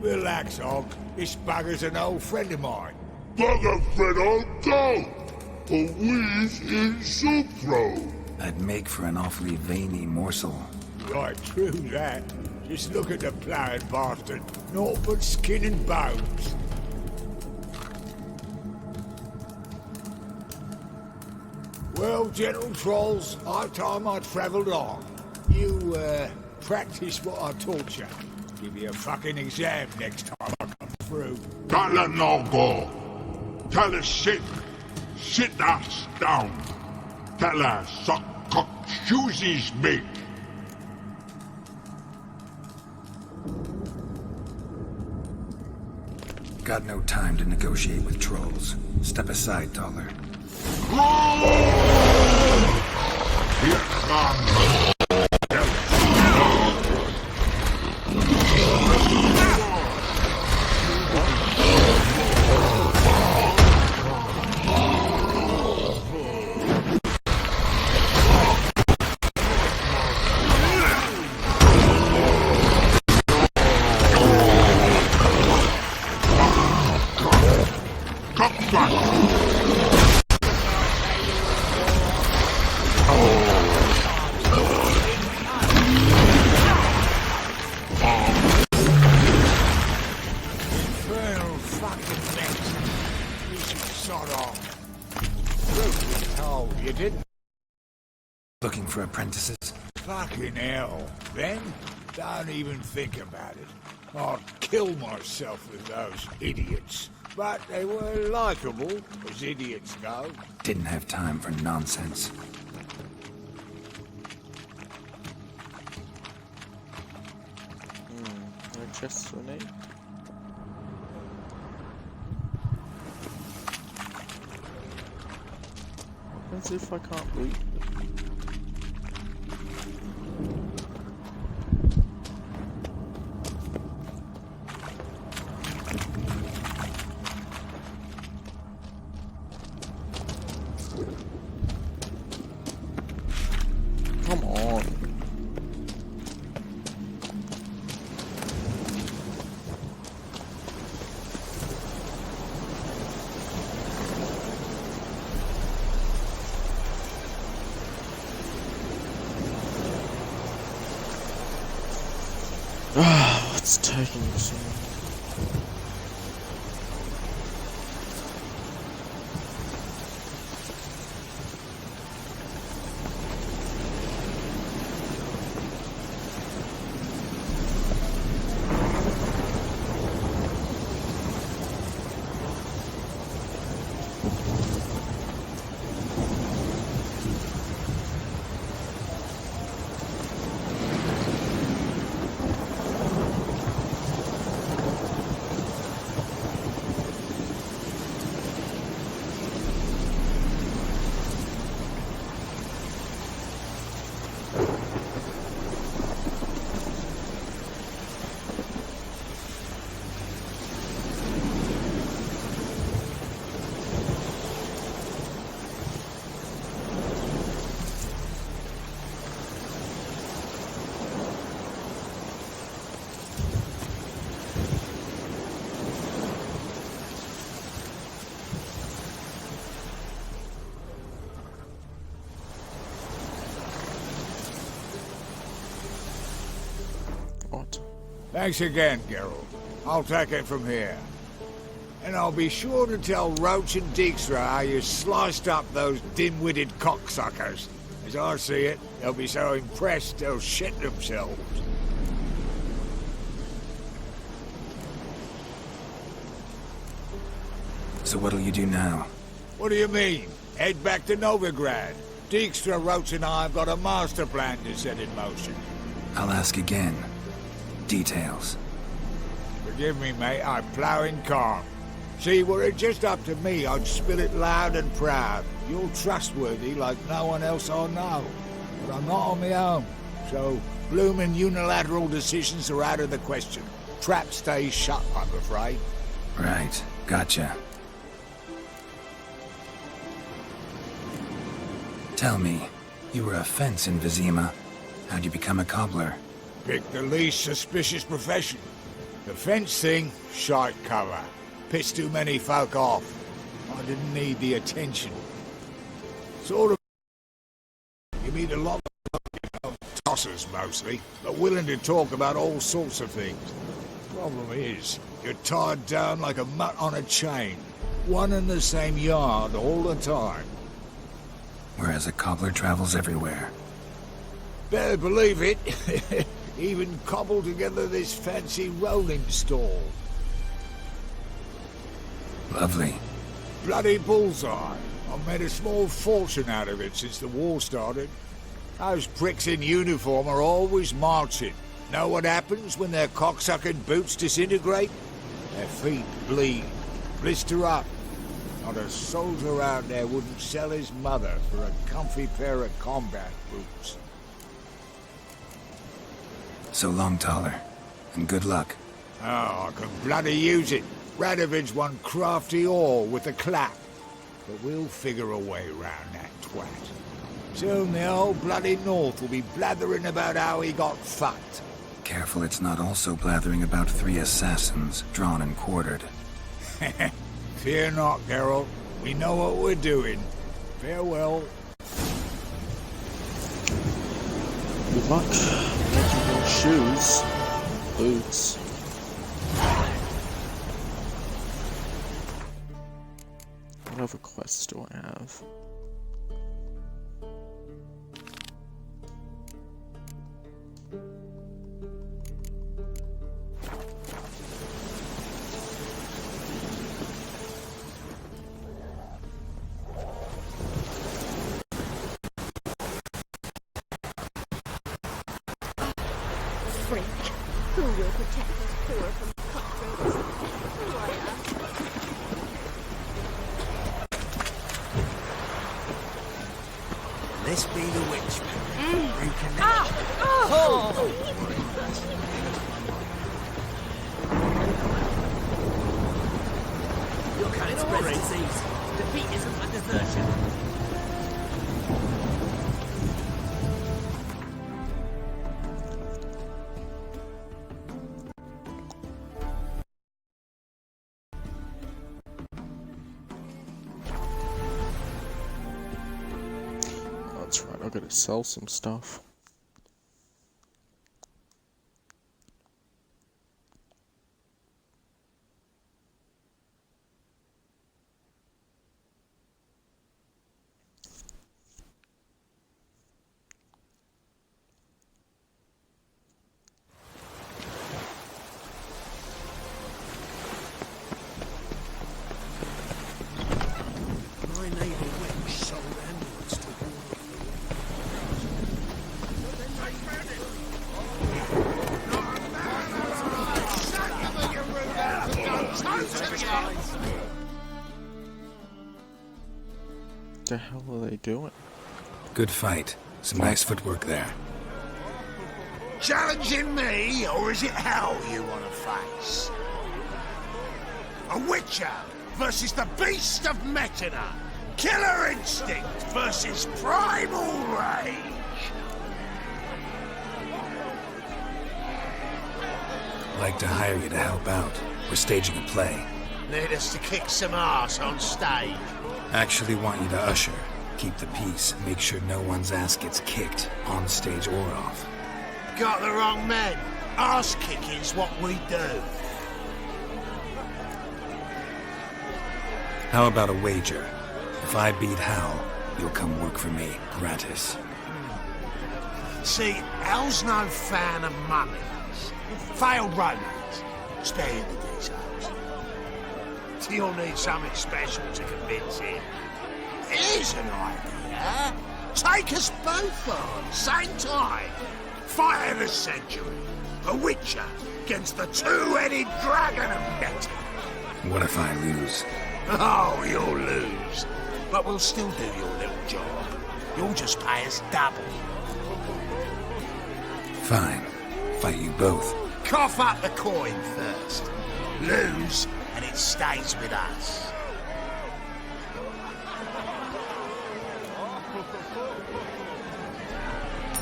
Relax, Og. This bugger's an old friend of mine. Bugger Fred old go! Police in Supro! I'd make for an awfully veiny morsel. Right, true that. Just look at the ploughing bastard. Naught but skin and bones. Well, gentle trolls, high time I travelled on. You, practice what I taught you. Give you a fucking exam next time I come through. Tala no go! Tala sit! Sit us down! Tala suck cock shoesies make! Got no time to negotiate with trolls. Step aside, Dollar. Here comes! Looking for apprentices? Fucking hell. Then, don't even think about it. I'd kill myself with those idiots. But they were likable, as idiots go. Didn't have time for nonsense. No chests for me. As if I can't loot. Come on. What's taking so long? Thanks again, Geralt. I'll take it from here. And I'll be sure to tell Roach and Dijkstra how you sliced up those dim-witted cocksuckers. As I see it, they'll be so impressed they'll shit themselves. So what'll you do now? What do you mean? Head back to Novigrad. Dijkstra, Roach and I have got a master plan to set in motion. I'll ask again. Details. Forgive me, mate, I'm ploughing calm. See, were it just up to me, I'd spill it loud and proud. You're trustworthy like no one else I know. But I'm not on my own, so bloomin' unilateral decisions are out of the question. Trap stays shut, I'm afraid. Right, gotcha. Tell me, you were a fence in Vizima. How'd you become a cobbler? Pick the least suspicious profession. The fence thing, shite cover. Pissed too many folk off. I didn't need the attention. Sort of... You meet a lot of tossers mostly, but willing to talk about all sorts of things. Problem is, you're tied down like a mutt on a chain. One and the same yard all the time. Whereas a cobbler travels everywhere. Better believe it. Even cobbled together this fancy rolling stall. Lovely. Bloody bullseye. I've made a small fortune out of it since the war started. Those pricks in uniform are always marching. Know what happens when their cocksucking boots disintegrate? Their feet bleed, blister up. Not a soldier out there wouldn't sell his mother for a comfy pair of combat boots. So long, Toller. And good luck. Oh, I can bloody use it. Radovid's one crafty all with a clap. But we'll figure a way round that twat. Soon the whole bloody North will be blathering about how he got fucked. Careful it's not also blathering about 3 assassins, drawn and quartered. Fear not, Geralt. We know what we're doing. Farewell. Good luck making your shoes, boots. What other quests do I have? Freak. Who will protect us poor from cutthroats? Liar. This be the witchman. Reconnect. Your can't spread disease. Defeat isn't a desertion. That's right, I gotta sell some stuff. My neighbour witch sold amulets to The hell are they doing? Good fight. Some nice footwork there. Challenging me, or is it hell you want to face? A Witcher versus the Beast of Metina. Killer instinct versus primal rage. Like to hire you to help out. We're staging a play. Need us to kick some ass on stage. Actually want you to usher. Keep the peace. Make sure no one's ass gets kicked, on stage or off. Got the wrong men. Ass kicking's what we do. How about a wager? If I beat Hal, you'll come work for me, gratis. See, Hal's no fan of mummies. Failed romance. Spare you the details. You'll need something special to convince him. Here's an idea. Take us both on, same time. Fight of the century. A Witcher against the two-headed dragon of Meta. What if I lose? Oh, you'll lose. But we'll still do your little job. You'll just pay us double. Fine. Fight you both. Cough up the coin first. Lose, and it stays with us.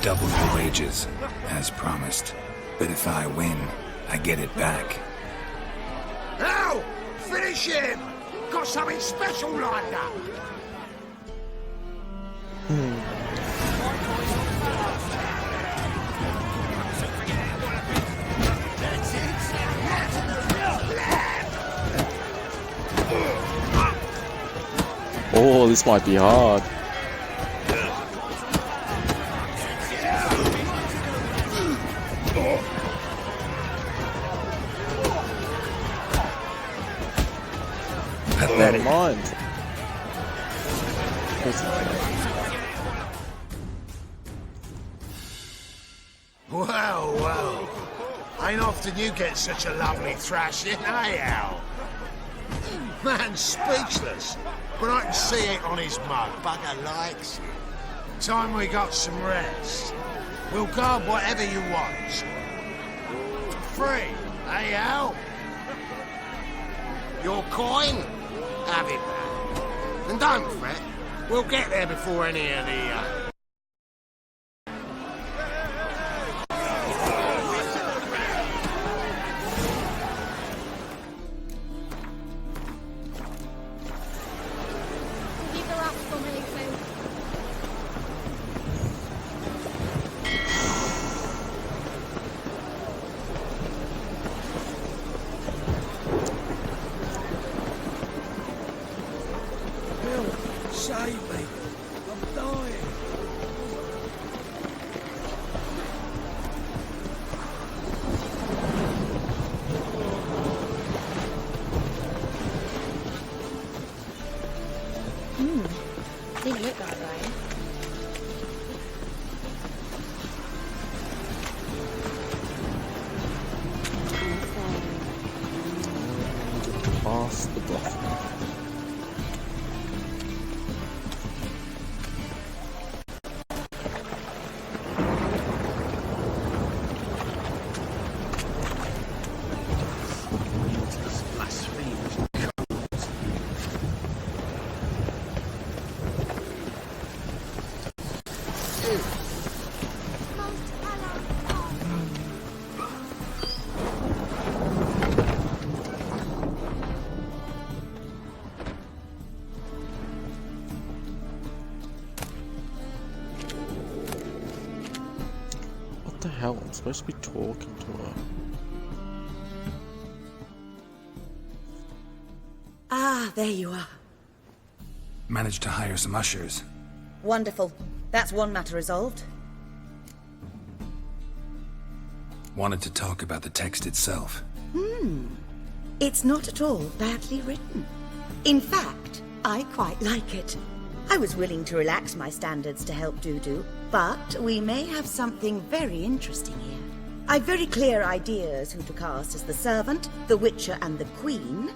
Double your wages, as promised. But if I win, I get it back. got something special lined up. Oh, this might be hard. Never mind. Well. Ain't often you get such a lovely thrashing, eh, Al? Man's speechless, but I can see it on his mug. Bugger likes it. Time we got some rest. We'll guard whatever you want. Free, eh, Al? Your coin? Have it back. And don't fret, we'll get there before any of the, Keep the last for me, Phil. Bill, save me. I'm dying. Didn't look that way. Past the bluff. What the hell? I'm supposed to be talking to her. Ah, there you are. Managed to hire some ushers. Wonderful. That's one matter resolved. Wanted to talk about the text itself. It's not at all badly written. In fact, I quite like it. I was willing to relax my standards to help Dudu, but we may have something very interesting here. I've very clear ideas who to cast as the servant, the witcher, and the queen,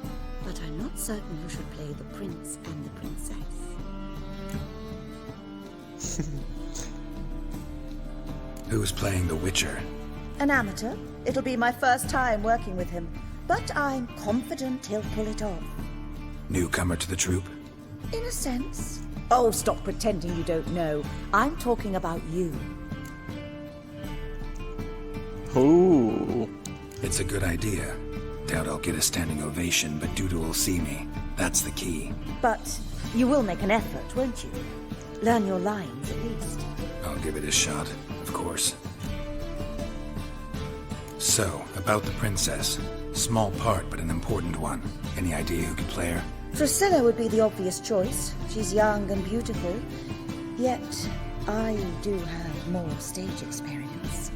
but I'm not certain who should play the prince and the princess. Who's playing the Witcher? An amateur. It'll be my first time working with him, but I'm confident he'll pull it off. Newcomer to the troupe? In a sense. Oh, stop pretending you don't know. I'm talking about you. Ooh. It's a good idea. Doubt I'll get a standing ovation, but Dudu will see me. That's the key. But you will make an effort, won't you? Learn your lines, at least. I'll give it a shot, of course. So, about the princess. Small part, but an important one. Any idea who could play her? Drusilla would be the obvious choice. She's young and beautiful. Yet, I do have more stage experience.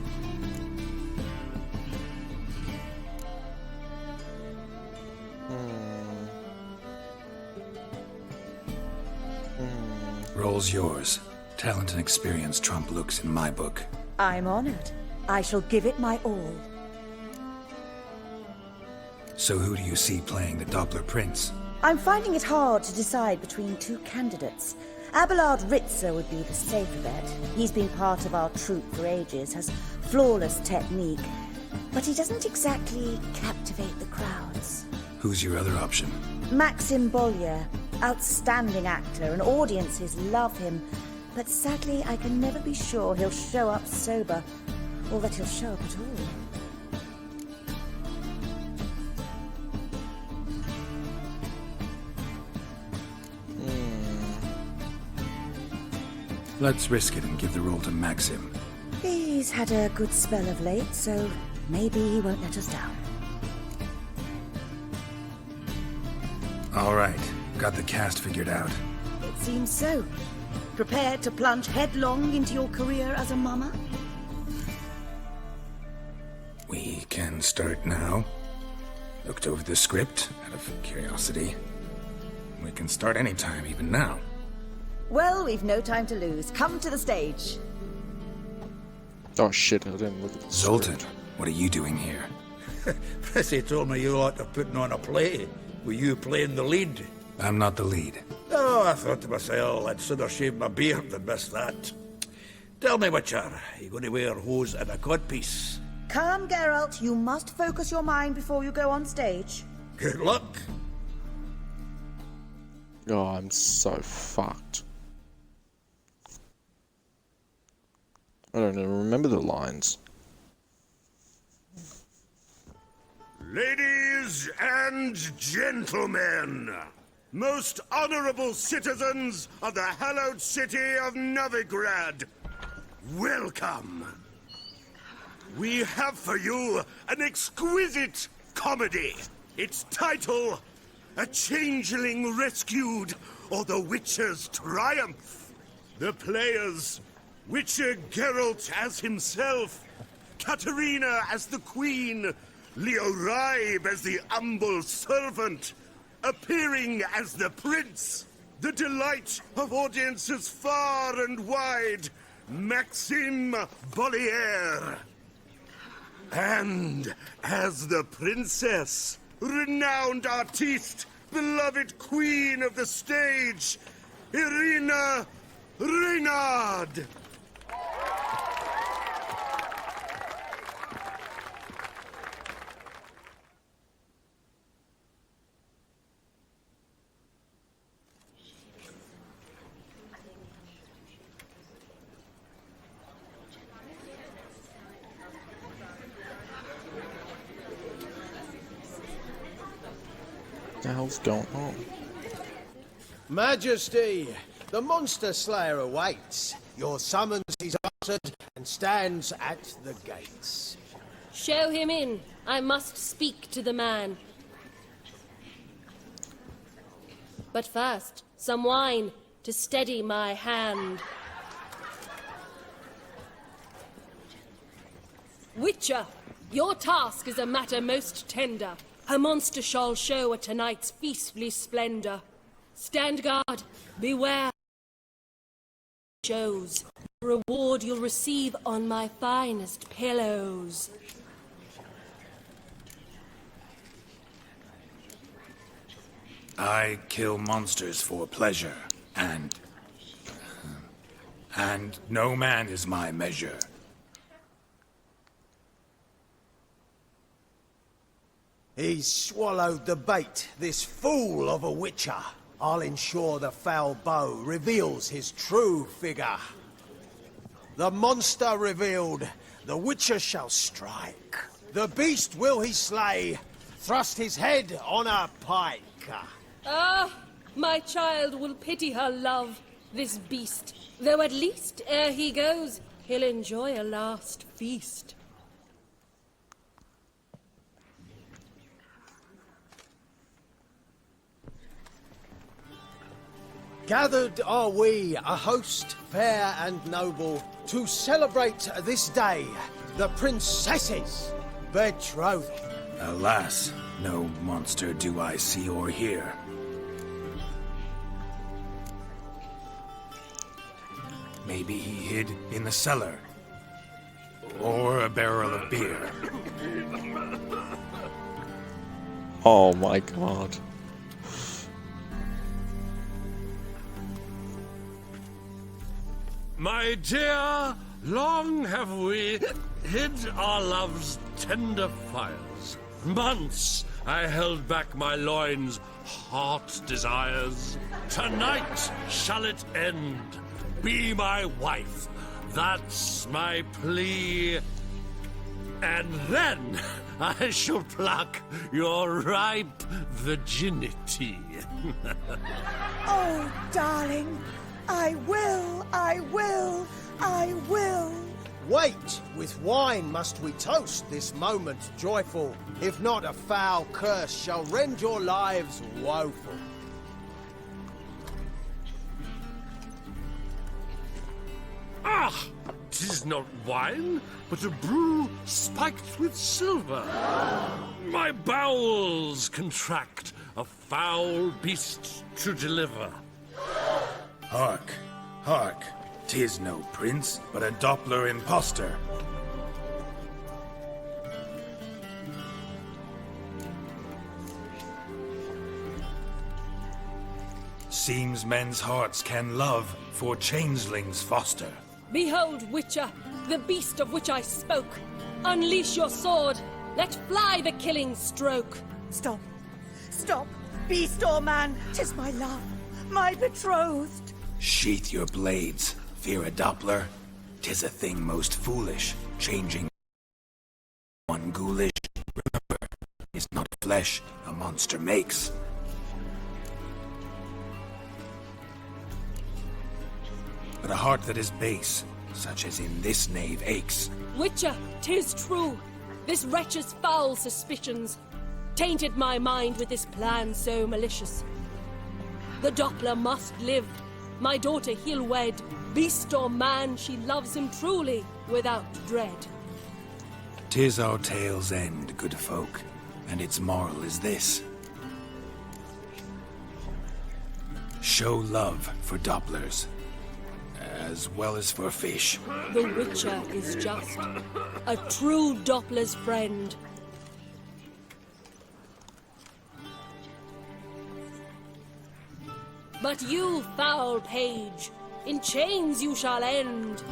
Role's yours. Talent and experience trump looks in my book. I'm honored. I shall give it my all. So who do you see playing the Doppler Prince? I'm finding it hard to decide between two candidates. Abelard Ritzer would be the safer bet. He's been part of our troupe for ages, has flawless technique, but he doesn't exactly captivate the crowds. Who's your other option? Maxim Bollier, outstanding actor, and audiences love him, but sadly I can never be sure he'll show up sober, or that he'll show up at all. Let's risk it and give the roll to Maxim. He's had a good spell of late, so maybe he won't let us down. All right, got the cast figured out. It seems so. Prepared to plunge headlong into your career as a mama? We can start now. Looked over the script out of curiosity. We can start anytime, even now. Well, we've no time to lose. Come to the stage. Oh shit, I didn't look at the Zoltan, script. what are you doing here? Prissy told me you ought to putting on a play. Were you playing the lead? I'm not the lead. Oh, I thought to myself, I'd sooner shave my beard than miss that. Tell me, Witcher, are you going to wear hose and a codpiece? Calm, Geralt. You must focus your mind before you go on stage. Good luck. Oh, I'm so fucked. I don't even remember the lines. Ladies and gentlemen, most honorable citizens of the hallowed city of Novigrad, welcome. We have for you an exquisite comedy. Its title, A Changeling Rescued, or The Witcher's Triumph. The players, Witcher Geralt as himself, Katarina as the Queen, Leo Raib as the humble servant, appearing as the Prince, the delight of audiences far and wide, Maxime Bollier. And as the Princess, renowned artiste, beloved Queen of the stage, Irina Reynard. What the hell's going on? Majesty, the monster slayer awaits. Your summons is answered and stands at the gates. Show him in. I must speak to the man. But first, some wine to steady my hand. Witcher, your task is a matter most tender. A monster shall show at tonight's feastly splendor. Stand guard, beware. Shows. The reward you'll receive on my finest pillows. I kill monsters for pleasure, and no man is my measure. He's swallowed the bait, this fool of a witcher. I'll ensure the foul bow reveals his true figure. The monster revealed, the witcher shall strike. The beast will he slay, thrust his head on a pike. Ah, my child will pity her love, this beast. Though at least, ere he goes, he'll enjoy a last feast. Gathered are we, a host fair and noble, to celebrate this day, the princess's betrothal. Alas, no monster do I see or hear. Maybe he hid in the cellar. Or a barrel of beer. Oh my god. My dear, long have we hid our love's tender fires. Months I held back my loins' heart desires. Tonight shall it end. Be my wife. That's my plea. And then I shall pluck your ripe virginity. Oh, darling, I will, I will, I will. Wait, with wine must we toast this moment joyful. If not, a foul curse shall rend your lives woeful. Ah! 'Tis not wine, but a brew spiked with silver. My bowels contract, a foul beast to deliver. Hark, hark. 'Tis no prince, but a Doppler impostor. Seems men's hearts can love, for changelings foster. Behold, Witcher, the beast of which I spoke. Unleash your sword. Let fly the killing stroke. Stop. Stop. Beast or man, 'tis my love, my betrothed. Sheath your blades, fear a Doppler. 'Tis a thing most foolish, changing one ghoulish. Remember, it's not flesh a monster makes. But a heart that is base, such as in this knave aches. Witcher, 'tis true. This wretch's foul suspicions tainted my mind with this plan so malicious. The Doppler must live. My daughter he'll wed. Beast or man, she loves him truly, without dread. 'Tis our tale's end, good folk, and its moral is this. Show love for Dopplers, as well as for fish. The Witcher is just a true Doppler's friend. But you, foul page, in chains you shall end.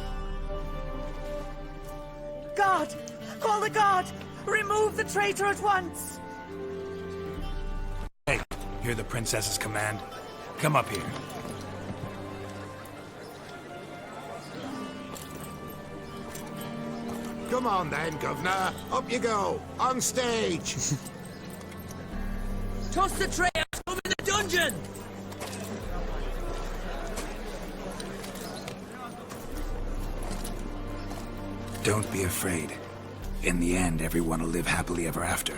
Guard! Call the guard! Remove the traitor at once! Hey, hear the princess's command? Come up here. Come on then, Governor. Up you go. On stage. Toss the traitor! I'm in the dungeon! Don't be afraid. In the end, everyone will live happily ever after.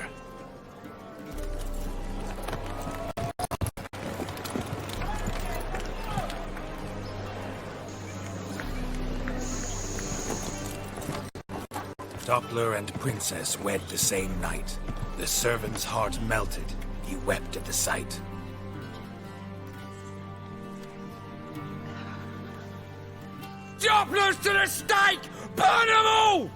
Doppler and princess wed the same night. The servant's heart melted. He wept at the sight. Dopplers to the stake! Burn them all!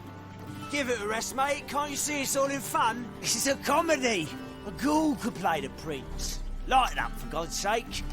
Give it a rest, mate. Can't you see it's all in fun? This is a comedy. A ghoul could play the prince. Lighten up, for God's sake.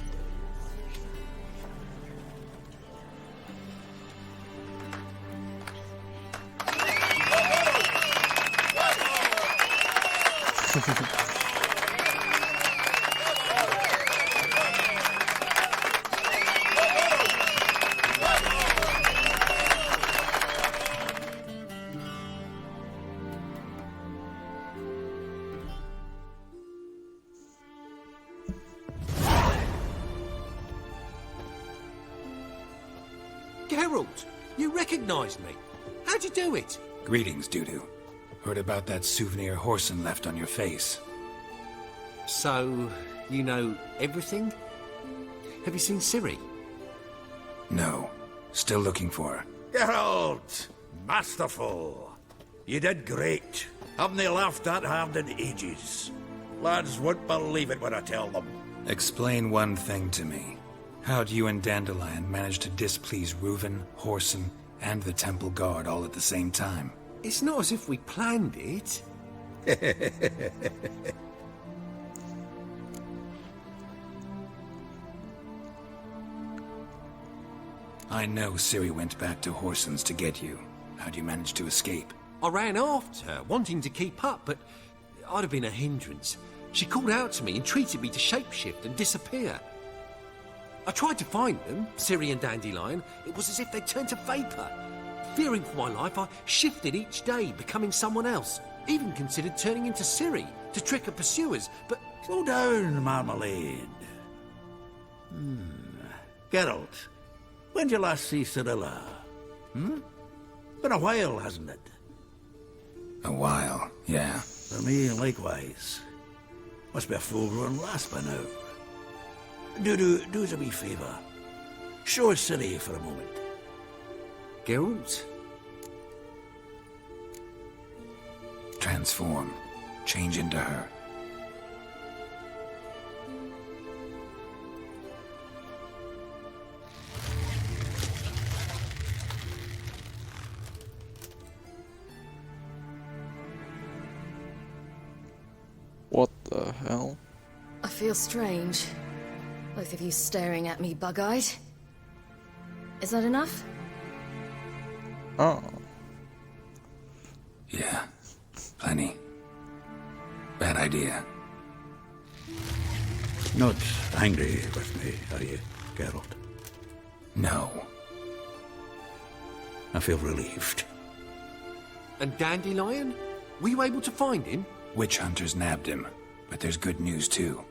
Geralt, you recognized me. How'd you do it? Greetings, Dudu. Heard about that souvenir Horson left on your face. So, you know everything? Have you seen Ciri? No. Still looking for her. Geralt! Masterful! You did great. Haven't they laughed that hard in ages? Lads won't believe it when I tell them. Explain one thing to me. How'd you and Dandelion manage to displease Reuven, Horson, and the Temple Guard all at the same time? It's not as if we planned it. I know Ciri went back to Horson's to get you. How'd you manage to escape? I ran after her, wanting to keep up, but I'd have been a hindrance. She called out to me and treated me to shapeshift and disappear. I tried to find them, Ciri and Dandelion. It was as if they'd turned to vapor. Fearing for my life, I shifted each day, becoming someone else. Even considered turning into Ciri to trick her pursuers, but... Slow down, Marmalade. Geralt, When did you last see Cyrilla? Been a while, hasn't it? A while, yeah. For me, likewise. Must be a full-grown lass by now. Do us a wee favour. Show us Ciri for a moment. Geralt? Transform. Change into her. What the hell? I feel strange. Both of you staring at me bug-eyed. Is that enough? Oh. Yeah. Plenty. Bad idea. Not angry with me, are you, Geralt? No. I feel relieved. And Dandelion? Were you able to find him? Witch hunters nabbed him, but there's good news too.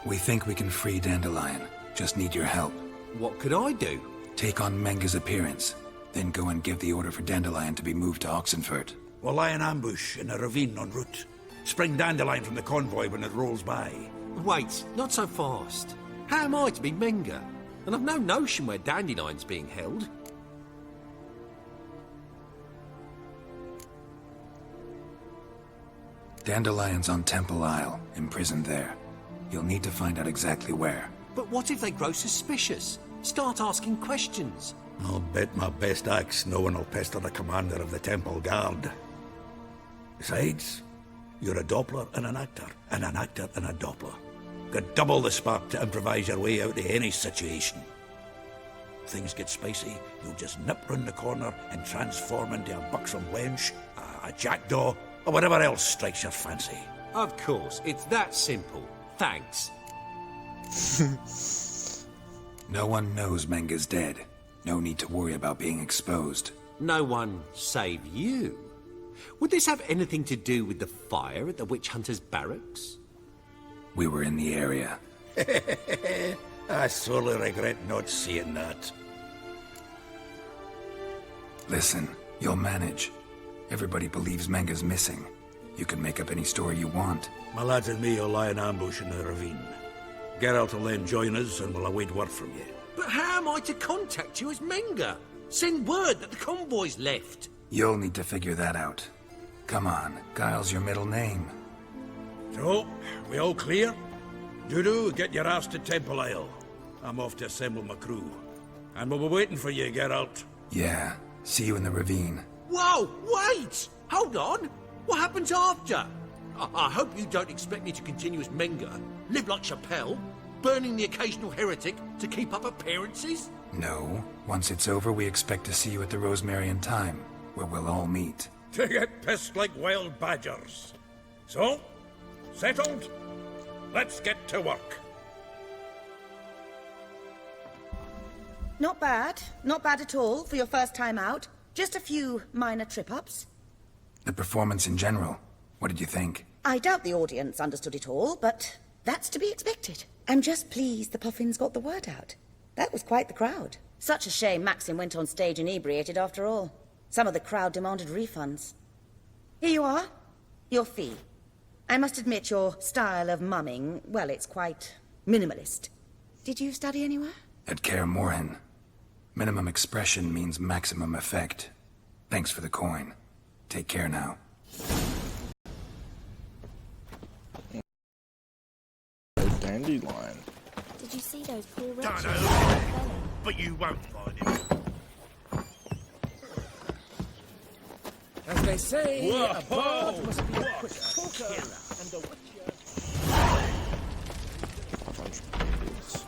We think we can free Dandelion. Just need your help. What could I do? Take on Menga's appearance, then go and give the order for Dandelion to be moved to Oxenfurt. We'll lie in ambush in a ravine en route. Spring Dandelion from the convoy when it rolls by. Wait, not so fast. How am I to be Menga? And I've no notion where Dandelion's being held. Dandelion's on Temple Isle, imprisoned there. You'll need to find out exactly where. But what if they grow suspicious? Start asking questions? I'll bet my best axe no one will pester the commander of the Temple Guard. Besides, you're a Doppler and an actor and a Doppler. Got double the spark to improvise your way out of any situation. If things get spicy, you'll just nip round the corner and transform into a buxom wench, a jackdaw, or whatever else strikes your fancy. Of course, it's that simple. Thanks. No one knows Menga's dead. No need to worry about being exposed. No one save you. Would this have anything to do with the fire at the witch hunters' barracks? We were in the area. I sorely regret not seeing that. Listen, you'll manage. Everybody believes Menga's missing. You can make up any story you want. My lads and me will lie in ambush in the ravine. Geralt will then join us and we'll await word from you. But how am I to contact you as Menga? Send word that the convoy's left. You'll need to figure that out. Come on, Guile's your middle name. So, we all clear? Dudu, get your ass to Temple Isle. I'm off to assemble my crew. And we'll be waiting for you, Geralt. Yeah, see you in the ravine. Whoa, wait! Hold on! What happens after? I hope you don't expect me to continue as Menga, live like Chappelle, burning the occasional heretic to keep up appearances? No. Once it's over, we expect to see you at the Rosemary Time, where we'll all meet. To get pissed like wild badgers. So, settled? Let's get to work. Not bad. Not bad at all for your first time out. Just a few minor trip-ups. The performance in general, what did you think? I doubt the audience understood it all, but that's to be expected. I'm just pleased the Puffins got the word out. That was quite the crowd. Such a shame Maxim went on stage inebriated after all. Some of the crowd demanded refunds. Here you are. Your fee. I must admit your style of mumming, well, it's quite minimalist. Did you study anywhere? At Kaer Morhen. Minimum expression means maximum effect. Thanks for the coin. Take care now. Dandelion. Did you see those poor Don't wretches? know, but you won't find him. As they say, Whoa, a bard must be a what quick a talker, killer. and a witcher. 500 goblins.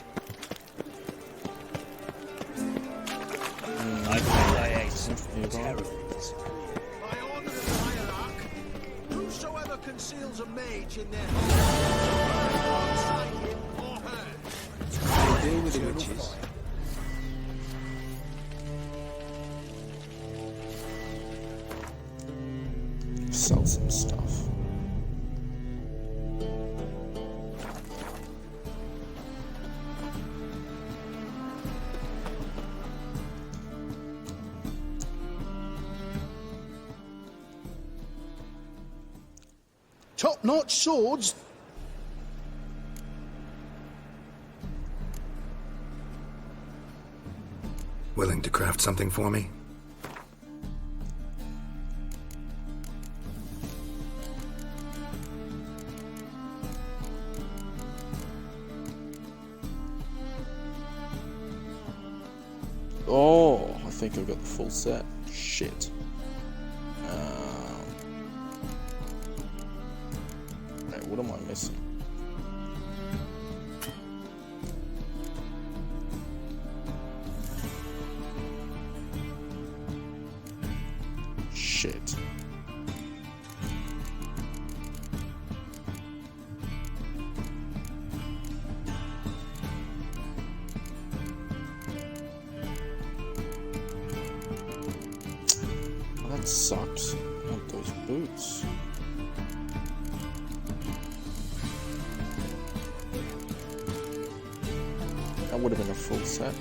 I think I ate some Nearby. terribles. By order of the hierarch, whosoever conceals a mage in their home, outside him or her. Deal with the witches. Sell some stuff. Top-notch swords. Willing to craft something for me? Oh, I think I've got the full set. Shit. Wait, what am I missing? Shit. Oh, that sucks. I want those boots. That would have been a full set.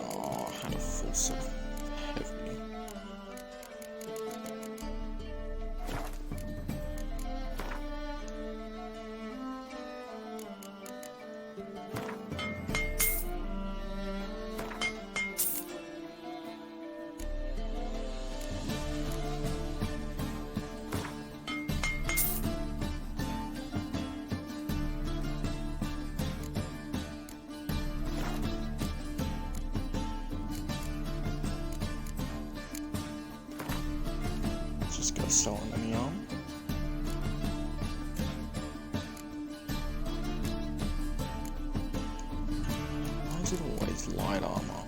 Oh, I had a full set. Heavy. Just go selling any armor. Why is it always light armor?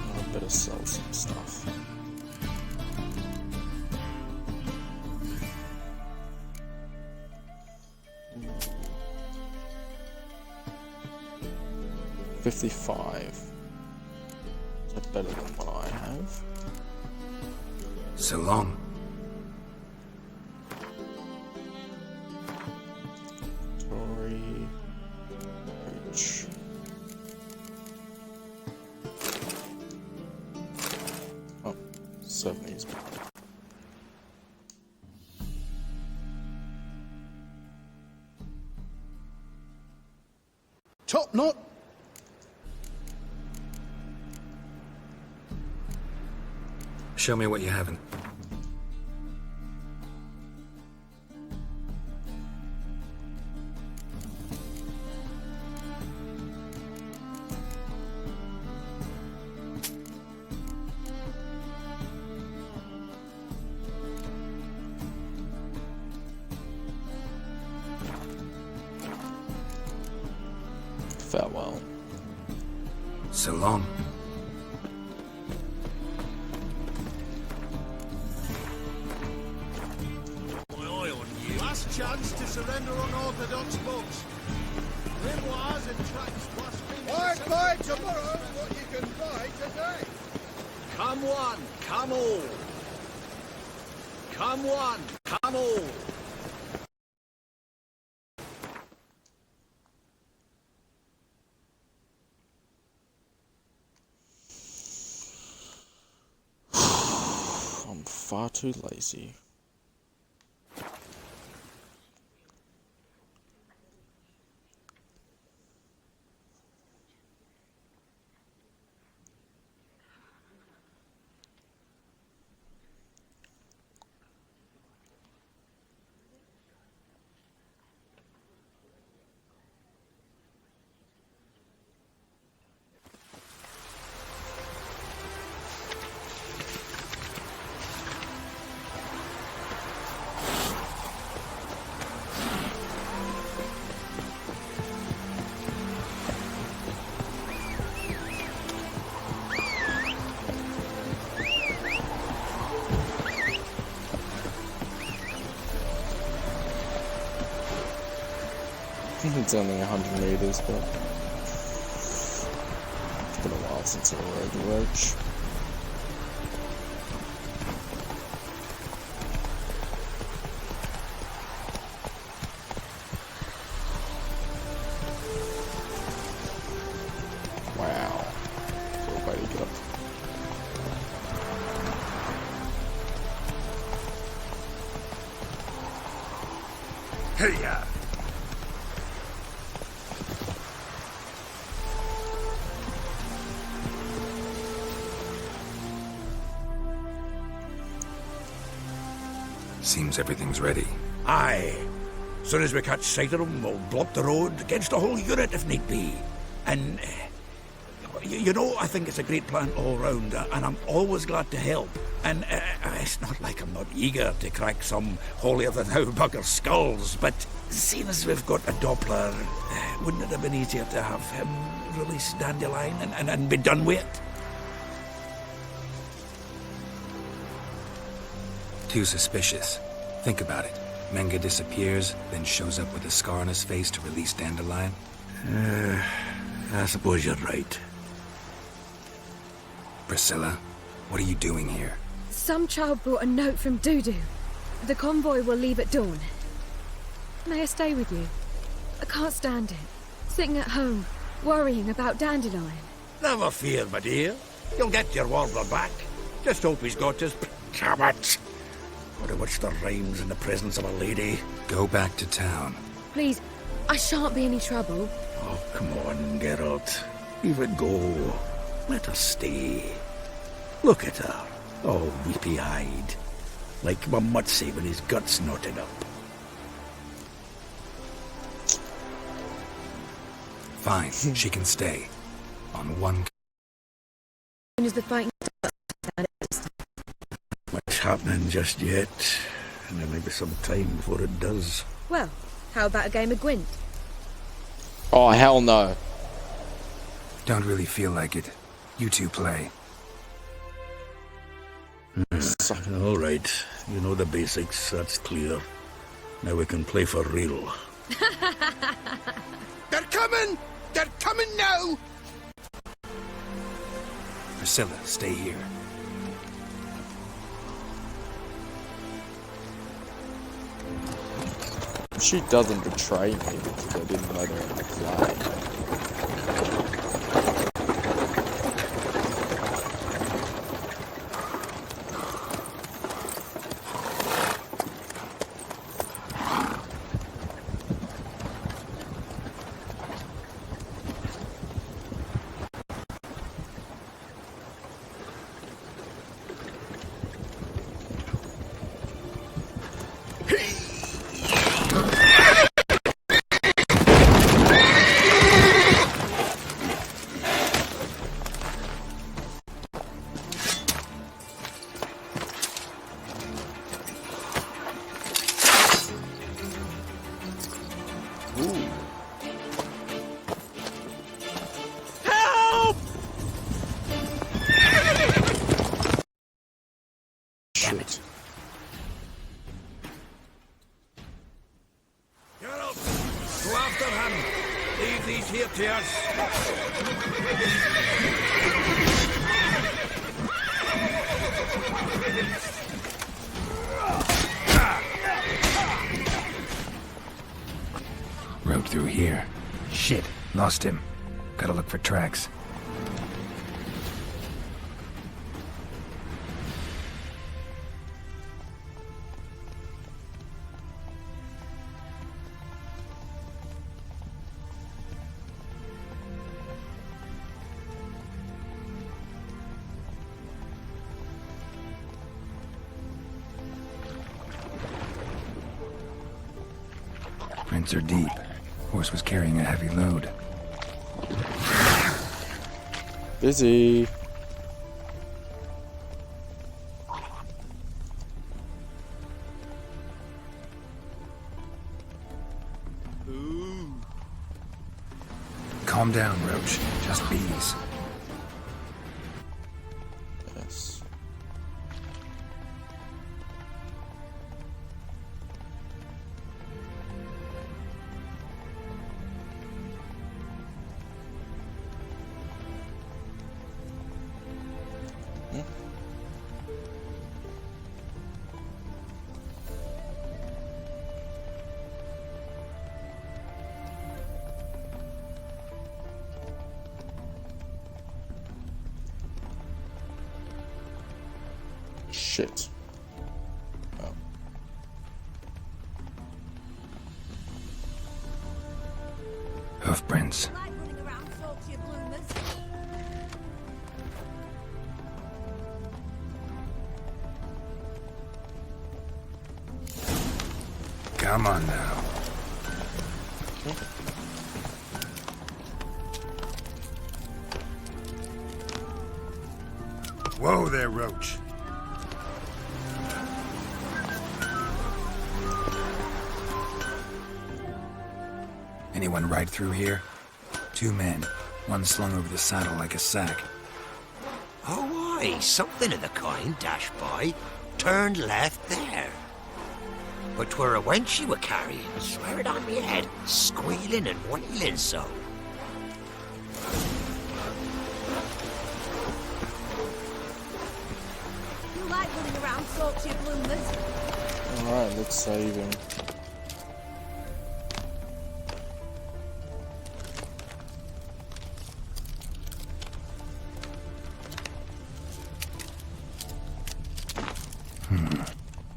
I better sell some stuff. $55. Is that better than what I have? So long. Tory H. Oh, 70s. Top knot. Show me what you haven't. Farewell. So long. Last chance to surrender unorthodox books. Grimoires and tracts blaspheming. I'd buy tomorrow what you can buy today. Come one, come all. Come one, come all. I'm far too lazy. It's only 100 meters, but it's been a while since I rode the Roach. Wow. Good way to get up. Hiya! Seems everything's ready. Aye. Soon as we catch sight of them, we'll block the road against a whole unit if need be. And, you know, I think it's a great plan all round, and I'm always glad to help. And it's not like I'm not eager to crack some holier-than-thou bugger skulls, but seeing as we've got a Doppler, wouldn't it have been easier to have him release Dandelion and be done with it? Too suspicious. Think about it. Menga disappears, then shows up with a scar on his face to release Dandelion. I suppose you're right. Priscilla, what are you doing here? Some child brought a note from Dudu. The convoy will leave at dawn. May I stay with you? I can't stand it. Sitting at home, worrying about Dandelion. Never fear, my dear. You'll get your warbler back. Just hope he's got his cabot. Or which the rhymes in the presence of a lady. Go back to town. Please, I shan't be any trouble. Oh, come on, Geralt. Leave it go. Let her stay. Look at her, all weepy-eyed. Like my Mutsy with his guts knotted up. Fine, she can stay. On one... As soon as the fighting Much happening just yet. And there may be some time before it does. Well, how about a game of Gwent? Oh, hell no. Don't really feel like it. You two play. All right. You know the basics, that's clear. Now we can play for real. They're coming! They're coming now! Priscilla, stay here. She doesn't betray me because I didn't let her in the flag. Go after him! Leave these here to us! Rode through here. Shit, lost him. Gotta look for tracks. Prints are deep. Horse was carrying a heavy load. Busy. Calm down, Roach. Just bees. Yes. shit. Oh. Hoofprints. Come on now. Whoa there, Roach. Anyone ride through here? 2 men. One slung over the saddle like a sack. Oh, aye, something of the kind dashed by. Turned left there. But 'twere a wench she were carrying, swear it on me head, squealing and wailing so. You like running around, sorts you bloomers. Alright, let's save him.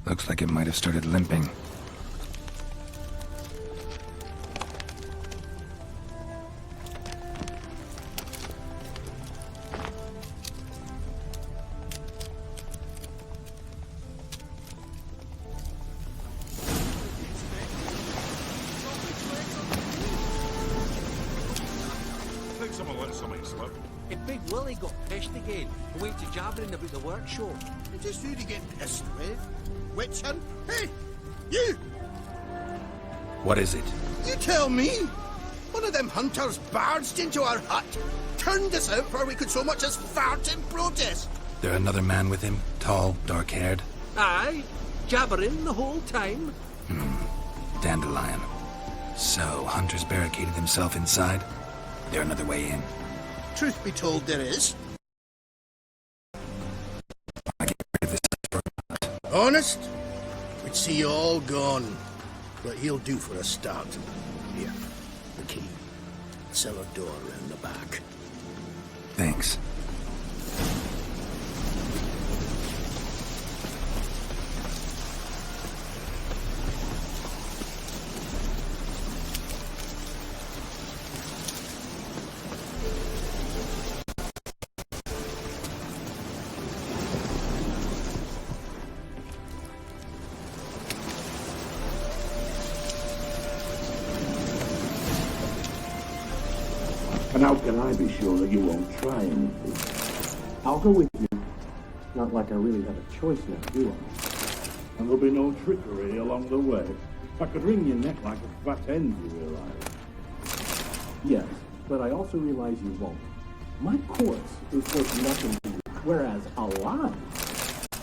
Looks like it might have started limping. I think someone let something slip. If Big Willie got pissed again, away to jabbering about the workshop. You just really get pissed with. Witch hunt? Hey, you! What is it? You tell me! One of them hunters barged into our hut, turned us out before we could so much as fart in protest. There another man with him? Tall, dark-haired? Aye, jabbering the whole time. Dandelion. So, Hunter's barricaded himself inside? There another way in? Truth be told, there is. Honest? We'd see you all gone. But he'll do for a start. Here, the key. Cellar door round the back. Thanks. And how can I be sure that you won't try anything? I'll go with you. Not like I really have a choice now, do I? And there'll be no trickery along the way. I could wring your neck like a fat hen, you realize? Yes, but I also realize you won't. My corpse is worth nothing to you, whereas alive,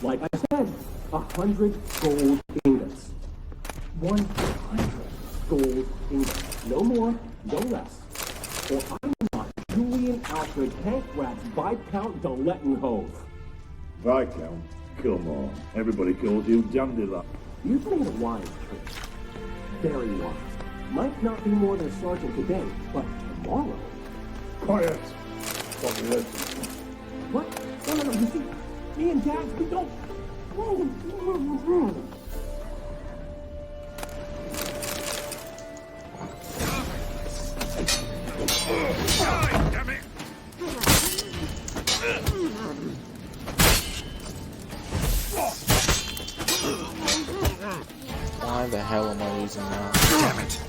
like I said, 100 gold ingots. 100 gold ingots. No more, no less. Or I'm not Julian Alfred Hank Rat's Viscount de Lettenhove. Viscount? Come on. Everybody calls you Dandelion. You've made a wise choice. Very wise. Might not be more than a sergeant today, but tomorrow... Quiet! Stop listening. What? No, you see, me and Dad, we don't... Damn it! Why the hell am I using that? Damn it.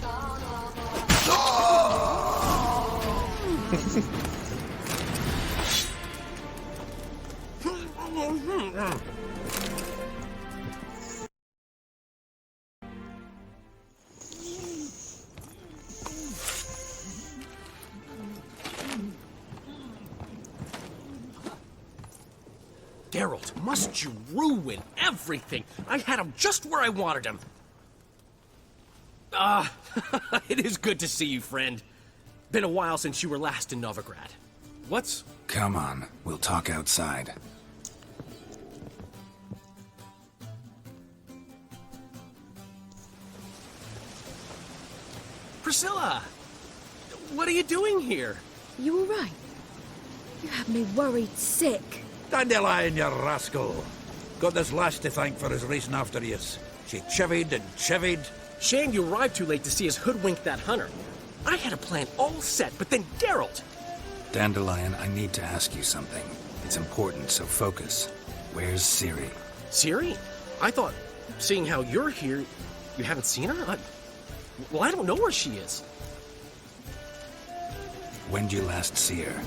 Geralt, must you ruin everything? I had him just where I wanted him. It is good to see you, friend. Been a while since you were last in Novigrad. What's... Come on, we'll talk outside. Priscilla! What are you doing here? You all right? You have me worried sick. Dandelion, you rascal! Got this lass to thank for his racing after yous. She chivied and chivied. Shame you arrived too late to see us hoodwink that hunter. I had a plan all set, but then Geralt! Dandelion, I need to ask you something. It's important, so focus. Where's Ciri? Ciri? I thought, seeing how you're here, you haven't seen her? Well, I don't know where she is. When did you last see her?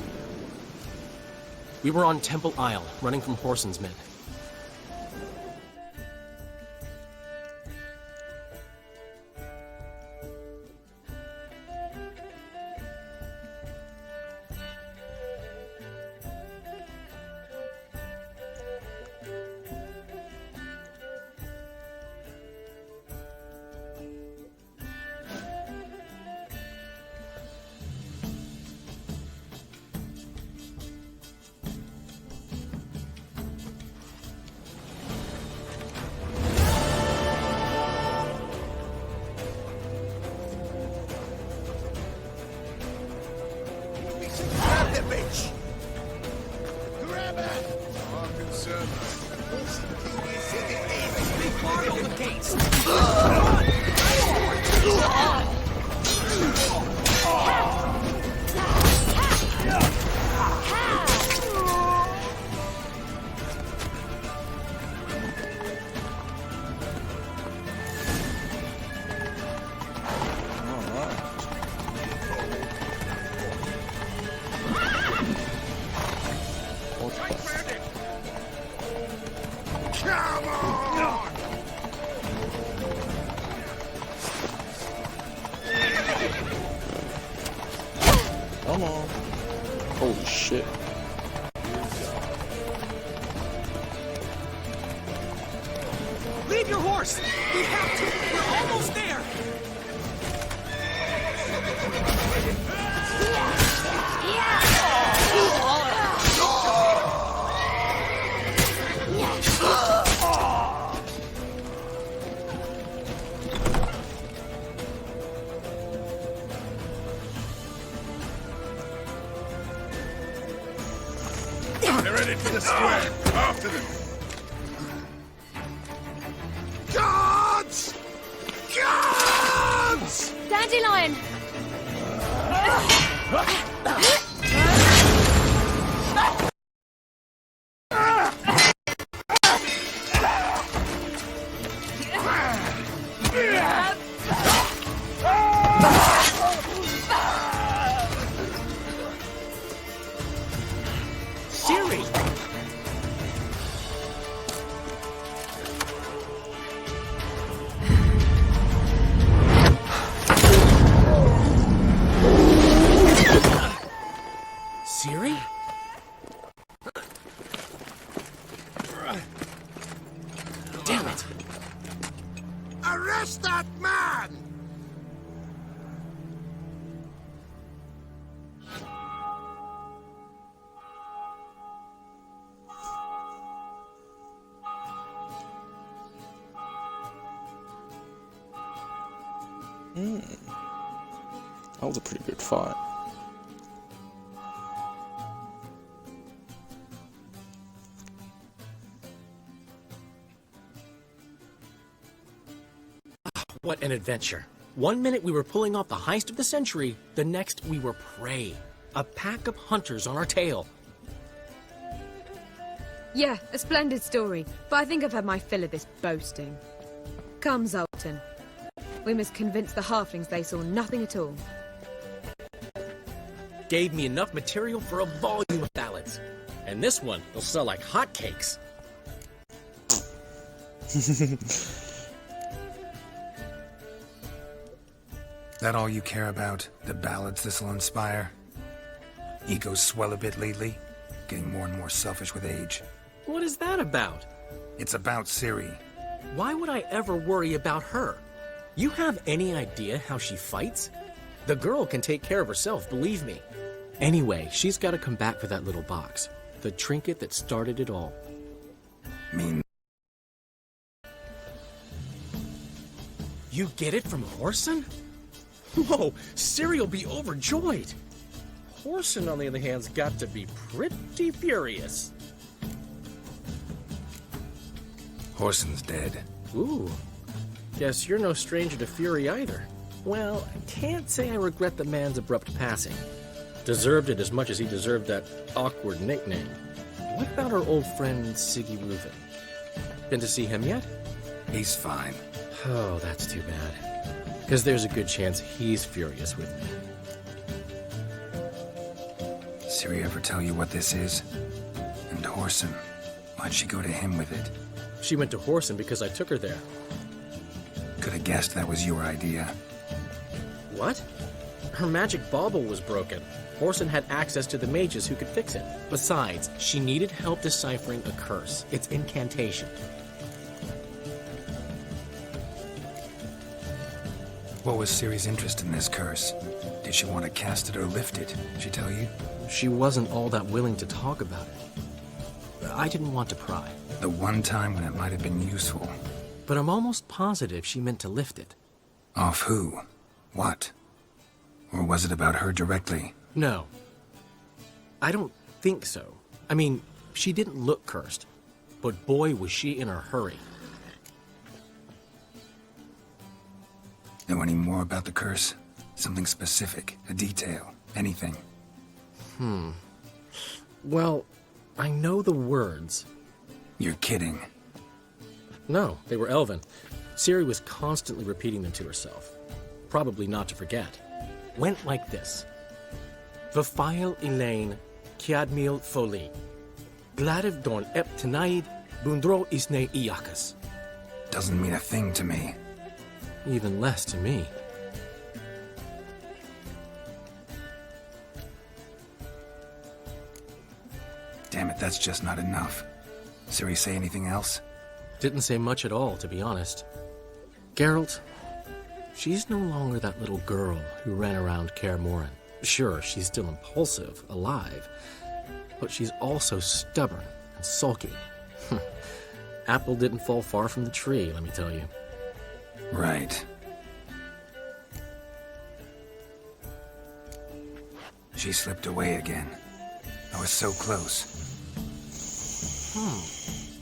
We were on Temple Isle, running from Whoreson's men. Come on. Holy shit. Leave your horse! We have to! We're almost there! They're headed for the square. After them. Guards! Guards! Dandelion! Ciri! Ciri? Damn it! Arrest that man! That was a pretty good fight. What an adventure. 1 minute we were pulling off the heist of the century, the next we were prey. A pack of hunters on our tail. Yeah, a splendid story, but I think I've had my fill of this boasting. Come, Zoltan. We must convince the halflings they saw nothing at all. Gave me enough material for a volume of ballads. And this one will sell like hotcakes. That all you care about? The ballads this'll inspire? Egos swell a bit lately? Getting more and more selfish with age. What is that about? It's about Ciri. Why would I ever worry about her? You have any idea how she fights? The girl can take care of herself, believe me. Anyway, she's got to come back for that little box. The trinket that started it all. Mean... You get it from Whoreson? Whoa, Ciri'll be overjoyed. Whoreson, on the other hand's got to be pretty furious. Horson's dead. Ooh. Guess you're no stranger to fury either. Well, I can't say I regret the man's abrupt passing. Deserved it as much as he deserved that awkward nickname. What about our old friend Siggy Reuven? Been to see him yet? He's fine. Oh, that's too bad. Because there's a good chance he's furious with me. Ciri ever tell you what this is? And Whoreson, why'd she go to him with it? She went to Whoreson because I took her there. Could have guessed that was your idea. What? Her magic bauble was broken. Whoreson had access to the mages who could fix it. Besides, she needed help deciphering a curse. It's incantation. What was Ciri's interest in this curse? Did she want to cast it or lift it? She tell you? She wasn't all that willing to talk about it. I didn't want to pry. The one time when it might have been useful. But I'm almost positive she meant to lift it. Off who? What? Or was it about her directly? No. I don't think so. I mean, she didn't look cursed. But boy, was she in a hurry. Know any more about the curse? Something specific, a detail, anything? Well, I know the words. You're kidding. No, they were Elven. Ciri was constantly repeating them to herself. Probably not to forget. Went like this. Vafail Elaine, Kiadmil Foli. Gladiv Dorn Ep Tenaid, Bundro Isne Iakas. Doesn't mean a thing to me. Even less to me. Damn it, that's just not enough. Ciri say anything else? Didn't say much at all, to be honest. Geralt, she's no longer that little girl who ran around Kaer Morhen. Sure, she's still impulsive, alive, but she's also stubborn and sulky. Apple didn't fall far from the tree, let me tell you. Right. She slipped away again. I was so close.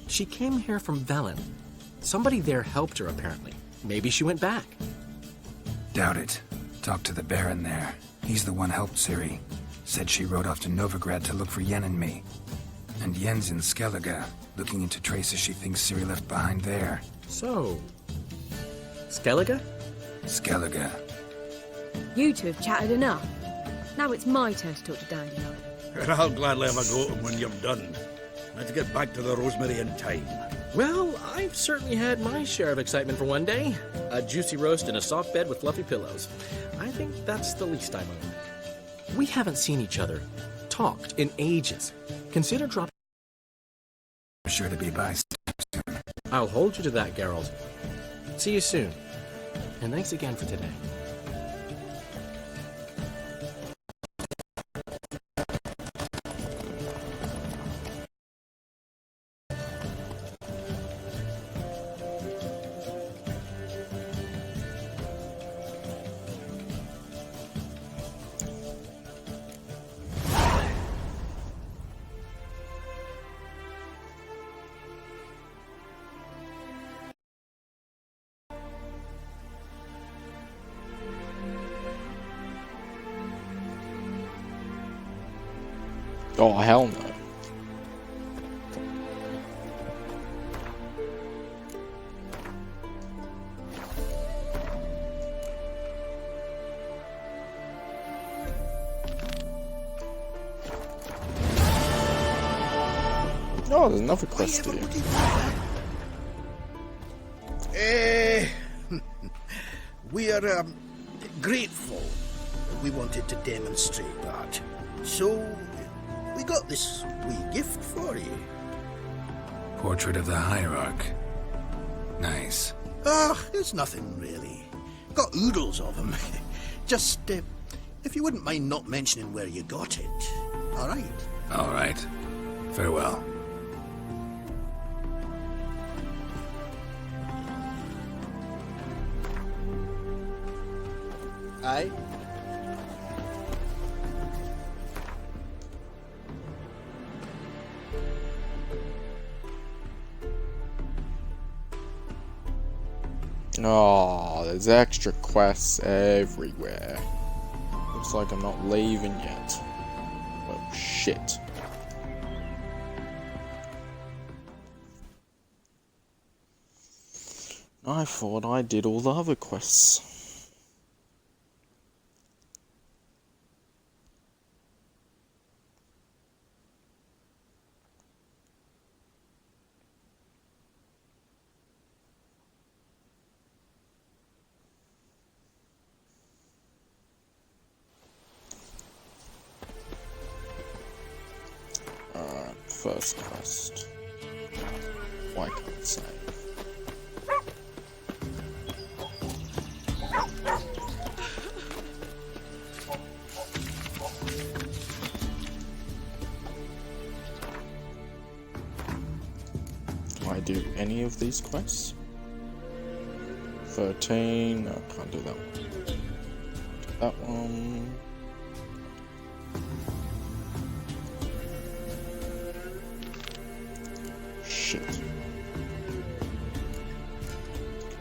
She came here from Velen. Somebody there helped her, apparently. Maybe she went back. Doubt it. Talked to the Baron there. He's the one helped Ciri. Said she rode off to Novigrad to look for Yen and me. And Yen's in Skellige, looking into traces she thinks Ciri left behind there. So, Skellige? Skellige. You two have chatted enough. Now it's my turn to talk to Dandelion. And I'll gladly have a go at him when you're done. Let's get back to the Rosemary in time. Well, I've certainly had my share of excitement for one day. A juicy roast in a soft bed with fluffy pillows. I think that's the least I mind. We haven't seen each other, talked in ages. Consider dropping. I'm sure to be by soon. I'll hold you to that, Geralt. See you soon. And thanks again for today. Oh, hell no. Oh, there's another quest here. We are grateful that we wanted to demonstrate that. So, we got this wee gift for you. Portrait of the Hierarch. Nice. It's nothing really. Got oodles of them. Just, if you wouldn't mind not mentioning where you got it. All right? All right. Farewell. Aye. Oh, there's extra quests everywhere. Looks like I'm not leaving yet. Well, shit. I thought I did all the other quests. Alright, first quest. Why can't I save? Do I do any of these quests? 13, no, I can't do that one. Do that one. Shit.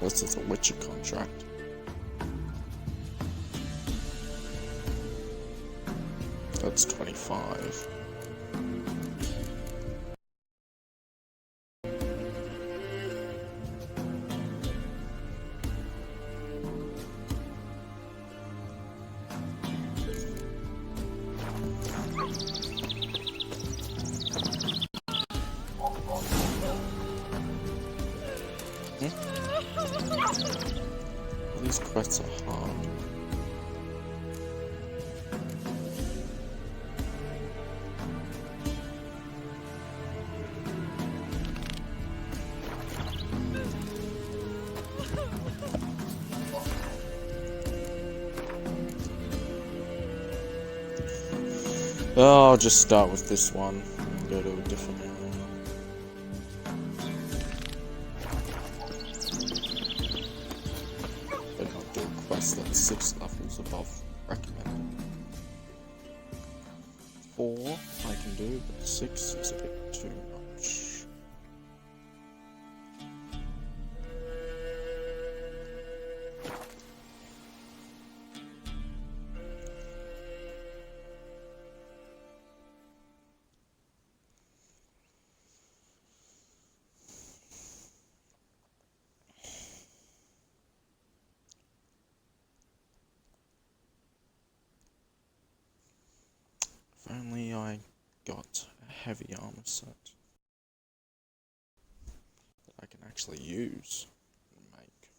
This is a Witcher contract. That's 25. These quests are hard. Oh, I'll just start with this one and go to a different area. But not do a quest that's 6 levels above recommended. 4 I can do, but 6 is a bit too much. If only I got a heavy armor set that I can actually use and make.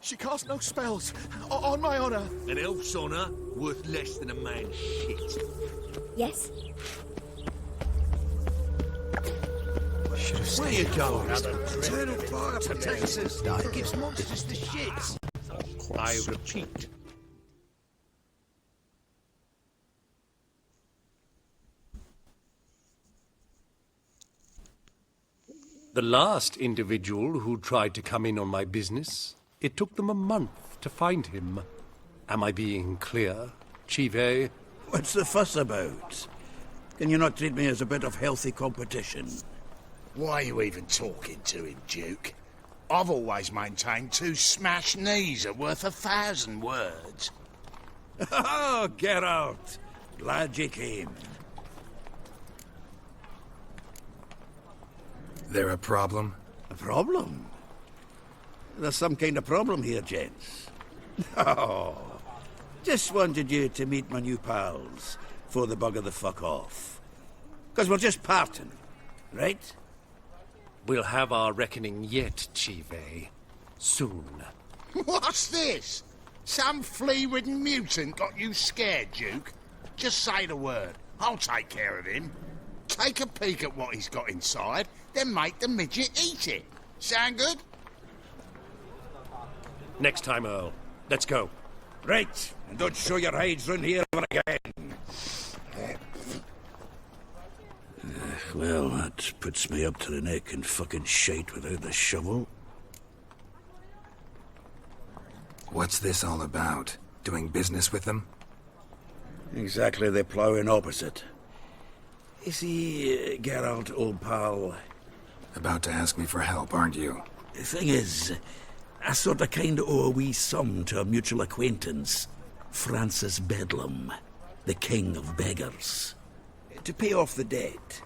She cast no spells, on my honor. An elf's honor worth less than a man's shit. Yes? Where you going? Eternal fire protects us. It gives monsters the shits. I repeat. The last individual who tried to come in on my business, it took them a month to find him. Am I being clear, Chive? What's the fuss about? Can you not treat me as a bit of healthy competition? Why are you even talking to him, Duke? I've always maintained 2 smashed knees are worth 1,000 words. Oh, get out! Glad you came. There a problem? A problem? There's some kind of problem here, gents. Oh, just wanted you to meet my new pals before they bugger the fuck off. 'Cause we're just parting, right? We'll have our reckoning yet, Chive. Soon. What's this? Some flea-ridden mutant got you scared, Duke? Just say the word. I'll take care of him. Take a peek at what he's got inside, then make the midget eat it. Sound good? Next time, Earl. Let's go. Right, and don't show your hides round here ever again. Well, that puts me up to the neck in fucking shite without the shovel. What's this all about? Doing business with them? Exactly the ploughing opposite. You see, Geralt, old pal... About to ask me for help, aren't you? The thing is, I sort of kind of owe a wee sum to a mutual acquaintance, Francis Bedlam, the king of beggars. To pay off the debt,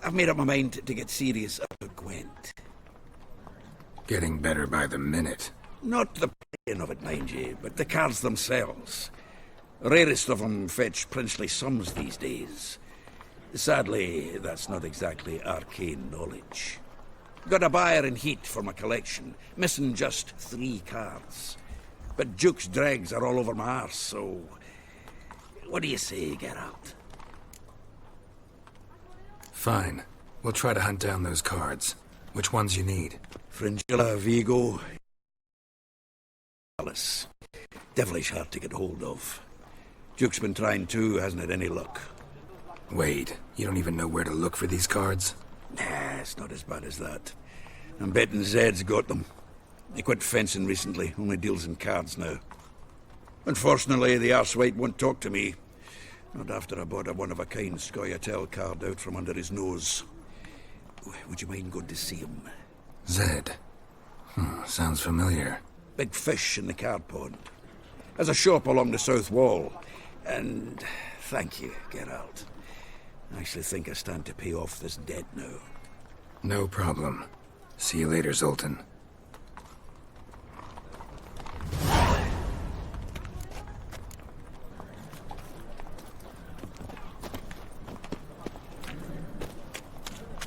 I've made up my mind to get serious about Gwent. Getting better by the minute. Not the playing of it, mind you, but the cards themselves. Rarest of them fetch princely sums these days. Sadly, that's not exactly arcane knowledge. Got a buyer in heat for my collection, missing just 3 cards. But Duke's dregs are all over my arse, so... What do you say, Geralt? Fine. We'll try to hunt down those cards. Which ones you need? Fringilla, Vigo... Alice. Devilish hard to get hold of. Duke's been trying too, hasn't had any luck. Wait, you don't even know where to look for these cards? Nah, it's not as bad as that. I'm betting Zed's got them. He quit fencing recently, only deals in cards now. Unfortunately, the arsewite won't talk to me. Not after I bought a one-of-a-kind Scoia'tael card out from under his nose. Would you mind going to see him? Zed. Sounds familiar. Big fish in the card pond. Has a shop along the south wall. And thank you, Geralt. I actually think I stand to pay off this debt now. No problem. See you later, Zoltan.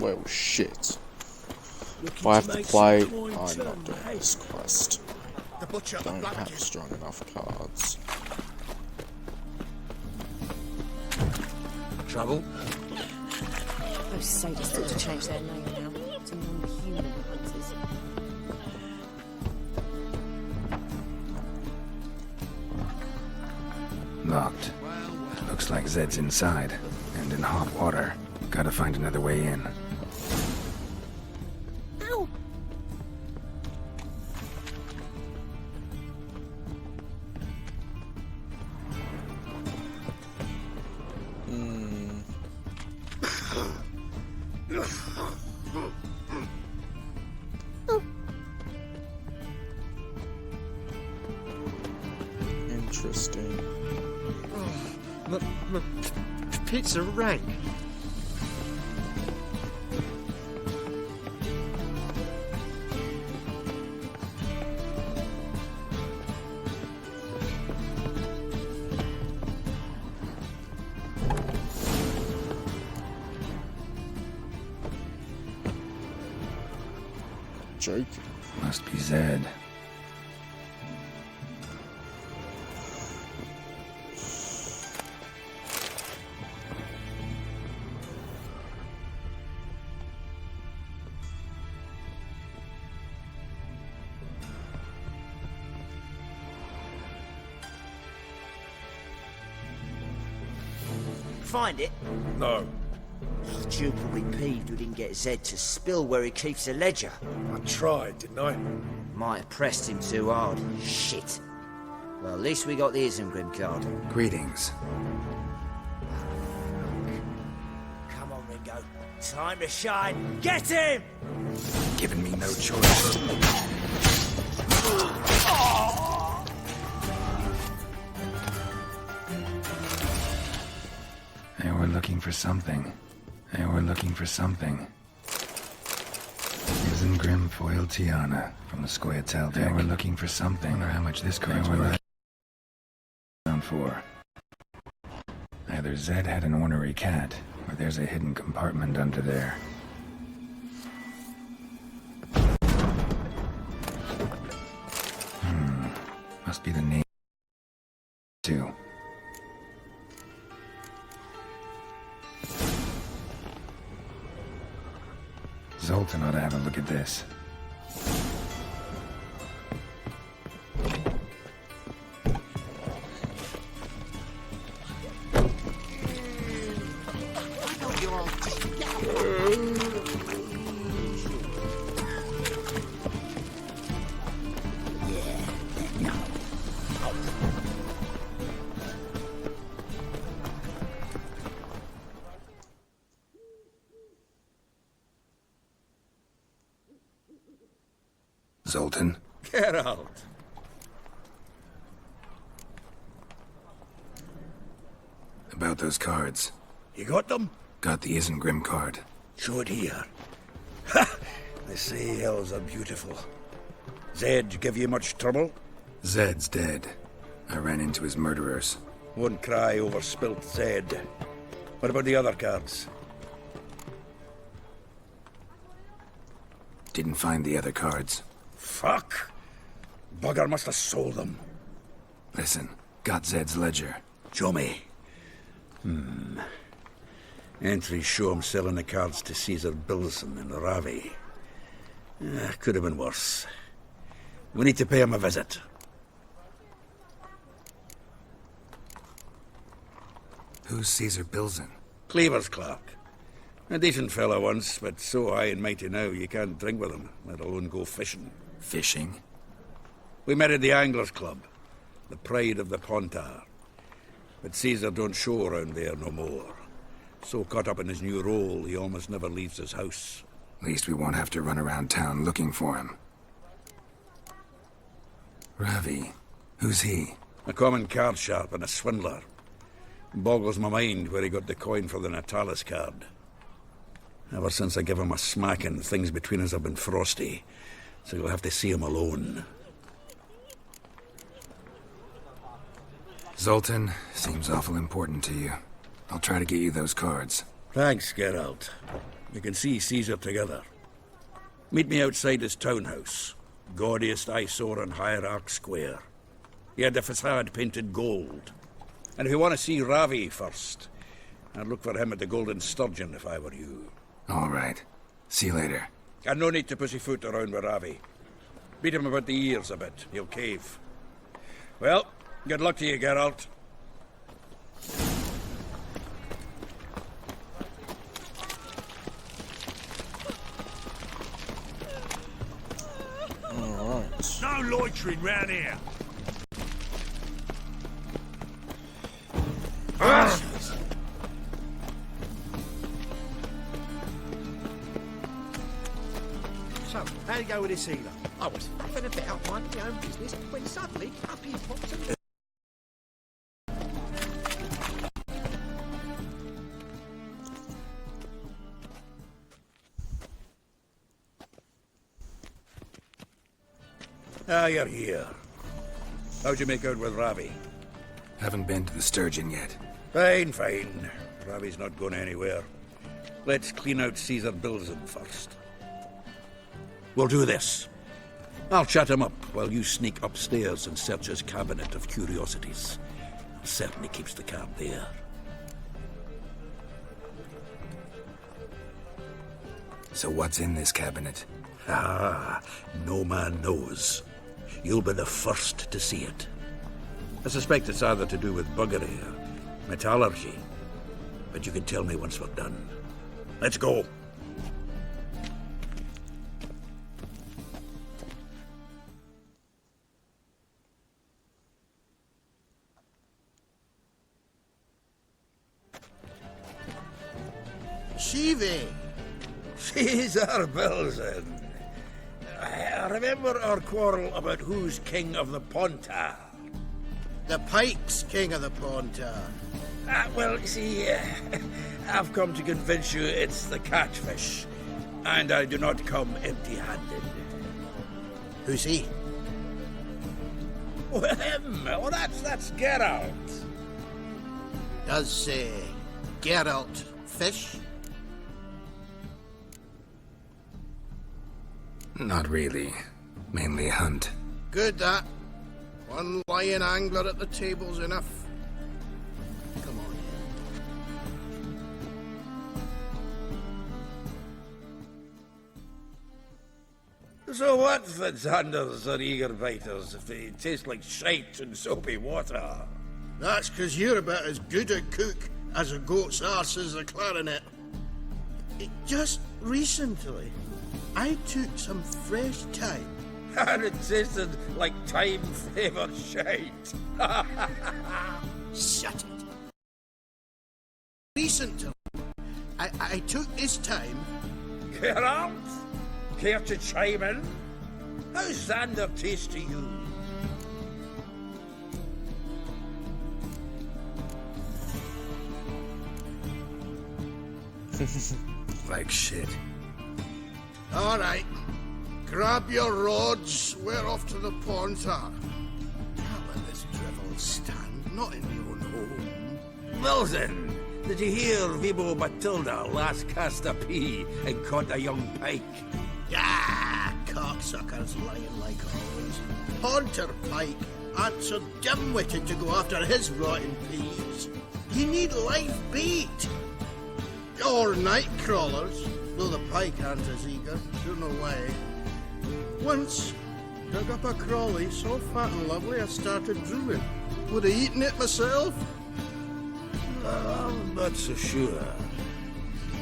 Well, shit. If I have to play, I'm not doing this quest. Don't have strong enough cards. Trouble? Those sadists ought to change their name now to non-human hunters. Locked. Looks like Zed's inside, and in hot water. Gotta find another way in. Ow! Interesting. My pizza rank. Joke. Must be Zed. Find it? No. The Duke will be peeved we didn't get Zed to spill where he keeps the ledger. I tried, didn't I? Might have pressed him too hard. Shit. Well, at least we got the Isengrim card. Greetings. Come on, Ringo. Time to shine. Get him! Giving me no choice. They were looking for something. They were looking for something. Isengrim foil Tiana from the Scoia'tael deck. They were looking for something. I wonder how much this card's worth. Down for. Either Zed had an ornery cat, or there's a hidden compartment under there. Must be the name too. Zoltan ought to have a look at this. Zoltan? Geralt. About those cards. You got them? Got the Isengrim card. Show it here. Ha! They say elves are beautiful. Zed give you much trouble? Zed's dead. I ran into his murderers. Won't cry over spilt Zed. What about the other cards? Didn't find the other cards. Fuck! Bugger must have sold them. Listen, got Zed's ledger. Show me. Entries show him selling the cards to Caesar Bilson and Ravi. Could have been worse. We need to pay him a visit. Who's Caesar Bilson? Cleaver's clerk. A decent fellow once, but so high and mighty now you can't drink with him, let alone go fishing. Fishing? We met at the Anglers Club, the pride of the Pontar. But Caesar don't show around there no more. So caught up in his new role, he almost never leaves his house. At least we won't have to run around town looking for him. Ravi, who's he? A common card sharp and a swindler. Boggles my mind where he got the coin for the Natalis card. Ever since I gave him a smacking, things between us have been frosty, so you'll have to see him alone. Zoltan, seems awful important to you. I'll try to get you those cards. Thanks, Geralt. You can see Caesar together. Meet me outside his townhouse. Gaudiest eyesore on Hierarch Square. He had the facade painted gold. And if you want to see Ravi first, I'd look for him at the Golden Sturgeon if I were you. All right. See you later. And no need to pussyfoot around with Ravi. Beat him about the ears a bit. He'll cave. Well, good luck to you, Geralt. Alright. No loitering round here. So, how'd it go with this healer? I was faffing about minding my own business when suddenly up he pops and... You're here. How'd you make out with Ravi? Haven't been to the Sturgeon yet. Fine, fine. Ravi's not going anywhere. Let's clean out Caesar Bilson first. We'll do this. I'll chat him up while you sneak upstairs and search his cabinet of curiosities. Certainly keeps the card there. So what's in this cabinet? No man knows. You'll be the first to see it. I suspect it's either to do with buggery or metallurgy. But you can tell me once we're done. Let's go. Shivi! Caesar Bilson. I remember our quarrel about who's king of the Pontar. The Pike's king of the Pontar. Well, you see, I've come to convince you it's the catfish. And I do not come empty-handed. Who's he? Well, him. Oh, that's Geralt. Does Geralt fish? Not really. Mainly hunt. Good, that. One lion angler at the table's enough. Come on. So what's the Xanders or eager biters if they taste like shite and soapy water? That's 'cause you're about as good a cook as a goat's arse is a clarinet. Just recently, I took some fresh thyme. And it tasted like thyme-flavoured shite. Shut it. Recently, I took this thyme. Geralt, care to chime in? How's Xander taste to you? Like shit. All right. Grab your rods. We're off to the Pontar. Can't let this drivel stand. Not in your own home. Wilson, did you hear Vibo Matilda last cast a pea and caught a young pike? Ah, cocksuckers lying like always. Haunter Pike aren't so dim-witted to go after his rotten peas. You need live bait. Or night crawlers, though the pike aren't as eager. Don't know why. Once, dug up a crawly so fat and lovely I started drooling. Would have eaten it myself. I'm not so sure.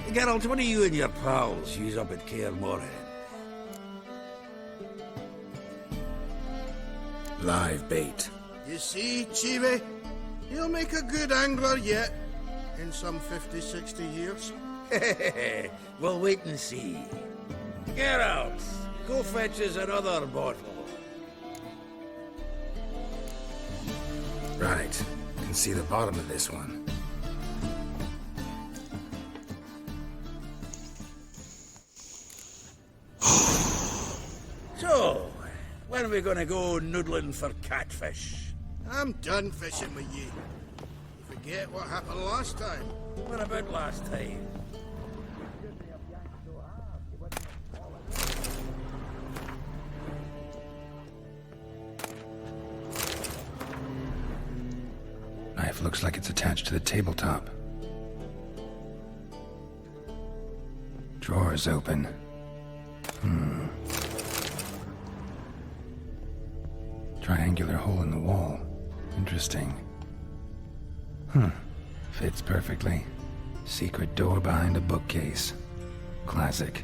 Geralt, what do you and your pals use up at Kaer Morhen? Live bait. You see, Chibi, he'll make a good angler yet. In some 50, 60 years. We'll wait and see. Geralt, go fetch us another bottle. Right. Can see the bottom of this one. So, when are we gonna go noodling for catfish? I'm done fishing with you. Forget what happened last time. What about last time? Knife looks like it's attached to the tabletop. Drawer's open. Triangular hole in the wall. Interesting. Fits perfectly. Secret door behind a bookcase. Classic.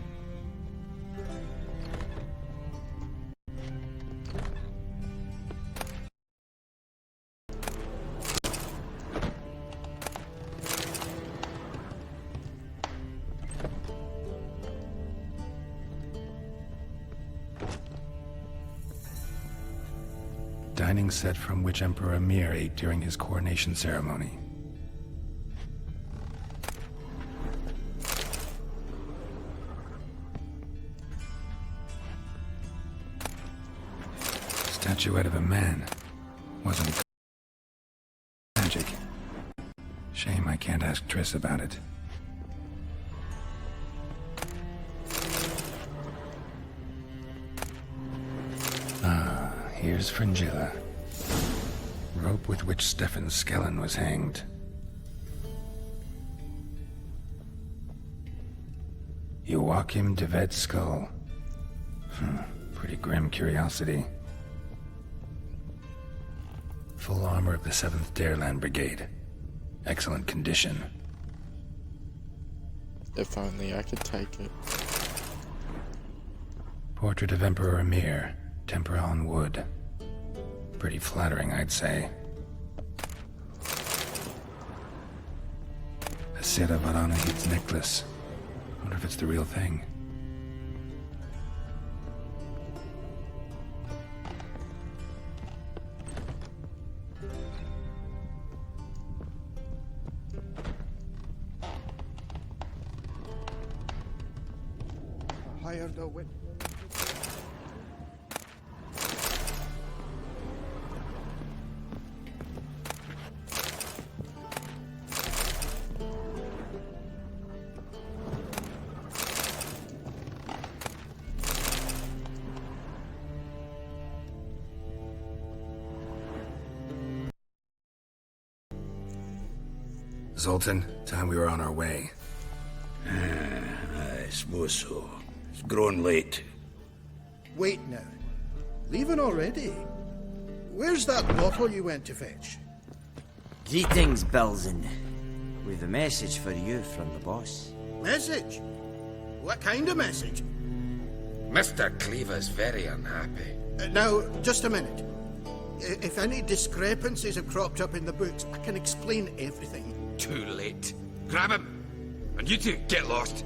Dining set from which Emperor Emhyr ate during his coronation ceremony. Statuette of a man. Wasn't magic. Shame I can't ask Triss about it. Here's Fringilla. Rope with which Stefan Skellen was hanged. Joachim de Ved's skull. Pretty grim curiosity. Full armor of the 7th Dareland Brigade. Excellent condition. If only I could take it. Portrait of Emperor Emhyr. Tempera on wood. Pretty flattering, I'd say. A Sera Varanahid's necklace. Wonder if it's the real thing. I hired a witness. Zoltan, time we were on our way. I suppose so. It's grown late. Wait now. Leaving already? Where's that bottle you went to fetch? Greetings, Belzen. We've a message for you from the boss. Message? What kind of message? Mr. Cleaver's very unhappy. Now, just a minute. If any discrepancies have cropped up in the books, I can explain everything. Too late. Grab him! And you two, get lost!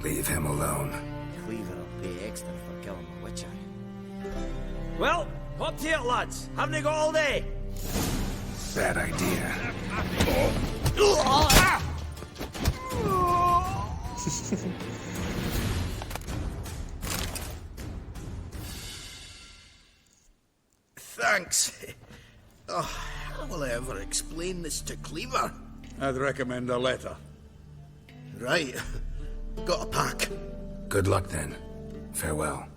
Leave him alone. Cleaver will pay extra for killing the Witcher. Well, hop to it, lads. Haven't you got all day? Bad idea. Thanks. Oh, how will I ever explain this to Cleaver? I'd recommend a letter. Right. Got a pack. Good luck then. Farewell.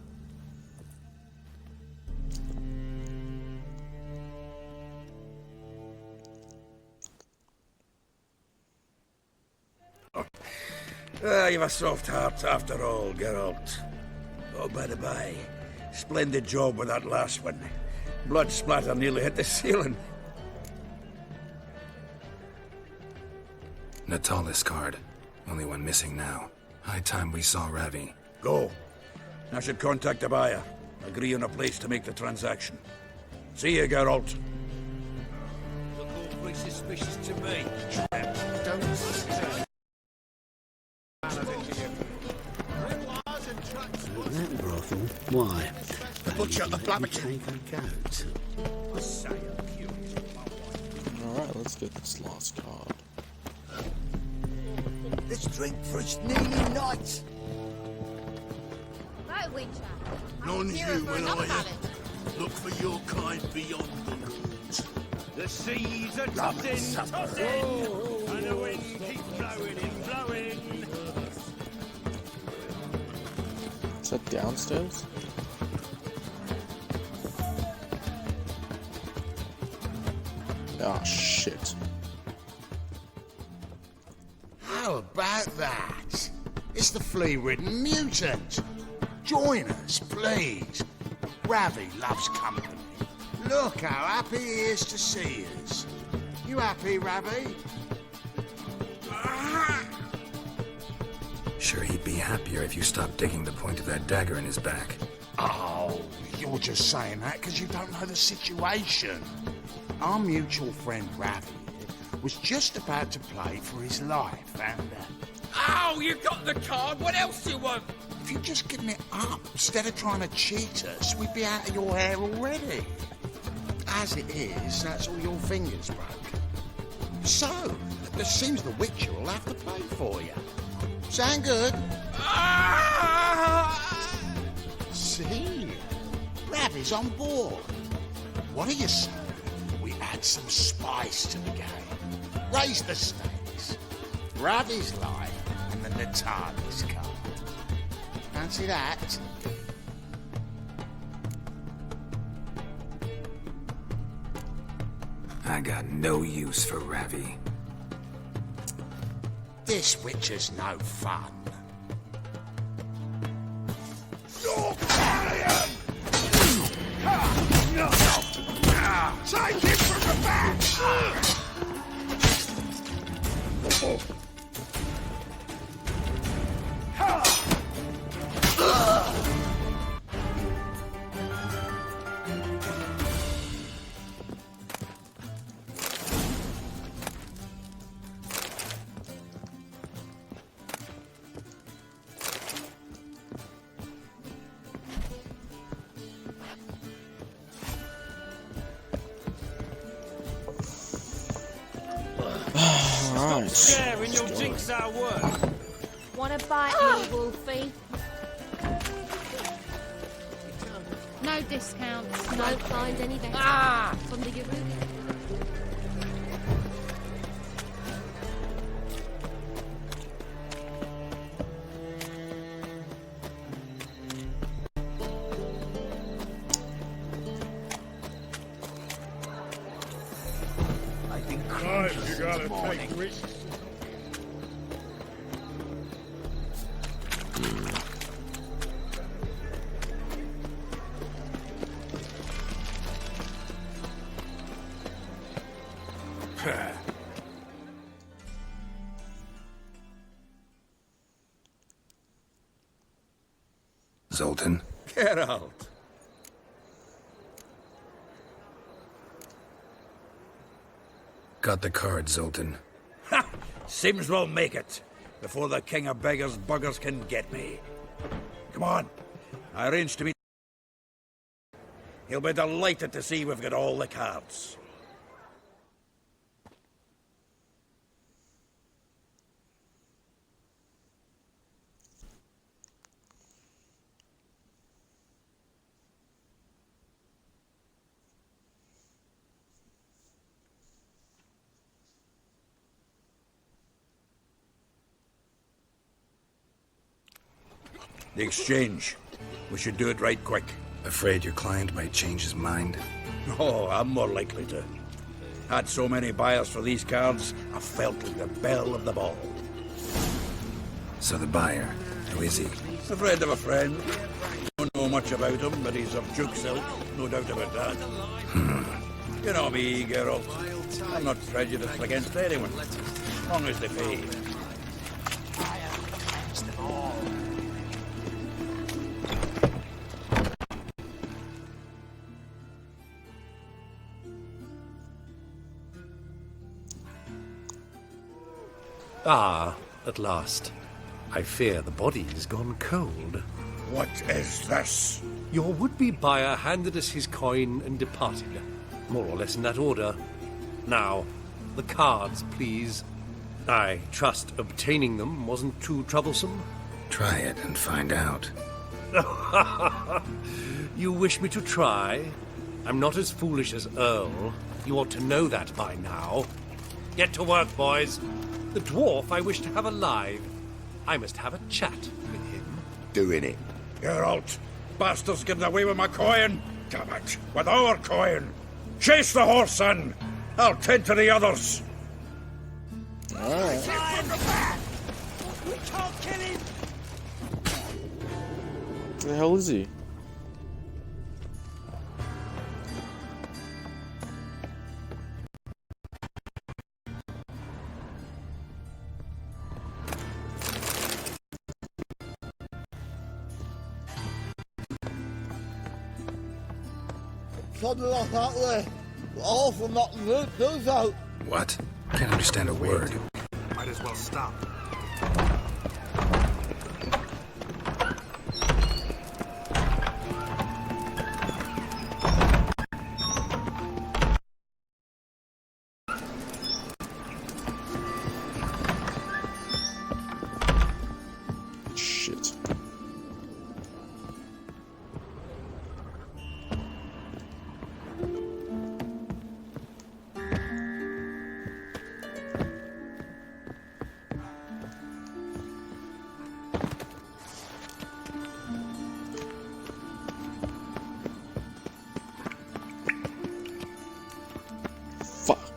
You've a soft heart after all, Geralt. Oh, by the by, splendid job with that last one. Blood splatter nearly hit the ceiling. Natalis card. Only one missing now. High time we saw Ravi. Go. I should contact the buyer. Agree on a place to make the transaction. See you, Geralt. Look awfully suspicious to me. Don't That brothel? Why? The butcher of Blaviken. Alright, let's get this last card. Let's drink for its nearly night. Right, Witcher. None Here you for when another I ballad. look for your kind beyond the woods. The seas are Rum tossing, and supper. tossing, and the wind keeps blowing and blowing. Is that downstairs? Oh shit. How about that? It's the flea-ridden mutant. Join us, please. Ravi loves company. Look how happy he is to see us. You happy, Ravi? Sure, he'd be happier if you stopped digging the point of that dagger in his back. Oh, you're just saying that because you don't know the situation. Our mutual friend Ravi was just about to play for his life, and Oh, you got the card. What else do you want? if you'd just given it up instead of trying to cheat us, we'd be out of your hair already. As it is, that's all your fingers broke. So, it seems the Witcher will have to play for you. Sound good? See? Ravi's on board. What do you say? We add some spice to the game. Raise the stakes. Ravi's life and the Natalis card. Fancy that? I got no use for Ravi. This Witcher's no fun. Take him from the back! Alright. Scaring your jinx our work. Want to bite me, Wolfie? No discounts. Don't find any better. From the Gerudo. You gotta take risks. Zoltan? Geralt. Got the card, Zoltan. Ha! Sims will make it. before the king of beggars buggers can get me. Come on. I arranged to meet. He'll be delighted to see we've got all the cards. The exchange. We should do it right quick. Afraid your client might change his mind? Oh, I'm more likely to. Had so many buyers for these cards, I felt like the belle of the ball. So the buyer, who is he? A friend of a friend. Don't know much about him, but he's of Duke's ilk, no doubt about that. You know me, Geralt. I'm not prejudiced against anyone, as long as they pay. Ah, at last. I fear the body's gone cold. What is this? Your would-be buyer handed us his coin and departed. More or less in that order. Now, the cards, please. I trust obtaining them wasn't too troublesome? Try it and find out. You wish me to try? I'm not as foolish as Earl. You ought to know that by now. Get to work, boys. The dwarf I wish to have alive. I must have a chat with him. Doing it. Geralt, bastards getting away with my coin. Damn it, with our coin. Chase the horse, son. I'll tend to the others. Alright. We can't kill him! Where the hell is he? Something like that way. All from not those out. What? Can't understand a word. Might as well stop. Shit. Fuck.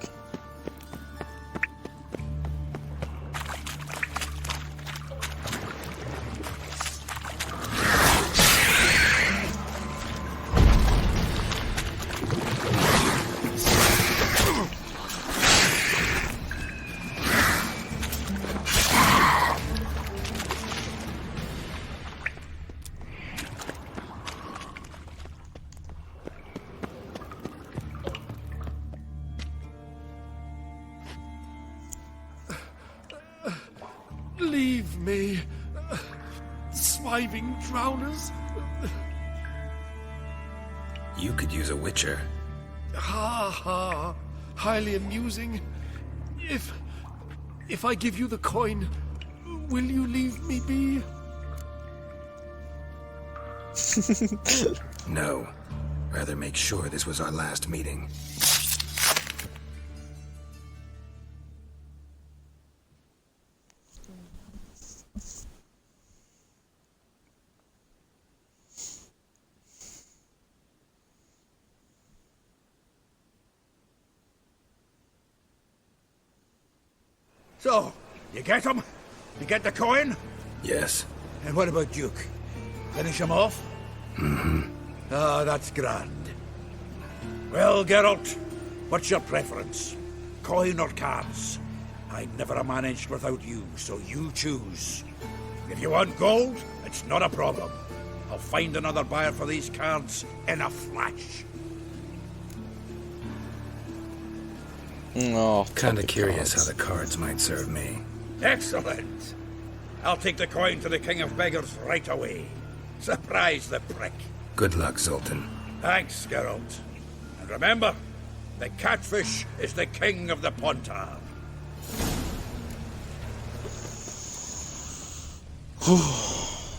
Leave me. Swiving drowners. You could use a witcher. Ha ha. Highly amusing. If I give you the coin, will you leave me be? No. Rather make sure this was our last meeting. So, you get him? You get the coin? Yes. And what about Duke? Finish him off? Mm-hmm. Ah, that's grand. Well, Geralt, what's your preference? Coin or cards? I'd never have managed without you, so you choose. If you want gold, it's not a problem. I'll find another buyer for these cards in a flash. Oh, kinda curious how the cards might serve me. Excellent. I'll take the coin to the King of Beggars right away. Surprise the prick. Good luck, Sultan. Thanks, Geralt. And remember, the catfish is the king of the Pontar.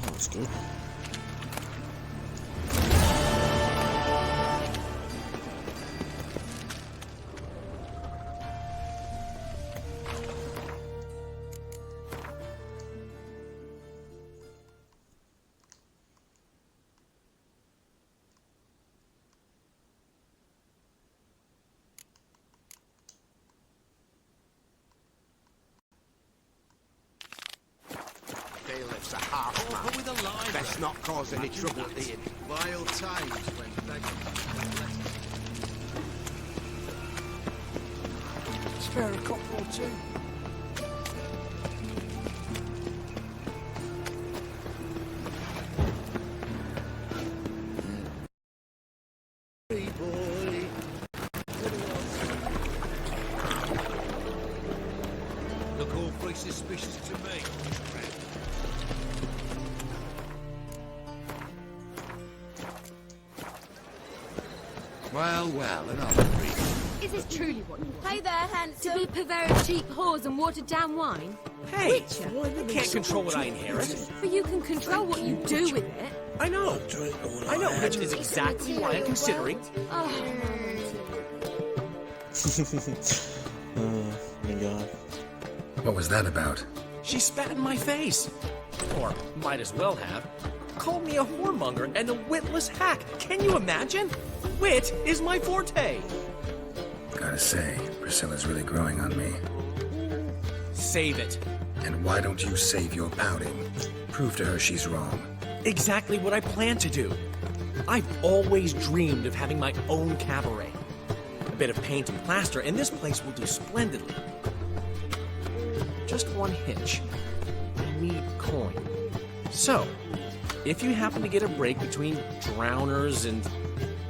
That's good. Bailiff's a half-man. With a line. Best not cause any trouble at the inn. Vile times when Spare a cop or two. Hey, boy. Look awfully suspicious to me. Well, another three. Is this truly what you want? Hey there, handsome. To be purveyor of cheap whores and watered down wine? Hey, you can't control what I inherit. But you can control what you do with it. I know, which is exactly why I'm considering. Oh, my God. What was that about? She spat in my face. Or might as well have. Called me a whoremonger and a witless hack. Can you imagine? Wit is my forte. Gotta say, Priscilla's really growing on me. Save it. And why don't you save your pouting? Prove to her she's wrong. Exactly what I plan to do. I've always dreamed of having my own cabaret. A bit of paint and plaster, and this place will do splendidly. Just one hitch. I need coin. So, if you happen to get a break between drowners and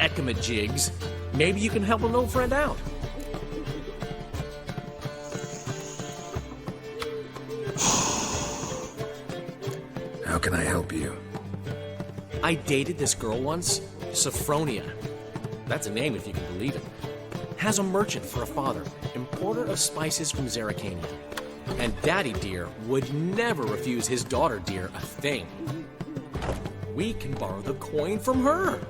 ekamajigs, maybe you can help an old friend out. How can I help you? I dated this girl once, Sophronia. That's a name if you can believe it. Has a merchant for a father, importer of spices from Zerrikania. And Daddy Dear would never refuse his daughter Dear a thing. We can borrow the coin from her.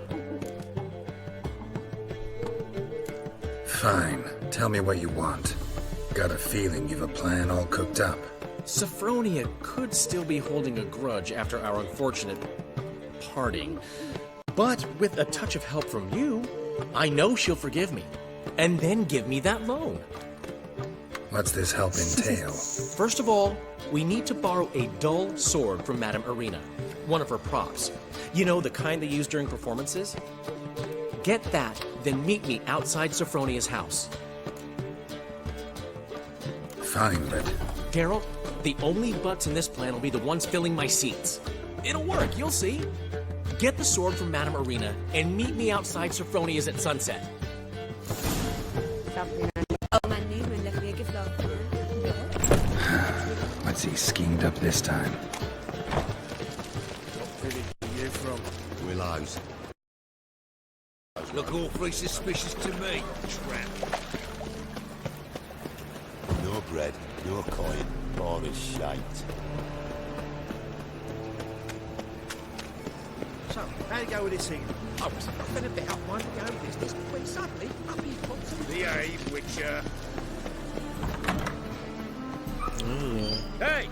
Fine. Tell me what you want. Got a feeling you've a plan all cooked up. Sophronia could still be holding a grudge after our unfortunate parting. But with a touch of help from you, I know she'll forgive me. And then give me that loan. What's this help entail? First of all, we need to borrow a dull sword from Madame Irina, one of her props. You know, the kind they use during performances? Get that, then meet me outside Sophronia's house. Fine, but... Geralt, the only butts in this plan will be the ones filling my seats. It'll work, you'll see. Get the sword from Madame Irina and meet me outside Sophronia's at sunset. What's he schemed up this time? What village are you from? Willows. Look awfully suspicious to me, tramp. No bread, no coin, all this shite. So, how you go with this thing? I was nothing about my own business when suddenly up he pops in. Behave, Witcher. Hey!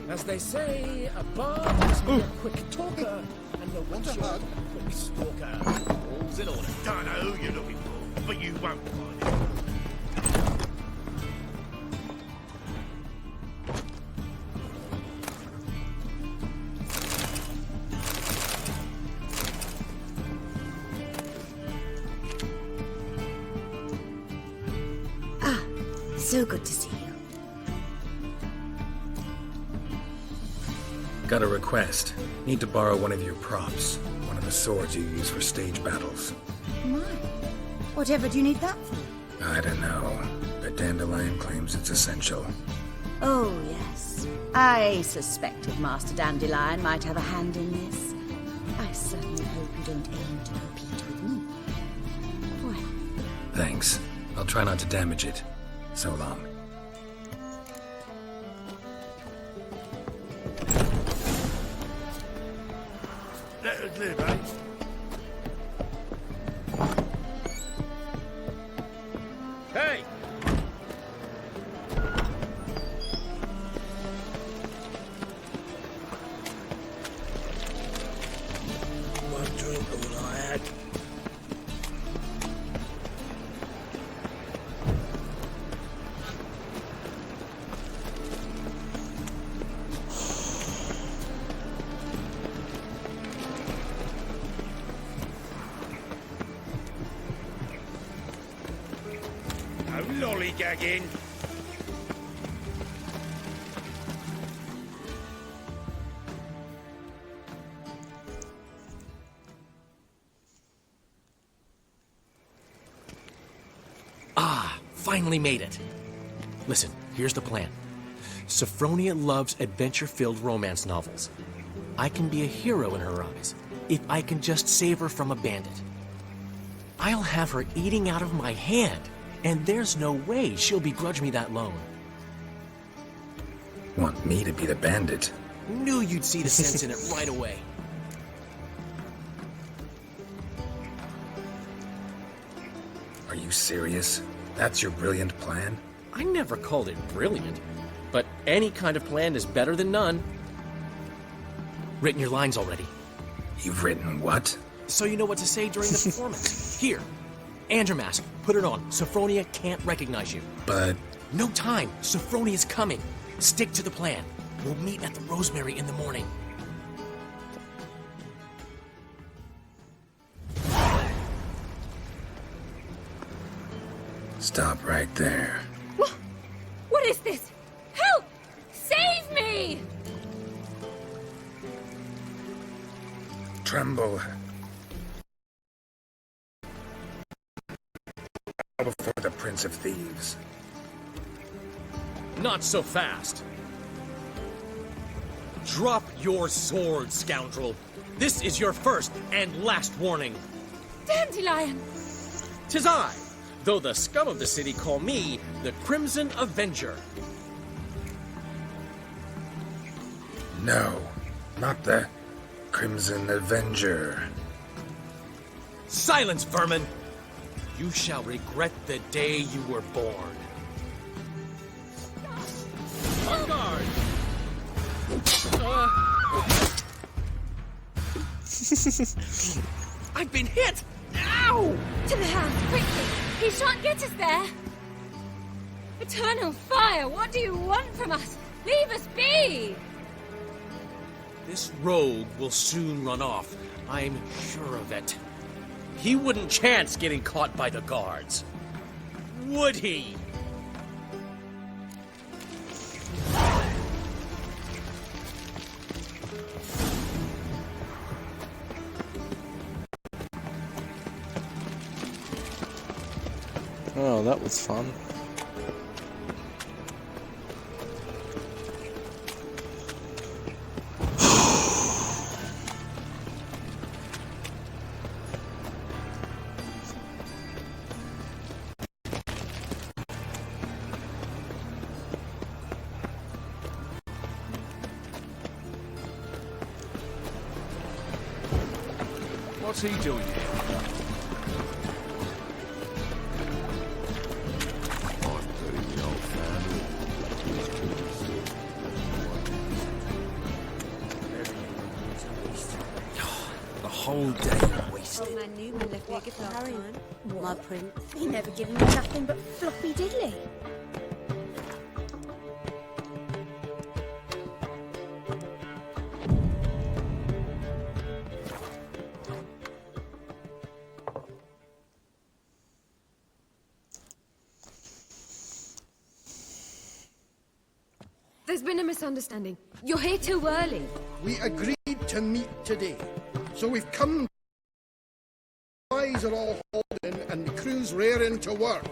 As they say, a bard must be a quick talker, and the Witcher a quick stalker. All's in order. Don't know who you're looking for, but you won't find it. So good to see you. Got a request. Need to borrow one of your props. One of the swords you use for stage battles. My. Whatever do you need that for? I don't know, but Dandelion claims it's essential. Oh, yes. I suspected Master Dandelion might have a hand in this. I certainly hope you don't aim to compete with me. Well, Thanks. I'll try not to damage it. So long. Let us live, eh? Hey! One drink all I had. No lollygagging. Finally made it. Listen, here's the plan. Sophronia loves adventure-filled romance novels. I can be a hero in her eyes if I can just save her from a bandit. I'll have her eating out of my hand, and there's no way she'll begrudge me that loan. Want me to be the bandit? Knew you'd see the sense in it right away. Are you serious? That's your brilliant plan? I never called it brilliant, but any kind of plan is better than none. Written your lines already. You've written what? So you know what to say during the performance. Here, Andromask, put it on. Sophronia can't recognize you. But... No time. Sophronia's coming. Stick to the plan. We'll meet at the Rosemary in the morning. Stop right there. What is this? Help! Save me! Tremble. Bow before the Prince of Thieves. Not so fast. Drop your sword, scoundrel. This is your first and last warning. Dandelion! 'Tis I, though the scum of the city call me the Crimson Avenger. No, not the Crimson Avenger. Silence, vermin! You shall regret the day you were born. On guard! I've been hit! Ow! To the house, quickly! He shan't get us there! Eternal fire, what do you want from us? Leave us be! This rogue will soon run off. I'm sure of it. He wouldn't chance getting caught by the guards. Would he? Oh, that was fun. What's he doing here? The whole day wasted. My Newman left me a gift last time. My prince. He never given me nothing but floppy diddly. There's been a misunderstanding. You're here too early. We agreed to meet today, so we've come. Eyes are all hauled in and the crew's raring to work.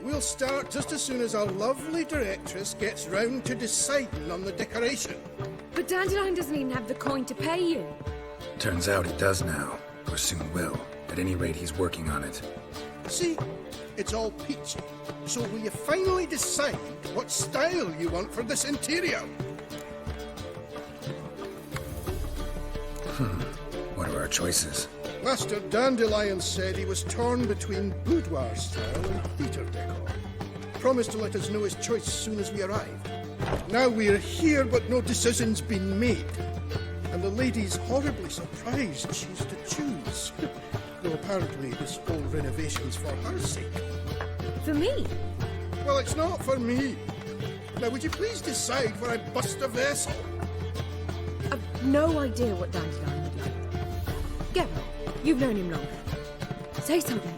We'll start just as soon as our lovely directress gets round to deciding on the decoration. But Dandelion doesn't even have the coin to pay you. Turns out he does now, or soon will. At any rate, he's working on it. See, it's all peachy. So will you finally decide what style you want for this interior? What are our choices? Master Dandelion said he was torn between boudoir style and theatre decor. Promised to let us know his choice as soon as we arrived. Now we're here, but no decision's been made. And the lady's horribly surprised she's to choose. Though apparently this whole renovation's for her sake. For me? Well, it's not for me. Now, would you please decide where I bust a vessel? I've no idea what Dandelion would like. Geralt, you've known him longer. Say something.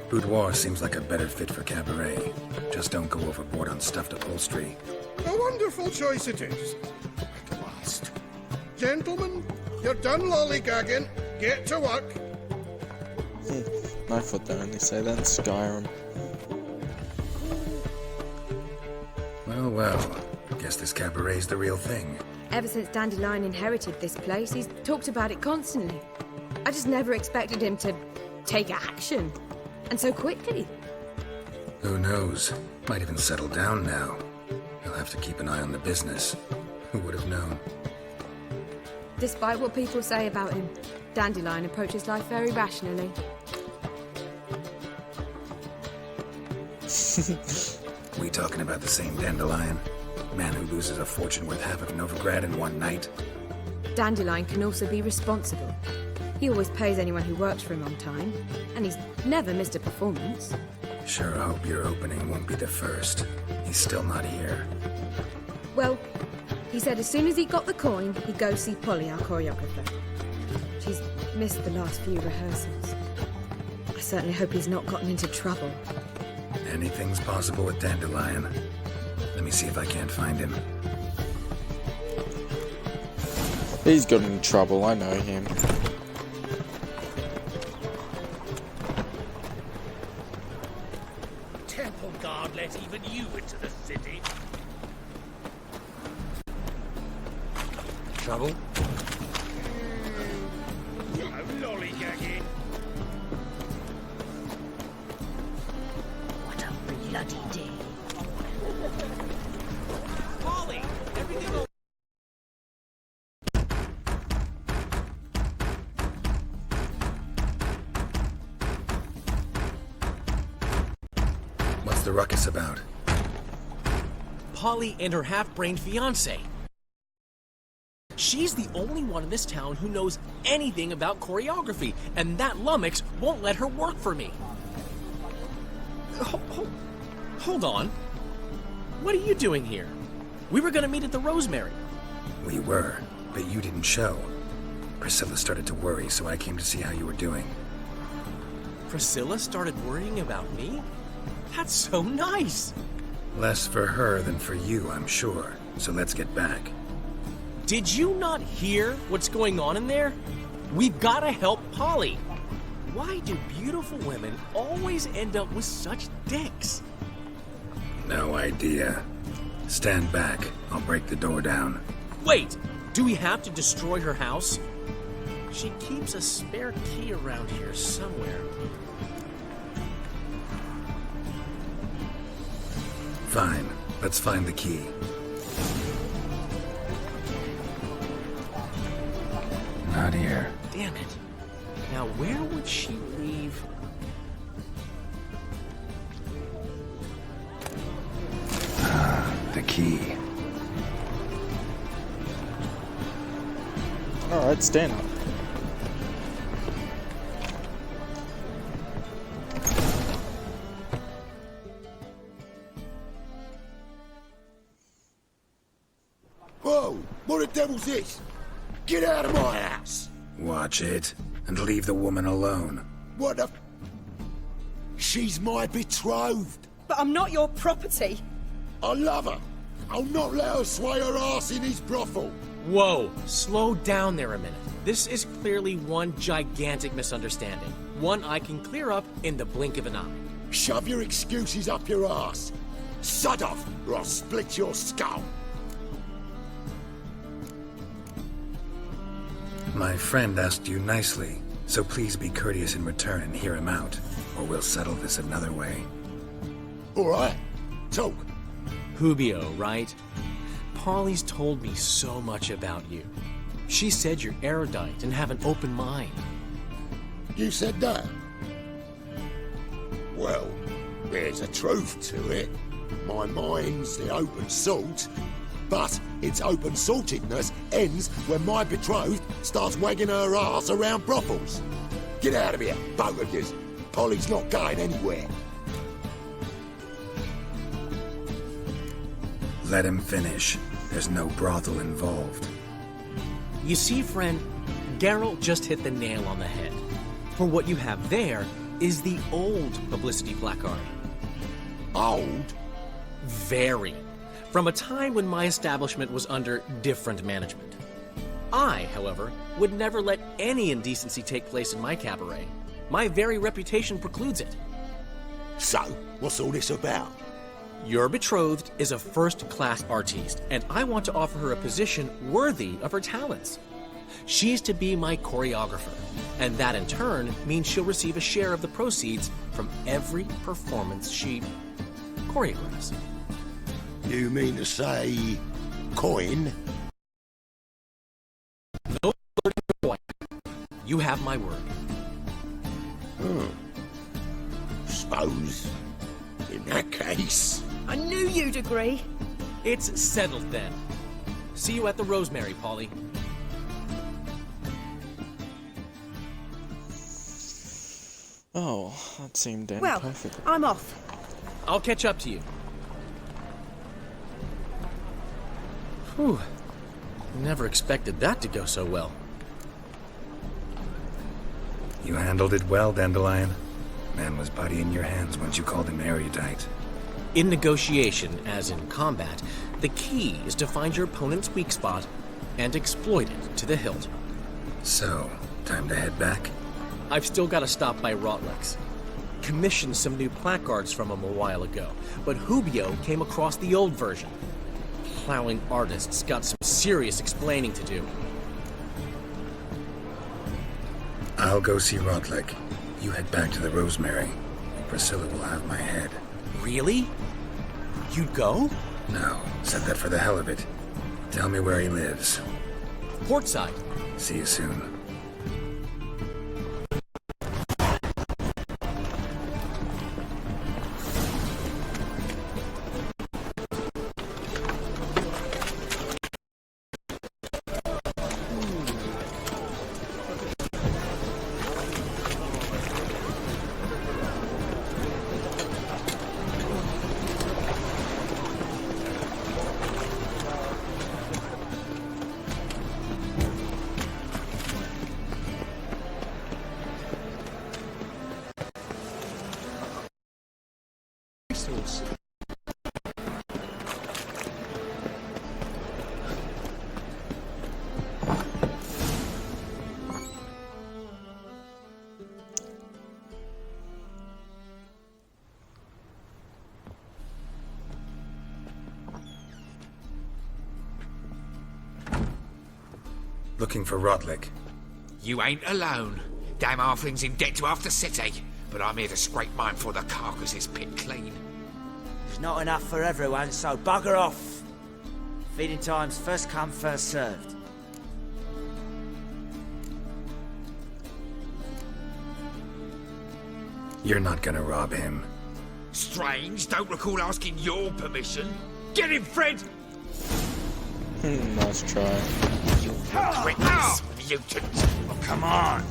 Boudoir seems like a better fit for cabaret. Just don't go overboard on stuffed upholstery. A wonderful choice it is. At last. Gentlemen, you're done lollygagging. Get to work. I thought they only say that in Skyrim. Well, well. Guess this cabaret's the real thing. Ever since Dandelion inherited this place, he's talked about it constantly. I just never expected him to take action. And so quickly. Who knows? Might even settle down now. He'll have to keep an eye on the business. Who would have known? Despite what people say about him, Dandelion approaches life very rationally. We talking about the same Dandelion? Man who loses a fortune worth half of Novigrad in one night? Dandelion can also be responsible. He always pays anyone who works for him on time, and he's never missed a performance. Sure hope your opening won't be the first. He's still not here. Well, he said as soon as he got the coin, he'd go see Polly, our choreographer. She's missed the last few rehearsals. I certainly hope he's not gotten into trouble. Anything's possible with Dandelion. Let me see if I can't find him. He's got in trouble, I know him. Temple Guard let even you into the city. Trouble? No lollygagging. What a bloody day. Polly, everything will... What's the ruckus about? Polly and her half-brained fiancé. She's the only one in this town who knows anything about choreography, and that lummox won't let her work for me. Hold on. What are you doing here? We were gonna meet at the Rosemary. We were, but you didn't show. Priscilla started to worry, so I came to see how you were doing. Priscilla started worrying about me? That's so nice! Less for her than for you, I'm sure. So let's get back. Did you not hear what's going on in there? We've gotta help Polly. Why do beautiful women always end up with such dicks? No idea. Stand back. I'll break the door down. Wait! Do we have to destroy her house? She keeps a spare key around here somewhere. Fine. Let's find the key. Not here. Damn it. Now where would she leave? The key. Alright, stand up. Whoa! What the devil's this? Get out of my house! Watch it, and leave the woman alone. What the... She's my betrothed. But I'm not your property. I love her. I'll not let her sway her ass in his brothel. Whoa, slow down there a minute. This is clearly one gigantic misunderstanding. One I can clear up in the blink of an eye. Shove your excuses up your ass. Sod off, or I'll split your skull. My friend asked you nicely, so please be courteous in return and hear him out, or we'll settle this another way. All right, talk. Hubio, right? Polly's told me so much about you. She said you're erudite and have an open mind. You said that? Well, there's a truth to it. My mind's the open salt, but its open saltedness ends when my betrothed starts wagging her ass around brothels. Get out of here, both of yous. Polly's not going anywhere. Let him finish. There's no brothel involved. You see, friend, Geralt just hit the nail on the head. For what you have there is the old publicity placard. Old? Very. From a time when my establishment was under different management. I, however, would never let any indecency take place in my cabaret. My very reputation precludes it. So, what's all this about? Your betrothed is a first-class artiste, and I want to offer her a position worthy of her talents. She's to be my choreographer, and that in turn means she'll receive a share of the proceeds from every performance she choreographs. You mean to say coin? No coin. You have my word. Suppose, in that case... I knew you'd agree. It's settled then. See you at the Rosemary, Polly. Oh, that seemed to Well, perfect. I'm off. I'll catch up to you. Whew. Never expected that to go so well. You handled it well, Dandelion. Man was body in your hands once you called him erudite. In negotiation, as in combat, the key is to find your opponent's weak spot and exploit it to the hilt. So, time to head back? I've still got to stop by Rotlex. Commissioned some new placards from him a while ago, but Hubio came across the old version. Plowing artists got some serious explaining to do. I'll go see Rotlick. You head back to the Rosemary. Priscilla will have my head. Really? You'd go? No, said that for the hell of it. Tell me where he lives. Portside. See you soon. Looking for Rotlick. You ain't alone. Damn halfling's in debt to half the city, but I'm here to scrape mine before the carcass is picked clean. There's not enough for everyone, so bugger off. Feeding time's first come, first served. You're not gonna rob him. Strange, don't recall asking your permission. Get him, Fred! Nice try. You regret this, mutant! Oh, come on!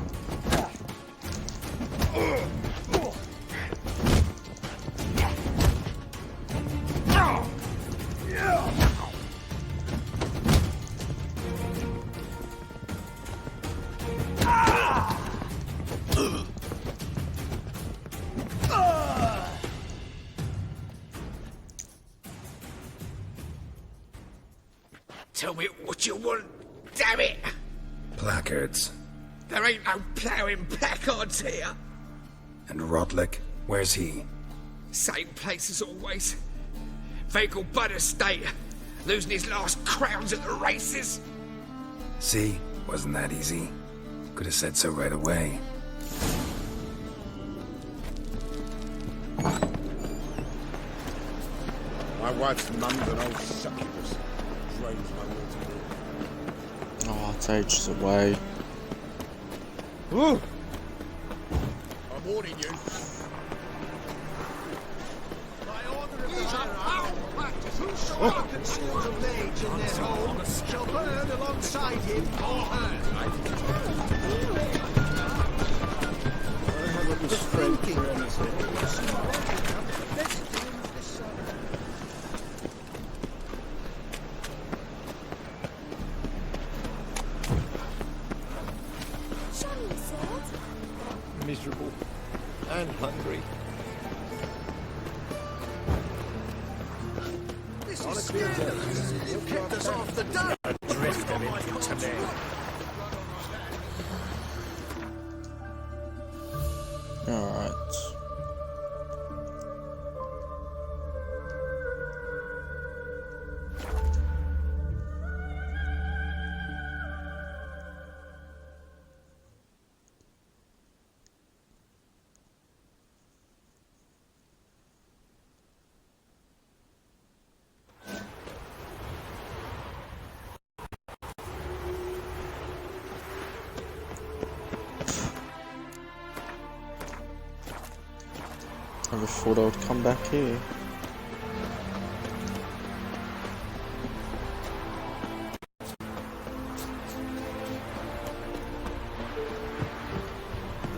Tell me what you want, damn it! Placards. There ain't no ploughing placards here. And Rotlick, where's he? Same place as always. Vehicle Bud Estate. Losing his last crowns at the races. See? Wasn't that easy? Could have said so right away. My wife's mum's an old succubus. Drains my water. Oh, it's ages away. Ooh. I'm warning you. These are foul practice. Whosoever conceals a mage in their home shall burn alongside him or her. I haven't the strength for anything. Miserable and hungry. This is scandalous. You kept us off the dirt. Adrift of infamy. Alright. Never thought I would come back here.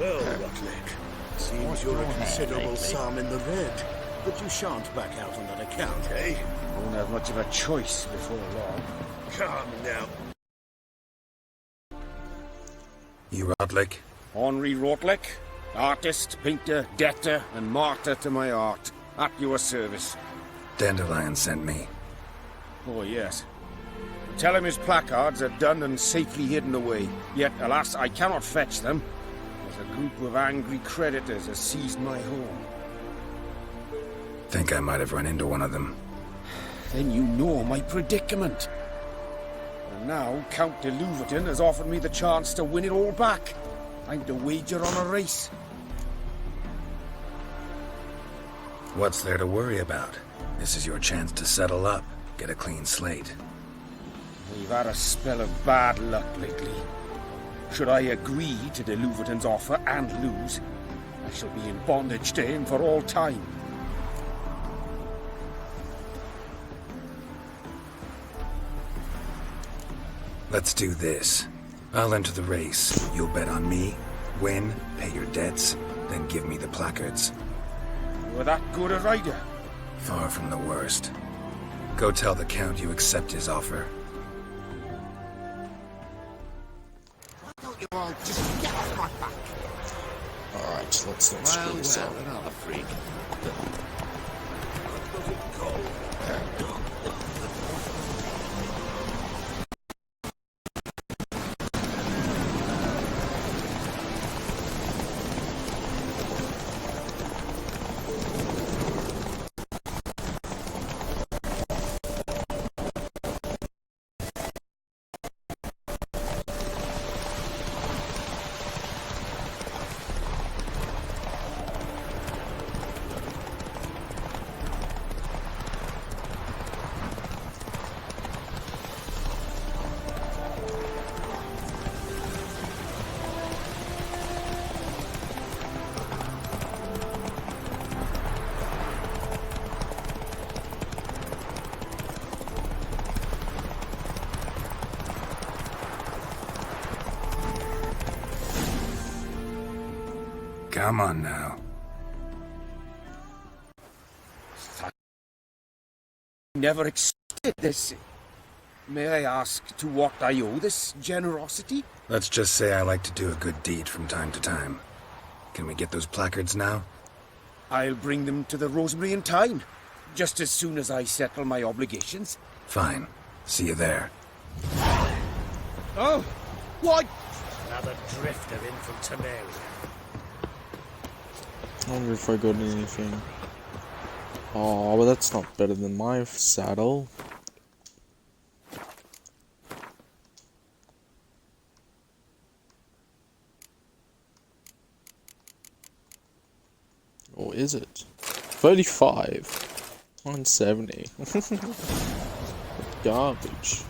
Well, Rotlick, seems you're a considerable sum in the red, but you shan't back out on that account, eh? Won't have much of a choice before long. Come now. You Rotlick? Henri Rotlick, artist, painter, debtor, and martyr to my art. At your service. Dandelion sent me. Oh, yes. Tell him his placards are done and safely hidden away. Yet, alas, I cannot fetch them, as a group of angry creditors has seized my home. Think I might have run into one of them. Then you know my predicament. And now Count de Louverton has offered me the chance to win it all back. I'm to wager on a race. What's there to worry about? This is your chance to settle up, get a clean slate. We've had a spell of bad luck lately. Should I agree to de Louverton's offer and lose, I shall be in bondage to him for all time. Let's do this. I'll enter the race. You'll bet on me, win, pay your debts, then give me the placards. You're that good a rider? Far from the worst. Go tell the Count you accept his offer. Why don't you all just get off my back? Alright, let's not screw this up. Another freak. Come on now. Never expected this. May I ask to what I owe this generosity? Let's just say I like to do a good deed from time to time. Can we get those placards now? I'll bring them to the Rosemary in time, just as soon as I settle my obligations. Fine. See you there. Oh, why? Another drifter in from Temeria. I wonder if I got anything. Oh, but that's not better than my saddle. Or is it? 35. 170. Garbage.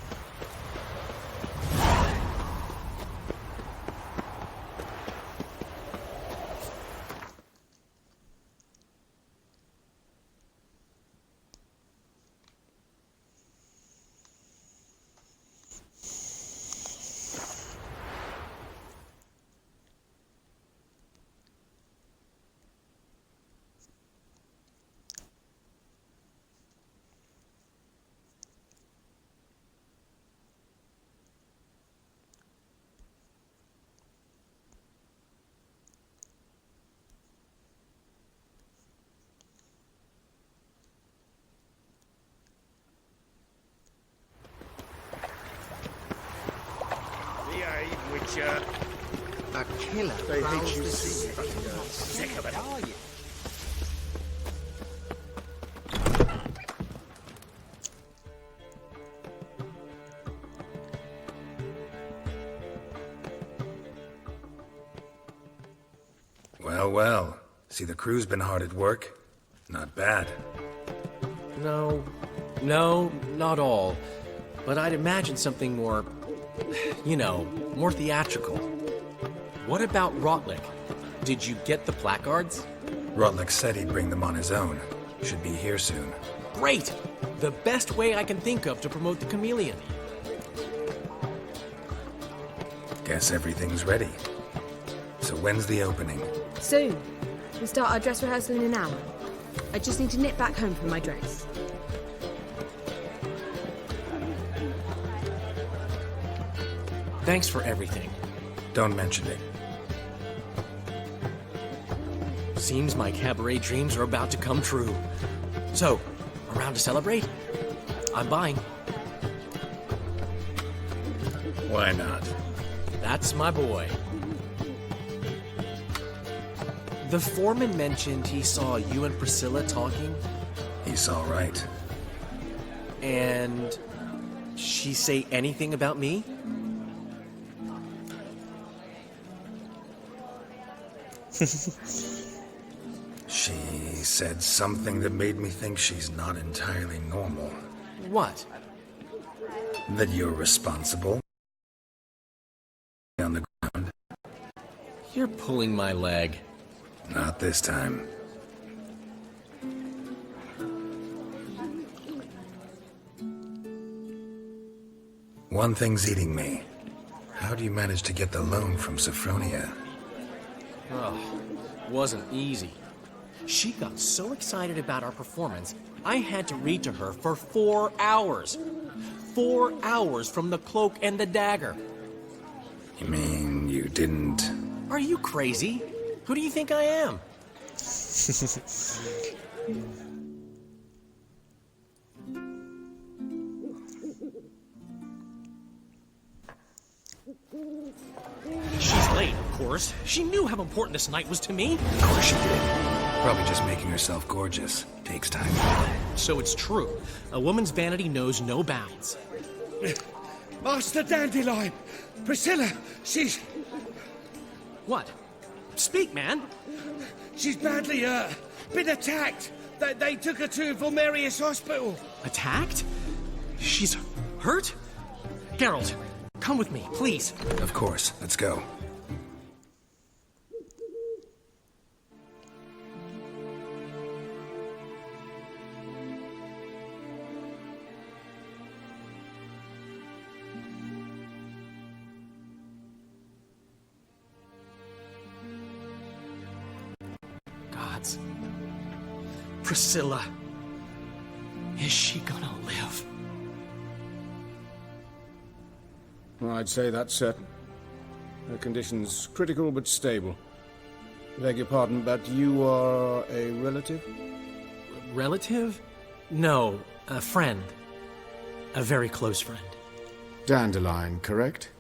Witcher. A killer. They prowls hate you this too. Sick of it. Are you? Well, well. See, the crew's been hard at work. Not bad. No, not all. But I'd imagine something more, you know, more theatrical. What about Rotlick? Did you get the placards? Rotlick said he'd bring them on his own. Should be here soon. Great! The best way I can think of to promote the chameleon. Guess everything's ready. So when's the opening? Soon. We start our dress rehearsal in an hour. I just need to nip back home for my dress. Thanks for everything. Don't mention it. Seems my cabaret dreams are about to come true. So, around to celebrate? I'm buying. Why not? That's my boy. The foreman mentioned he saw you and Priscilla talking. He saw right. And she say anything about me? She said something that made me think she's not entirely normal. What? That you're responsible. On the ground. You're pulling my leg. Not this time. One thing's eating me. How do you manage to get the loan from Sophronia? Oh, wasn't easy. She got so excited about our performance, I had to read to her for 4 hours. 4 hours from the Cloak and the Dagger. You mean you didn't... Are you crazy? Who do you think I am? She's late, of course. She knew how important this night was to me. Of course she did. Probably just making herself gorgeous. Takes time. So it's true. A woman's vanity knows no bounds. Master Dandelion! Priscilla, she's... What? Speak, man. She's badly hurt. Been attacked. They took her to Vulmerius Hospital. Attacked? She's hurt? Geralt, come with me, please. Of course. Let's go. Gods. Priscilla. Is she gonna live? I'd say that's certain. Her condition's critical but stable. Beg your pardon, but you are a relative? Relative? No, a friend. A very close friend. Dandelion, correct?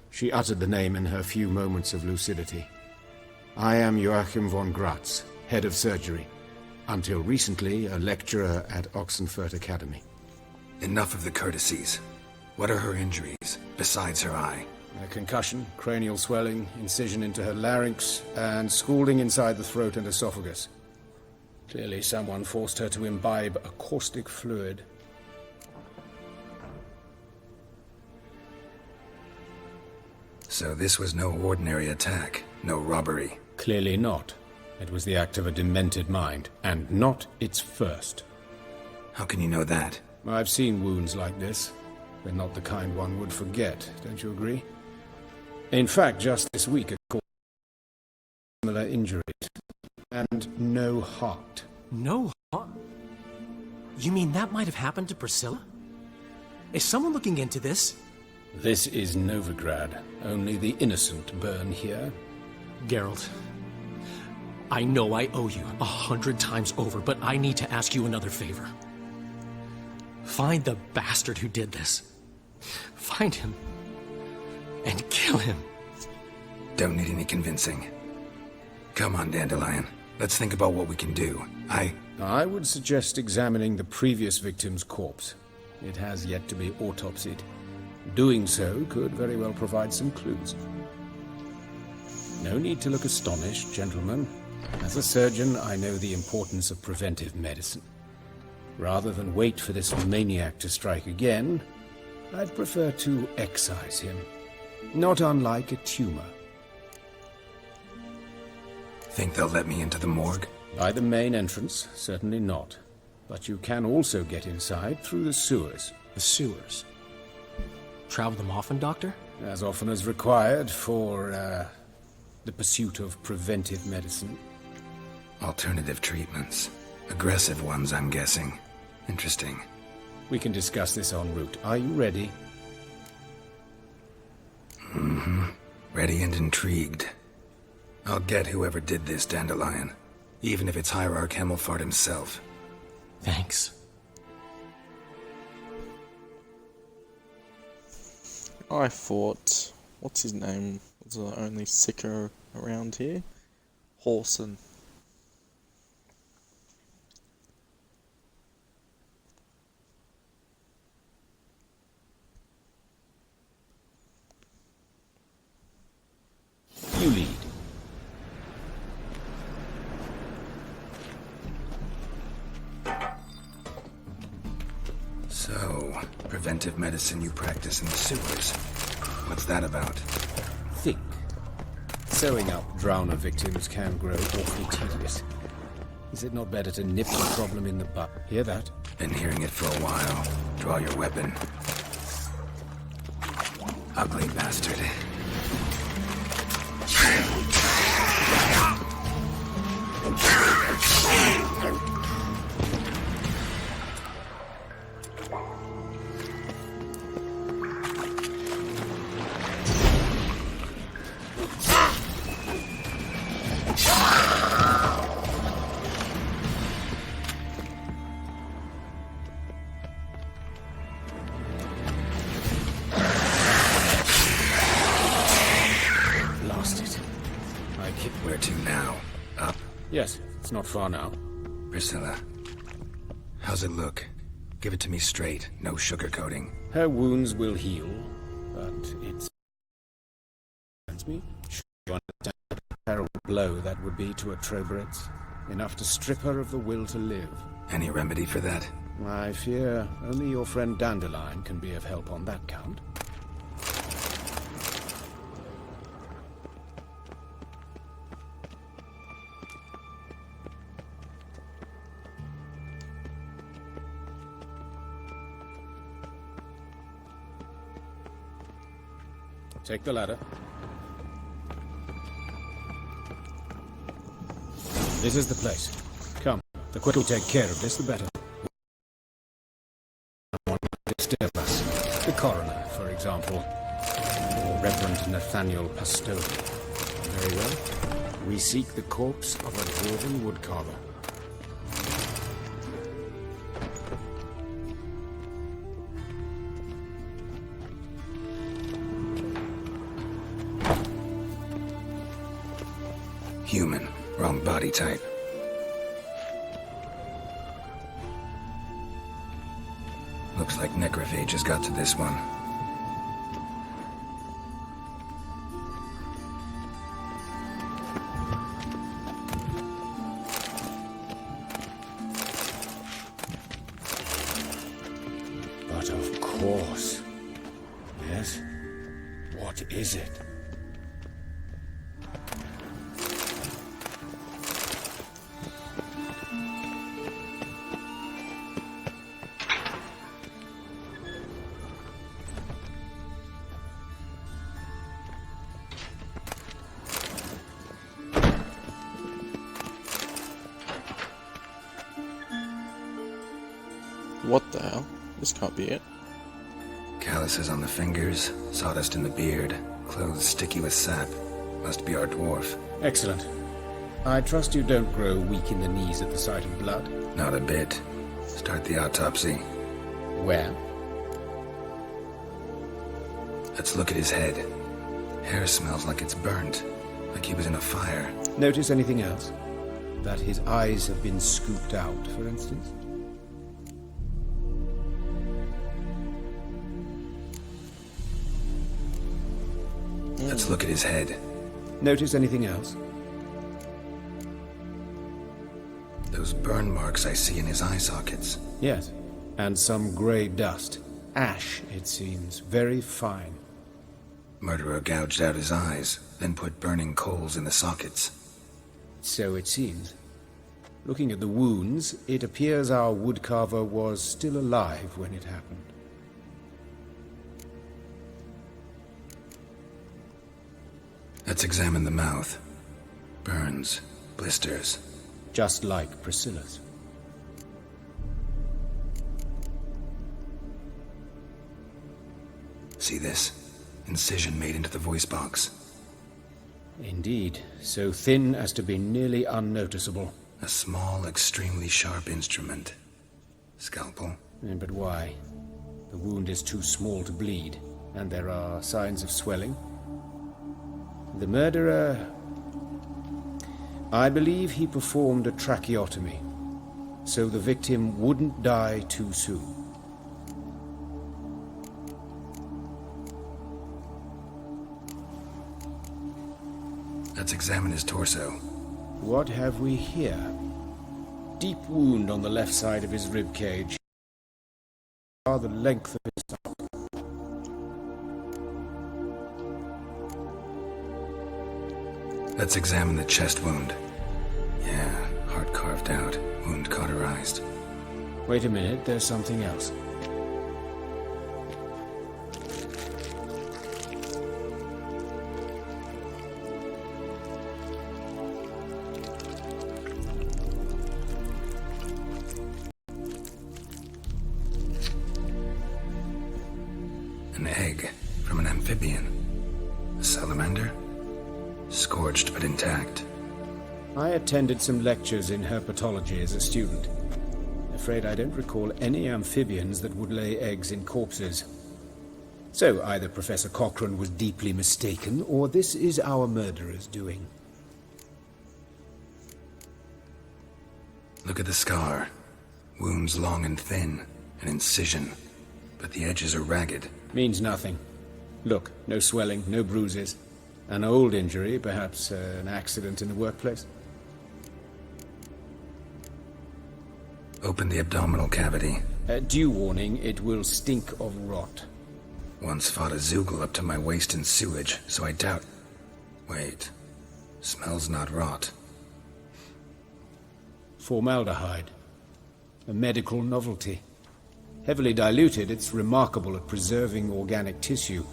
She uttered the name in her few moments of lucidity. I am Joachim von Gratz, head of surgery. Until recently, a lecturer at Oxenfurt Academy. Enough of the courtesies. What are her injuries, besides her eye? A concussion, cranial swelling, incision into her larynx, and scalding inside the throat and esophagus. Clearly someone forced her to imbibe a caustic fluid. So this was no ordinary attack, no robbery. Clearly not. It was the act of a demented mind, and not its first. How can you know that? I've seen wounds like this. They're not the kind one would forget, don't you agree? In fact, just this week, it caused similar injuries. And no heart. No heart? You mean that might have happened to Priscilla? Is someone looking into this? This is Novigrad. Only the innocent burn here. Geralt, I know I owe you 100 times over, but I need to ask you another favor. Find the bastard who did this. Find him. And kill him. Don't need any convincing. Come on, Dandelion. Let's think about what we can do. I would suggest examining the previous victim's corpse. It has yet to be autopsied. Doing so could very well provide some clues. No need to look astonished, gentlemen. As a surgeon, I know the importance of preventive medicine. Rather than wait for this maniac to strike again, I'd prefer to excise him. Not unlike a tumor. Think they'll let me into the morgue? By the main entrance, certainly not. But you can also get inside through the sewers. The sewers? Travel them often, Doctor? As often as required for, the pursuit of preventive medicine. Alternative treatments. Aggressive ones, I'm guessing. Interesting. We can discuss this en route. Are you ready? Mm-hmm. Ready and intrigued. I'll get whoever did this, Dandelion. Even if it's Hierarch Hemmelfart himself. Thanks. I thought, what's his name, was the only sicko around here? Horson. You lead. So, preventive medicine you practice in the sewers. What's that about? Think. Sewing up drowner victims can grow awfully tedious. Is it not better to nip the problem in the bud? Hear that? Been hearing it for a while. Draw your weapon. Ugly bastard. Where to now? Up? Yes, it's not far now. Priscilla. How's it look? Give it to me straight, no sugarcoating. Her wounds will heal, but it's... me? You understand what a terrible blow that would be to a Trobritz? Enough to strip her of the will to live. Any remedy for that? I fear only your friend Dandelion can be of help on that count. Take the ladder. This is the place. Come. The quicker we take care of this, the better. Someone might disturb us. The coroner, for example. Or Reverend Nathaniel Pastow. Very well. We seek the corpse of a dwarven woodcarver. body type? Looks like necrophage has got to this one. But of course. Yes? What is it? What the hell? This can't be it. Calluses on the fingers, sawdust in the beard, clothes sticky with sap. Must be our dwarf. Excellent. I trust you don't grow weak in the knees at the sight of blood. Not a bit. Start the autopsy. Where? Let's look at his head. Hair smells like it's burnt, like he was in a fire. Notice anything else? That his eyes have been scooped out, for instance? Let's look at his head. Notice anything else? Those burn marks I see in his eye sockets. Yes. And some grey dust. Ash, it seems. Very fine. Murderer gouged out his eyes, then put burning coals in the sockets. So it seems. Looking at the wounds, it appears our woodcarver was still alive when it happened. Let's examine the mouth. Burns, blisters. Just like Priscilla's. See this? Incision made into the voice box. Indeed, so thin as to be nearly unnoticeable. A small, extremely sharp instrument. Scalpel. But why? The wound is too small to bleed, and there are signs of swelling. The murderer... I believe he performed a tracheotomy, so the victim wouldn't die too soon. Let's examine his torso. What have we here? Deep wound on the left side of his rib cage. The length of his stomach. Let's examine the chest wound. Yeah, heart carved out, wound cauterized. Wait a minute, there's something else. An egg from an amphibian. A salamander? Scorched but intact. I attended some lectures in herpetology as a student. Afraid I don't recall any amphibians that would lay eggs in corpses. So either Professor Cochrane was deeply mistaken, or this is our murderer's doing. Look at the scar. Wounds long and thin. An incision. But the edges are ragged. Means nothing. Look, no swelling, no bruises. An old injury, perhaps an accident in the workplace. Open the abdominal cavity. Due warning, it will stink of rot. Once fought a Zoogle up to my waist in sewage, so I doubt... Wait. Smells not rot. Formaldehyde. A medical novelty. Heavily diluted, it's remarkable at preserving organic tissue.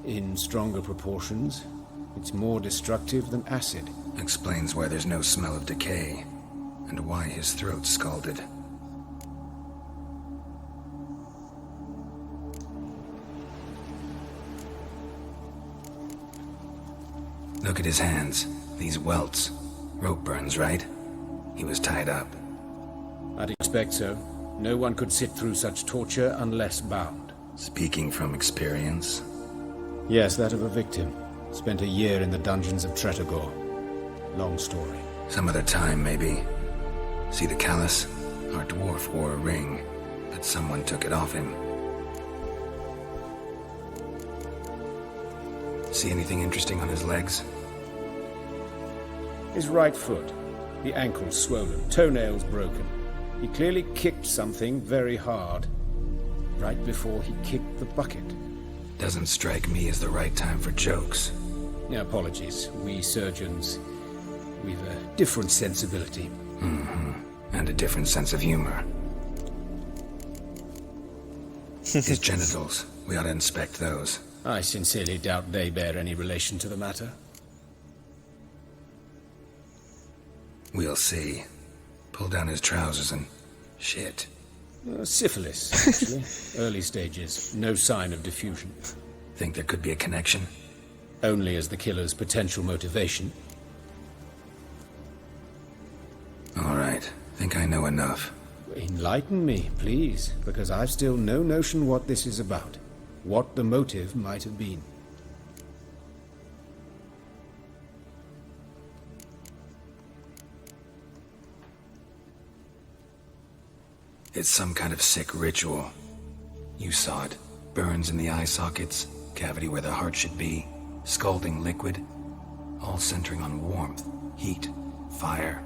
In stronger proportions, it's more destructive than acid. Explains why there's no smell of decay, and why his throat's scalded. Look at his hands. These welts. Rope burns, right? He was tied up. I'd expect so. No one could sit through such torture unless bound. Speaking from experience? Yes, that of a victim. Spent a year in the dungeons of Tretogor. Long story. Some other time, maybe. See the callus? Our dwarf wore a ring, but someone took it off him. See anything interesting on his legs? His right foot. The ankle swollen, toenails broken. He clearly kicked something very hard. Right before he kicked the bucket. Doesn't strike me as the right time for jokes. Apologies. We surgeons, we've a different sensibility. Mm-hmm. And a different sense of humor. His genitals. We ought to inspect those. I sincerely doubt they bear any relation to the matter. We'll see. Pull down his trousers and... shit. Syphilis, actually. Early stages. No sign of diffusion. Think there could be a connection? Only as the killer's potential motivation. All right. Think I know enough. Enlighten me, please, because I've still no notion what this is about. What the motive might have been. It's some kind of sick ritual. You saw it. Burns in the eye sockets, cavity where the heart should be, scalding liquid, all centering on warmth, heat, fire.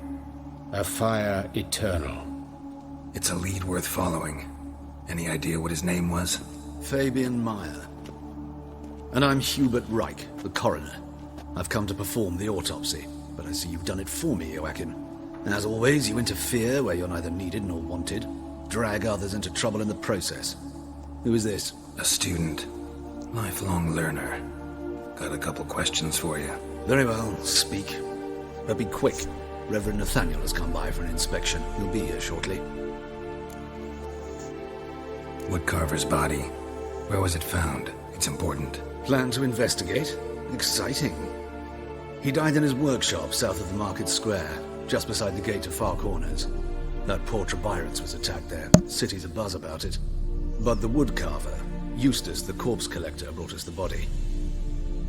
A fire eternal. It's a lead worth following. Any idea what his name was? Fabian Meyer. And I'm Hubert Reich, the coroner. I've come to perform the autopsy, but I see you've done it for me, Joachim. As always, you interfere where you're neither needed nor wanted. Drag others into trouble in the process. Who is this? A student. Lifelong learner. Got a couple questions for you. Very well, speak. But be quick. Reverend Nathaniel has come by for an inspection. He'll be here shortly. Woodcarver's body. Where was it found? It's important. Plan to investigate? Exciting. He died in his workshop south of the market square, just beside the gate to Far Corners. That poor Trebirans was attacked there. City's abuzz about it. But the woodcarver, Eustace the corpse collector, brought us the body.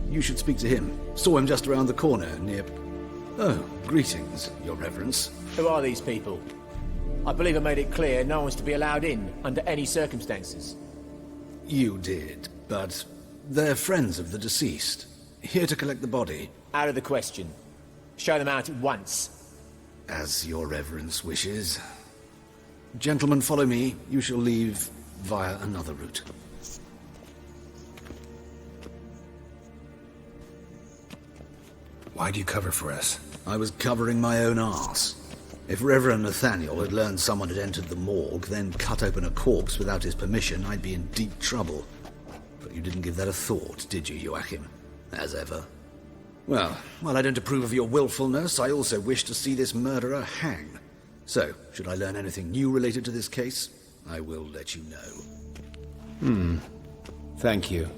You should speak to him. Saw him just around the corner near... Oh, greetings, your reverence. Who are these people? I believe I made it clear no one's to be allowed in, under any circumstances. You did, but they're friends of the deceased. Here to collect the body. Out of the question. Show them out at once. As your reverence wishes. Gentlemen, follow me. You shall leave via another route. Why'd you cover for us? I was covering my own arse. If Reverend Nathaniel had learned someone had entered the morgue, then cut open a corpse without his permission, I'd be in deep trouble. But you didn't give that a thought, did you, Joachim? As ever. Well, while I don't approve of your willfulness, I also wish to see this murderer hang. So, should I learn anything new related to this case, I will let you know. Thank you.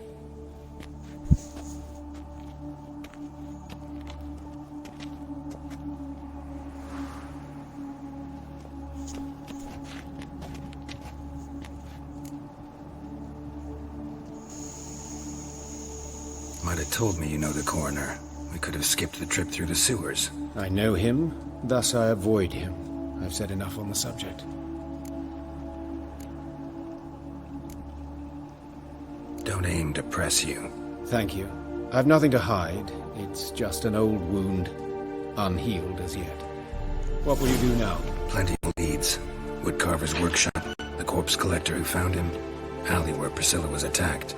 Might have told me you know the coroner. We could have skipped the trip through the sewers. I know him, thus I avoid him. I've said enough on the subject. Don't aim to press you. Thank you. I've nothing to hide. It's just an old wound, unhealed as yet. What will you do now? Plenty of leads. Woodcarver's workshop, the corpse collector who found him, alley where Priscilla was attacked.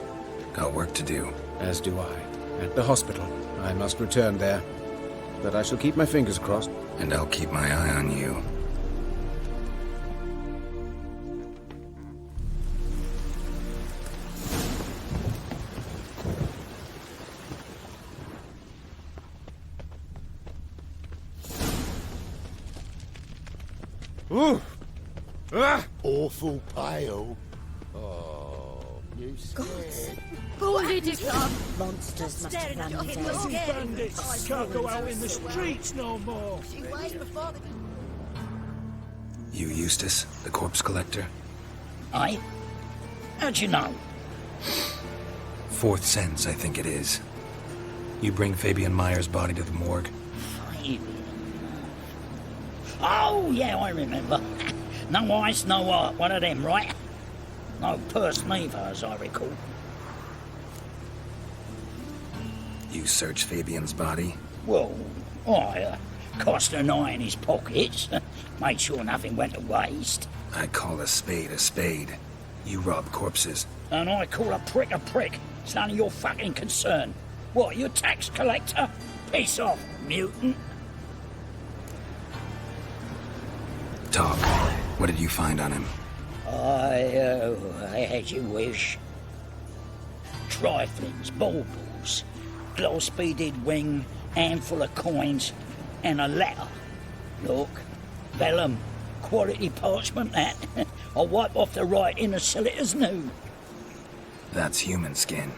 Got work to do. As do I. At the hospital. I must return there. But I shall keep my fingers crossed. And I'll keep my eye on you. Ooh! Ah! Awful pale. Oh, you scared. Bullied it up. Monsters must have run these Those days. bandits can't go out in the streets no more. You Eustace, the corpse collector? Aye? How'd you know? Fourth sense, I think it is. You bring Fabian Meyer's body to the morgue? Oh, yeah, I remember. No ice, no art. One of them, right? No purse neither, as I recall. You searched Fabian's body? Well, I cast an eye in his pockets, made sure nothing went to waste. I call a spade a spade. You rob corpses. And I call a prick a prick. It's none of your fucking concern. What, you a tax collector? Piss off, mutant. Talk. What did you find on him? As you wish. Triflings, baubles, gloss-beaded wing, handful of coins, and a letter. Look, vellum, quality parchment that. I'll wipe off the writing and sell it as new. That's human skin.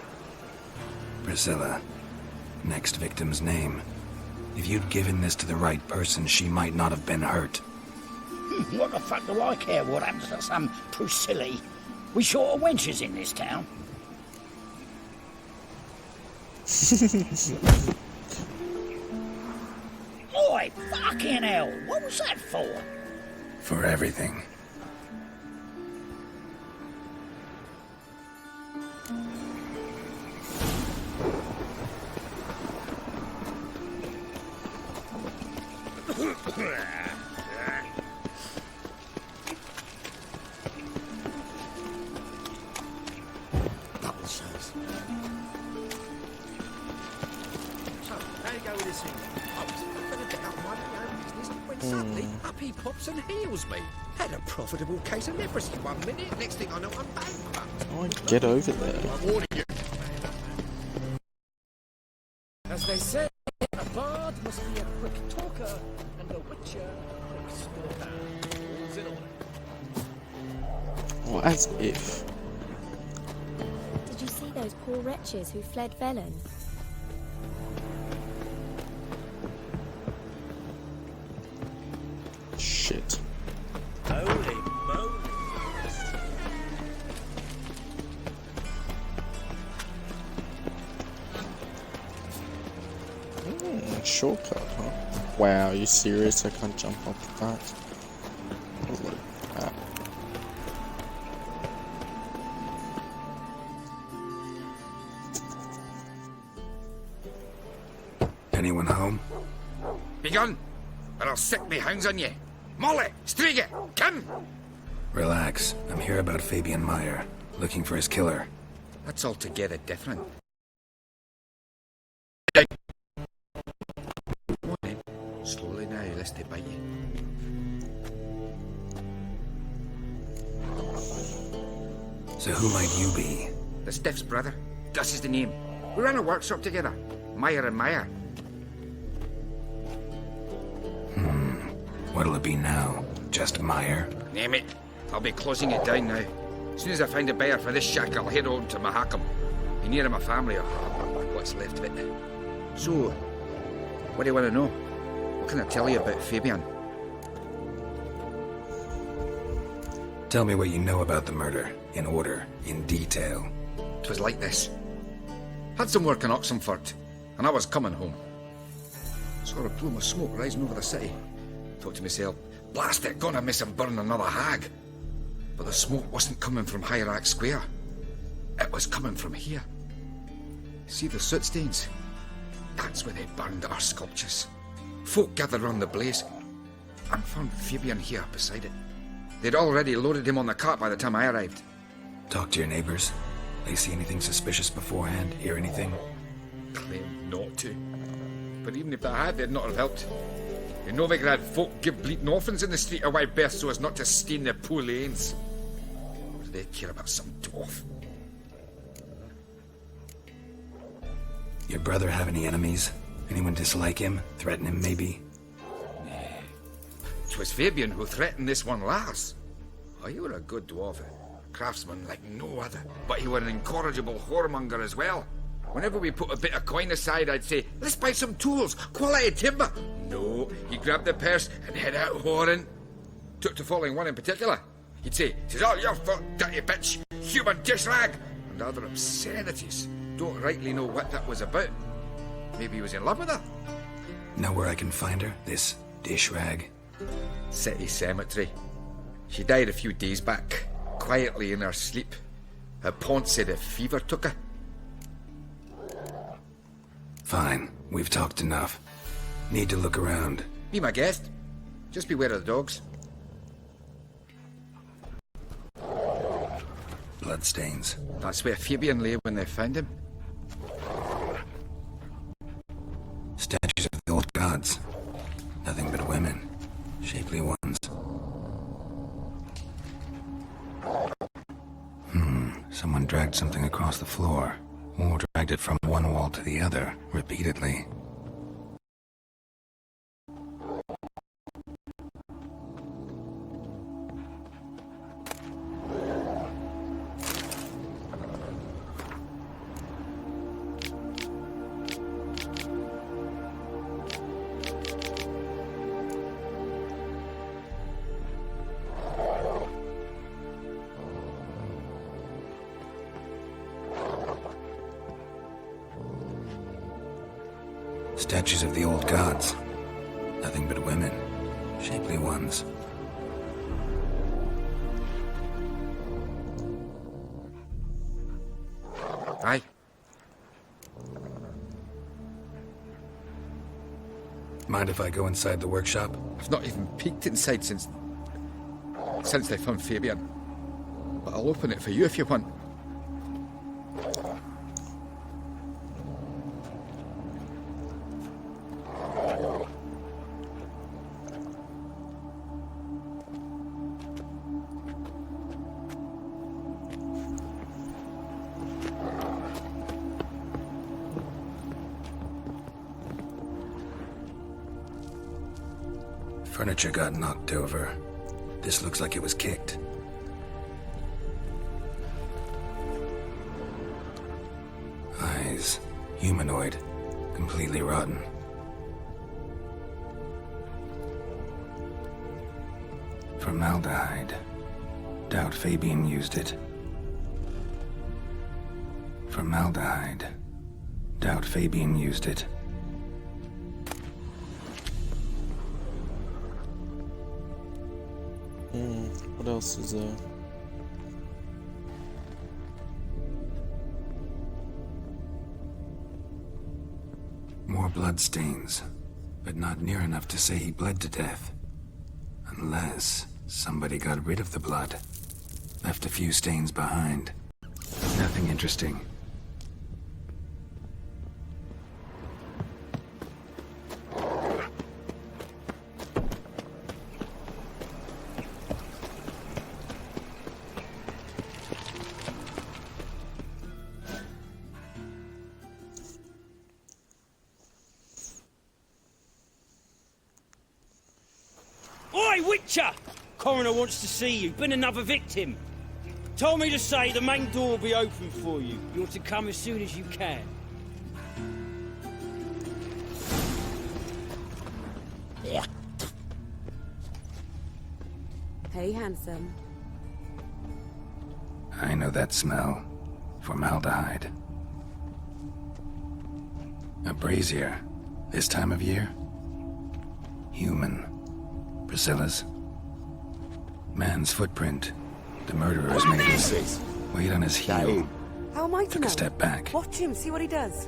Priscilla. Next victim's name. If you'd given this to the right person, she might not have been hurt. What the fuck do I care what happens to some Priscilla? We short of wenches in this town. Oi, fucking hell! What was that for? For everything. Double size. So, how you go with this thing? I was going to get up my own business when suddenly up he pops and heals me. Had a profitable case of leprosy 1 minute, next thing I know I'm bankrupt. Oh, get over there. I'm warning you. As they say, a bard must be a quick talker, and a witcher a quick stalker. All's in order. Oh, as if. Did you see those poor wretches who fled Velen? Shit. Holy moly. Shortcut, huh? Wow, are you serious? I can't jump off that. Holy crap. Anyone home? Begun, or I'll set me hounds on you. Molly, Striga, come! Relax. I'm here about Fabian Meyer, looking for his killer. That's altogether different. Come on then. Slowly now, lest they bite you. So who might you be? The Stiff's brother. Gus is the name. We ran a workshop together. Meyer and Meyer. What'll it be now? Just Meyer? Name it. I'll be closing it down now. As soon as I find a buyer for this shack, I'll head on to Mahakam. Be near my family, or what's left of it. So, what do you want to know? What can I tell you about Fabian? Tell me what you know about the murder, in order, in detail. 'Twas like this. Had some work in Oxenford, and I was coming home. Saw a plume of smoke rising over the city. Thought to myself, blast it, gonna miss him burn another hag. But the smoke wasn't coming from Hierarch Square. It was coming from here. See the soot stains? That's where they burned our sculptures. Folk gathered round the blaze and found Fabian here beside it. They'd already loaded him on the cart by the time I arrived. Talk to your neighbors. They see anything suspicious beforehand? Hear anything? Claimed not to. But even if they had, they'd not have helped. In Novigrad, folk give bleating orphans in the street a wide berth so as not to stain their poor lanes. What do they care about some dwarf? Your brother have any enemies? Anyone dislike him? Threaten him, maybe? 'Twas Fabian who threatened this one Lars. Oh, you were a good dwarf, a craftsman like no other. But you were an incorrigible whoremonger as well. Whenever we put a bit of coin aside, I'd say, let's buy some tools, quality timber. No, he'd grab the purse and head out whoring. Took to following one in particular. He'd say, "'Tis all your fault, dirty bitch, human dish rag," and other obscenities. Don't rightly know what that was about. Maybe he was in love with her. Know where I can find her? This dish rag? City cemetery. She died a few days back, quietly in her sleep. Her pont said a fever took her. Fine, we've talked enough. Need to look around. Be my guest. Just beware of the dogs. Bloodstains. That's where Fabian lay when they found him. Statues of the old gods. Nothing but women. Shapely ones. Someone dragged something across the floor, or dragged it from one wall to the other, repeatedly. Statues of the old gods. Nothing but women. Shapely ones. Aye. Mind if I go inside the workshop? I've not even peeked inside since they found Fabian. But I'll open it for you if you want. Furniture got knocked over. This looks like it was kicked. Eyes. Humanoid. Completely rotten. Formaldehyde. Doubt Fabian used it. Formaldehyde. Doubt Fabian used it. What else is there? More bloodstains, but not near enough to say he bled to death. Unless somebody got rid of the blood. Left a few stains behind. Nothing interesting. Oi, Witcher! Coroner wants to see you. Been another victim. Told me to say the main door will be open for you. You're to come as soon as you can. Hey, handsome. I know that smell. Formaldehyde. A brazier. This time of year? Human. Priscilla's. Man's footprint. The murderer's made his weight on his heel. How am I to Took know? a step back. Watch him, see what he does.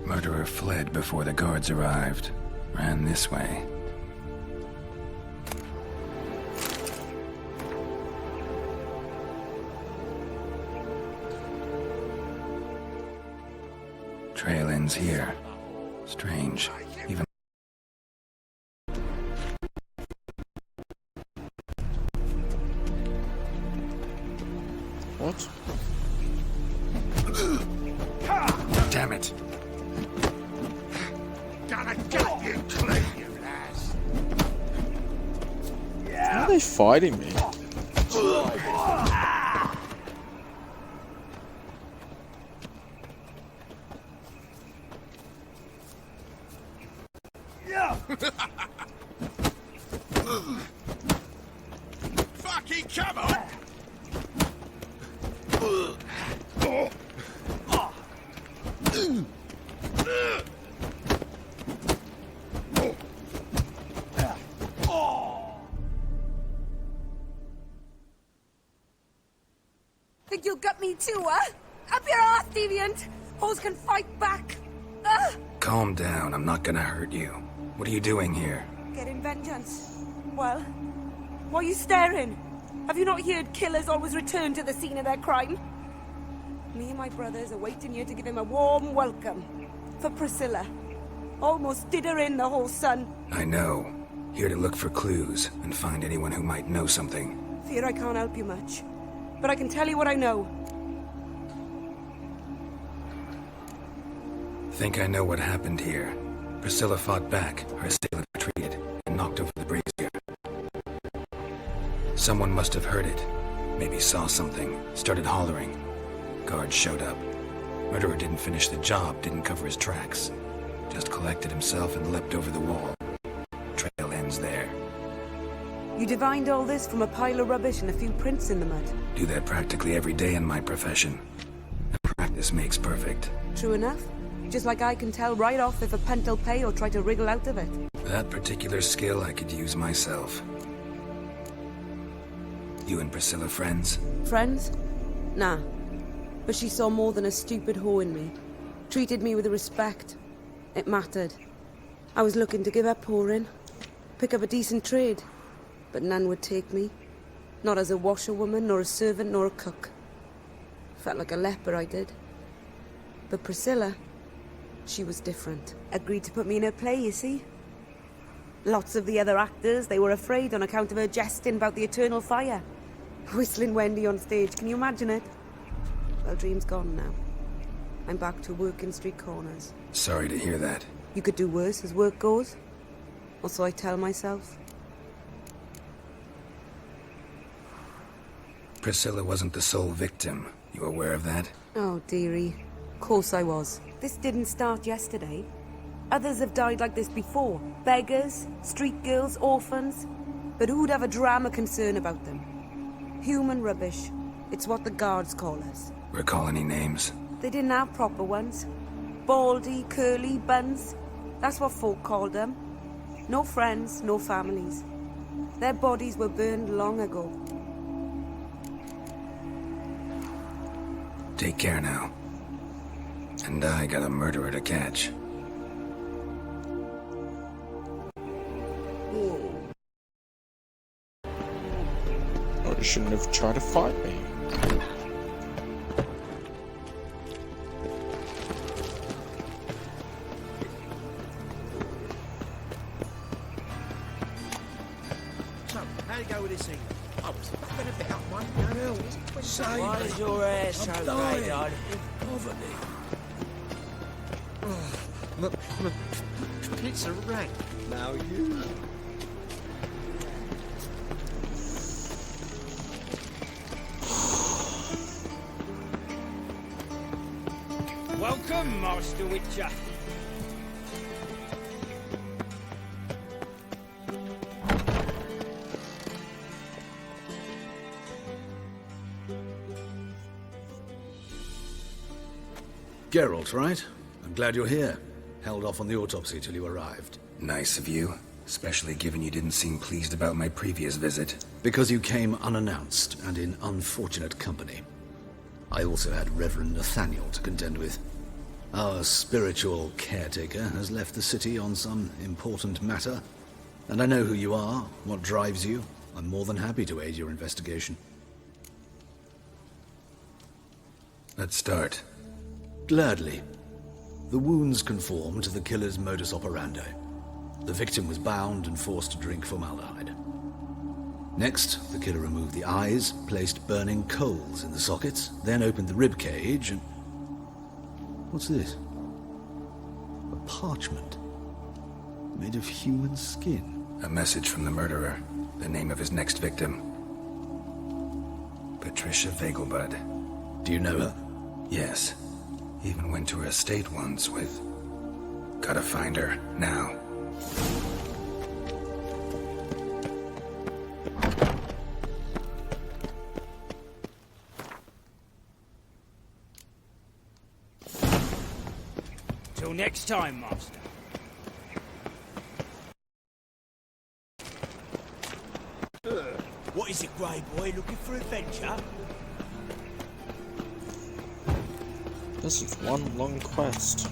Murderer fled before the guards arrived. Ran this way. Trail ends here. Strange. Even what? Damn it. Gotta get you clean, you lass. Why are they fighting me? Fucking come on! Think you'll gut me too, huh? Up your ass, deviant! Hoes can fight back! Calm down, I'm not gonna hurt you. What are you doing here? Getting vengeance. Well, why are you staring? Have you not heard killers always return to the scene of their crime? Me and my brothers are waiting here to give him a warm welcome. For Priscilla. Almost did her in, the whole son. I know. Here to look for clues and find anyone who might know something. Fear I can't help you much. But I can tell you what I know. Think I know what happened here. Priscilla fought back, her assailant retreated, and knocked over the brazier. Someone must have heard it. Maybe saw something, started hollering. Guards showed up. Murderer didn't finish the job, didn't cover his tracks. Just collected himself and leapt over the wall. Trail ends there. You divined all this from a pile of rubbish and a few prints in the mud. Do that practically every day in my profession. And practice makes perfect. True enough. Just like I can tell right off if a pent'll pay or try to wriggle out of it. That particular skill I could use myself. You and Priscilla friends? Friends? Nah. But she saw more than a stupid whore in me. Treated me with respect. It mattered. I was looking to give up whoring. Pick up a decent trade. But none would take me. Not as a washerwoman, nor a servant, nor a cook. Felt like a leper, I did. But Priscilla... she was different. Agreed to put me in her play, you see? Lots of the other actors, they were afraid on account of her jesting about the eternal fire. Whistling Wendy on stage, can you imagine it? Well, dream's gone now. I'm back to working street corners. Sorry to hear that. You could do worse as work goes. Or so I tell myself. Priscilla wasn't the sole victim. You aware of that? Oh, dearie. Of course I was. This didn't start yesterday. Others have died like this before. Beggars, street girls, orphans. But who'd have a drama concern about them? Human rubbish. It's what the guards call us. Recall any names? They didn't have proper ones. Baldy, curly, buns. That's what folk called them. No friends, no families. Their bodies were burned long ago. Take care now. And I got a murderer to catch. Oh, you shouldn't have tried to fight me. So, how you go with this thing? I was fucking about one. No, save Why me. is your hair so I'm grey, dying darling? of poverty. It's a rank. Now you. Welcome, Master Witcher. Geralt, right? I'm glad you're here. Held off on the autopsy till you arrived. Nice of you. Especially given you didn't seem pleased about my previous visit. Because you came unannounced and in unfortunate company. I also had Reverend Nathaniel to contend with. Our spiritual caretaker has left the city on some important matter. And I know who you are, what drives you. I'm more than happy to aid your investigation. Let's start. Gladly. The wounds conform to the killer's modus operandi. The victim was bound and forced to drink formaldehyde. Next, the killer removed the eyes, placed burning coals in the sockets, then opened the rib cage and... What's this? A parchment. Made of human skin. A message from the murderer. The name of his next victim. Patricia Vegelbud. Do you know her? Yes. Even went to her estate once with... Gotta find her, now. Till next time, Master. What is it, Grey Boy? Looking for adventure? This is one long quest.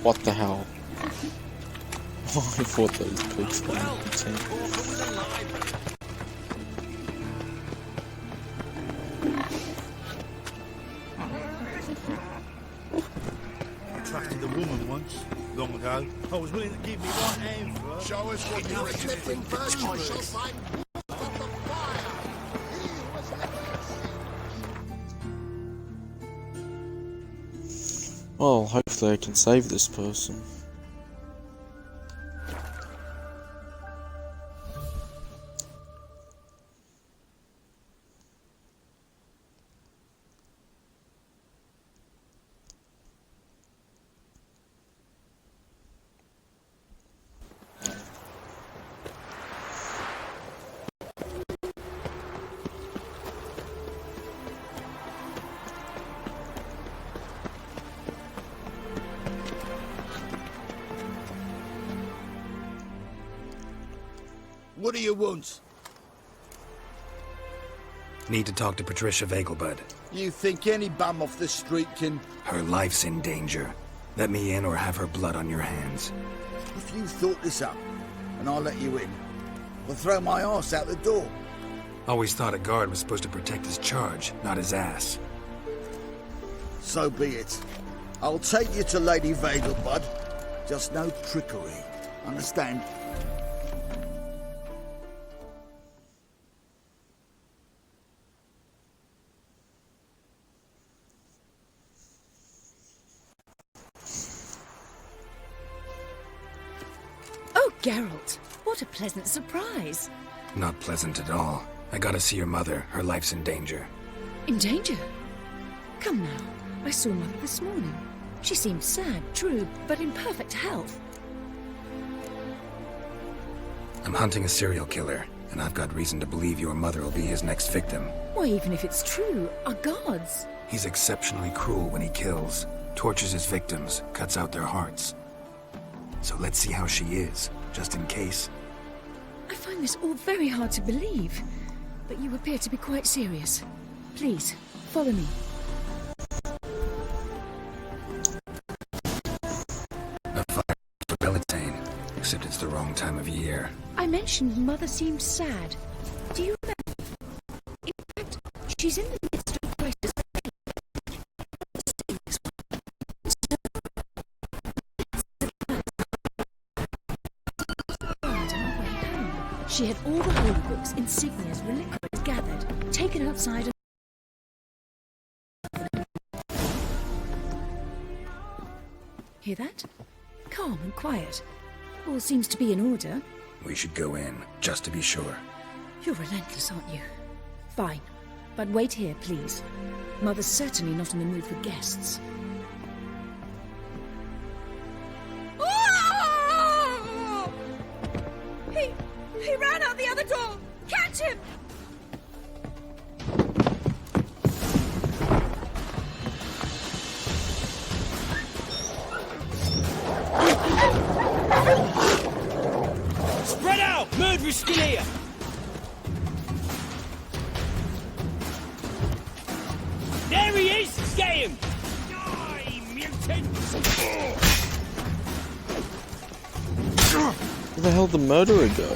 What the hell? I thought those pigs were eating. I trusted a woman once, long ago. I was willing to give me one hand for her. Show us what you're flipping first. I shall find of the fire. He was Well, hopefully I can save this person. What do you want? Need to talk to Patricia Vegelbud. You think any bum off the street can... Her life's in danger. Let me in or have her blood on your hands. If you thought this up, and I'll let you in, I'll throw my arse out the door. Always thought a guard was supposed to protect his charge, not his ass. So be it. I'll take you to Lady Vegelbud. Just no trickery. Understand? Oh, Geralt, what a pleasant surprise. Not pleasant at all. I gotta see your mother. Her life's in danger. In danger? Come now, I saw Mother this morning. She seemed sad, true, but in perfect health. I'm hunting a serial killer, and I've got reason to believe your mother will be his next victim. Why, even if it's true, our gods. He's exceptionally cruel when he kills, tortures his victims, cuts out their hearts. So let's see how she is, just in case. I find this all very hard to believe, but you appear to be quite serious. Please, follow me. A fire for Beltane, except it's the wrong time of year. I mentioned Mother seemed sad. Do you remember? In fact, she's in the midst of a crisis. She had all the holy books, insignias, reliquias gathered, taken outside. Hear that? Calm and quiet. All seems to be in order. We should go in, just to be sure. You're relentless, aren't you? Fine. But wait here, please. Mother's certainly not in the mood for guests. He ran out the other door! Catch him! Spread out! Murderer's still here! There he is! Get him! Die, mutants! Where the hell did the murderer go?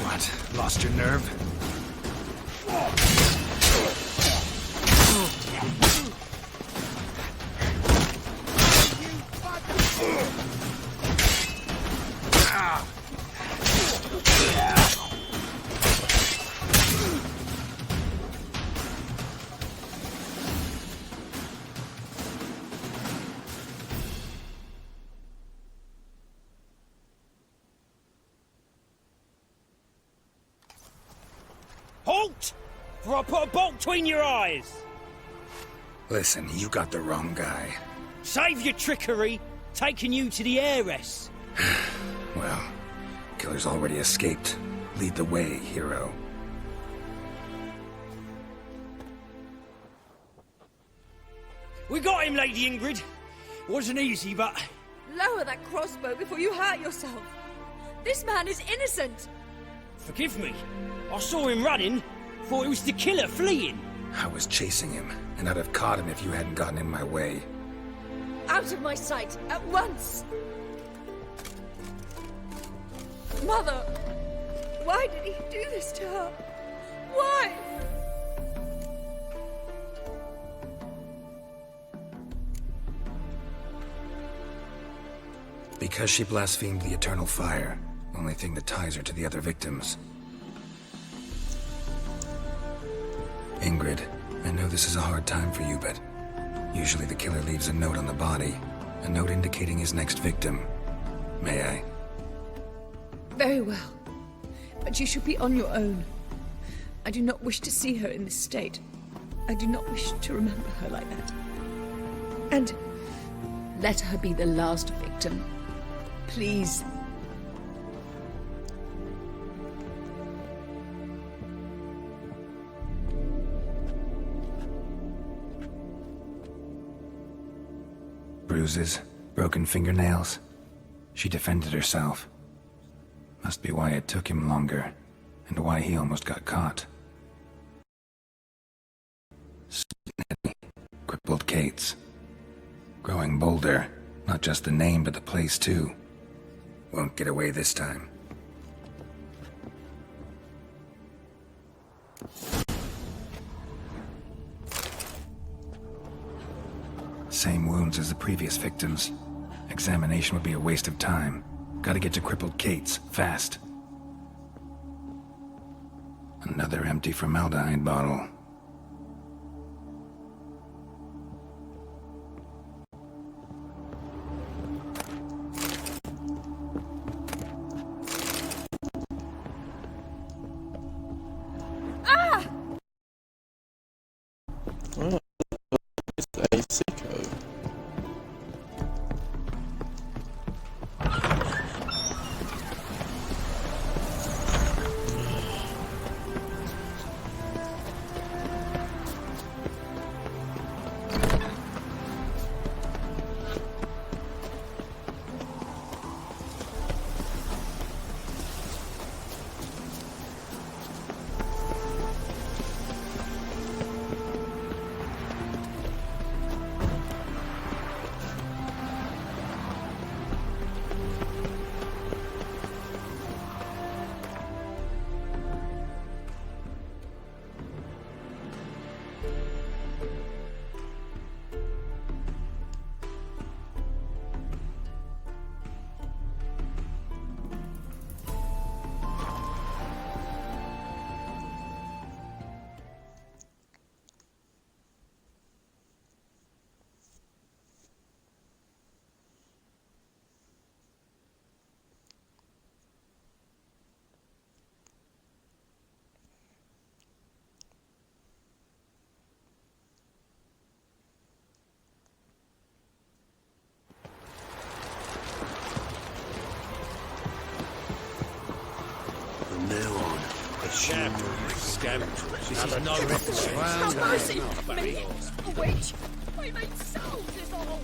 What? Lost your nerve? Halt! For I put a bolt between your eyes! Listen, you got the wrong guy. Save your trickery, taking you to the heiress. Well, killer's already escaped. Lead the way, hero. We got him, Lady Ingrid. Wasn't easy, but... Lower that crossbow before you hurt yourself. This man is innocent. Forgive me. I saw him running. Thought it was the killer fleeing. I was chasing him, and I'd have caught him if you hadn't gotten in my way. Out of my sight, at once! Mother! Why did he do this to her? Why? Because she blasphemed the eternal fire. Only thing that ties her to the other victims. Ingrid, I know this is a hard time for you, but usually the killer leaves a note on the body. A note indicating his next victim. May I? Very well. But you should be on your own. I do not wish to see her in this state. I do not wish to remember her like that. And let her be the last victim. Please. Bruises, broken fingernails. She defended herself. Must be why it took him longer, and why he almost got caught. Crippled Kate's. Growing bolder, not just the name but the place too. Won't get away this time. Same wounds as the previous victims. Examination would be a waste of time. Gotta get to Crippled Kate's, fast. Another empty formaldehyde bottle. Ah! Oh, it's a sicko. From now on, the Scoundrels. This is no reference. Have mercy! Me, a witch! I made sound is all!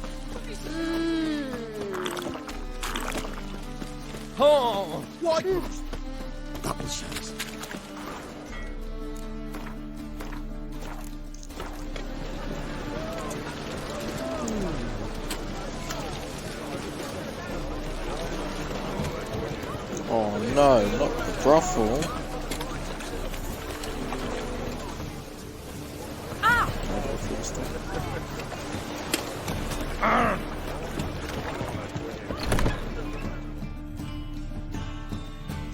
Oh! What? Double sense. Oh no, not the brothel.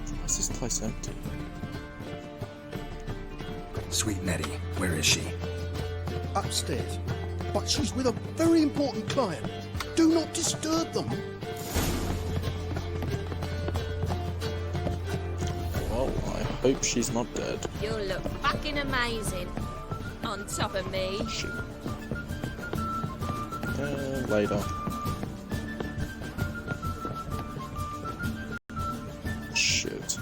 Why is this place empty? Sweet Nettie, where is she? Upstairs. But she's with a very important client. Do not disturb them. Well, I hope she's not dead. You look fucking amazing. On top of me. Shit. Later. Shit.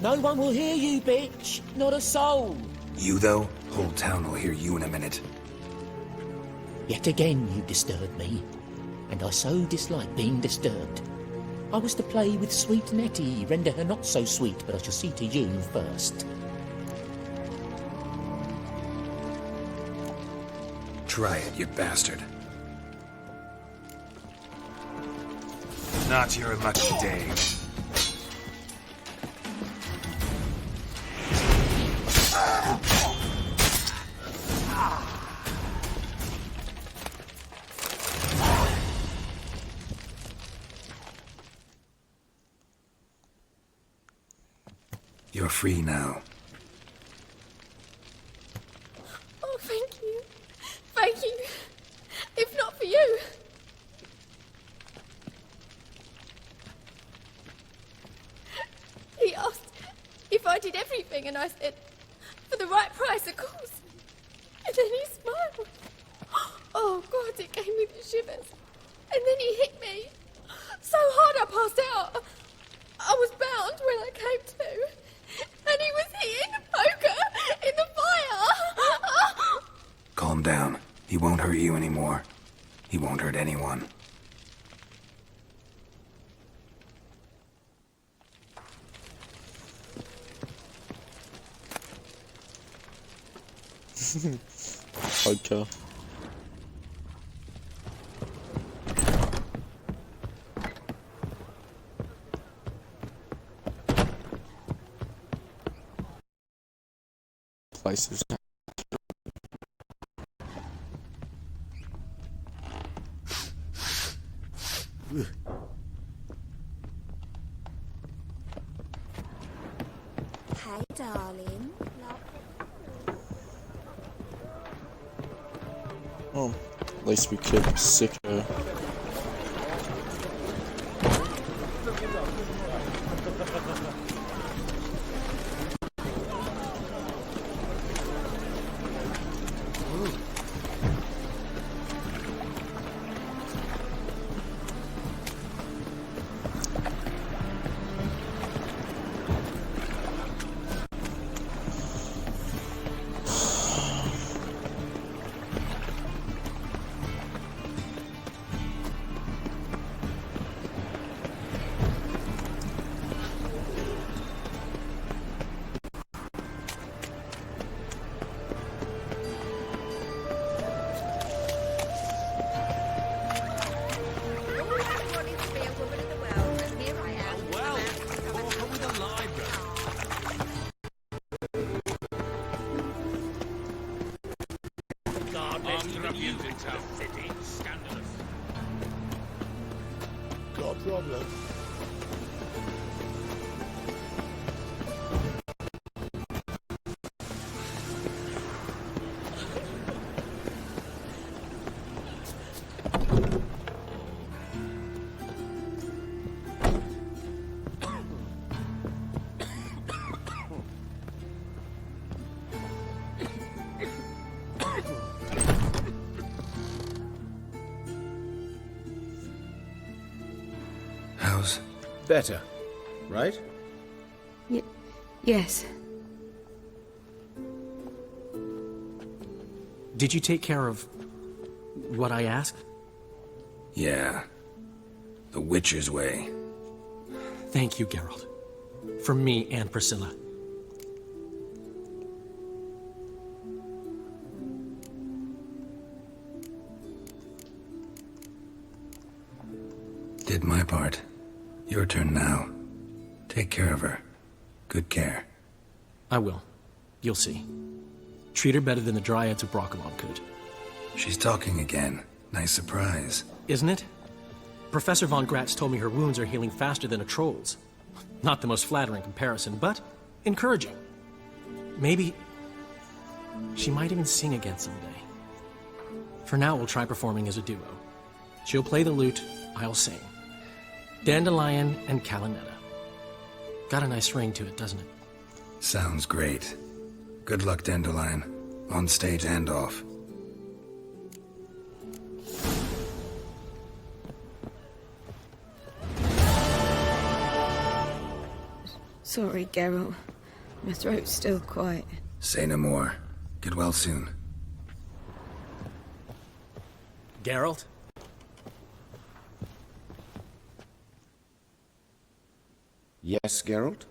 No one will hear you, bitch. Not a soul. You though? Whole town will hear you in a minute. Yet again you disturb me, and I so dislike being disturbed. I was to play with sweet Nettie, render her not so sweet, but I shall see to you first. Try it, you bastard. Not your lucky day. You're free now. Oh, thank you. Thank you. If not for you. He asked if I did everything, and I said, for the right price, of course. And then he smiled. Oh, God, it gave me the shivers. And then he hit me. So hard I passed out. I was bound when I came to. And he was hitting the poker in the fire. Calm down. He won't hurt you anymore. He won't hurt anyone. Okay. Places. Hey, darling. Oh, at least we kept Sicko. Got a problem? How's... Better, right? Yes. Did you take care of what I asked? Yeah. The Witcher's way. Thank you, Geralt. From me and Priscilla. Did my part. Your turn now. Take care of her. Good care. I will. You'll see. Treat her better than the Dryads of Brokilon could. She's talking again. Nice surprise. Isn't it? Professor von Gratz told me her wounds are healing faster than a troll's. Not the most flattering comparison, but encouraging. Maybe she might even sing again someday. For now, we'll try performing as a duo. She'll play the lute, I'll sing. Dandelion and Calinetta. Got a nice ring to it, doesn't it? Sounds great. Good luck, Dandelion. On stage and off. Sorry, Geralt. My throat's still quite... Say no more. Get well soon. Geralt? Yes, Geralt?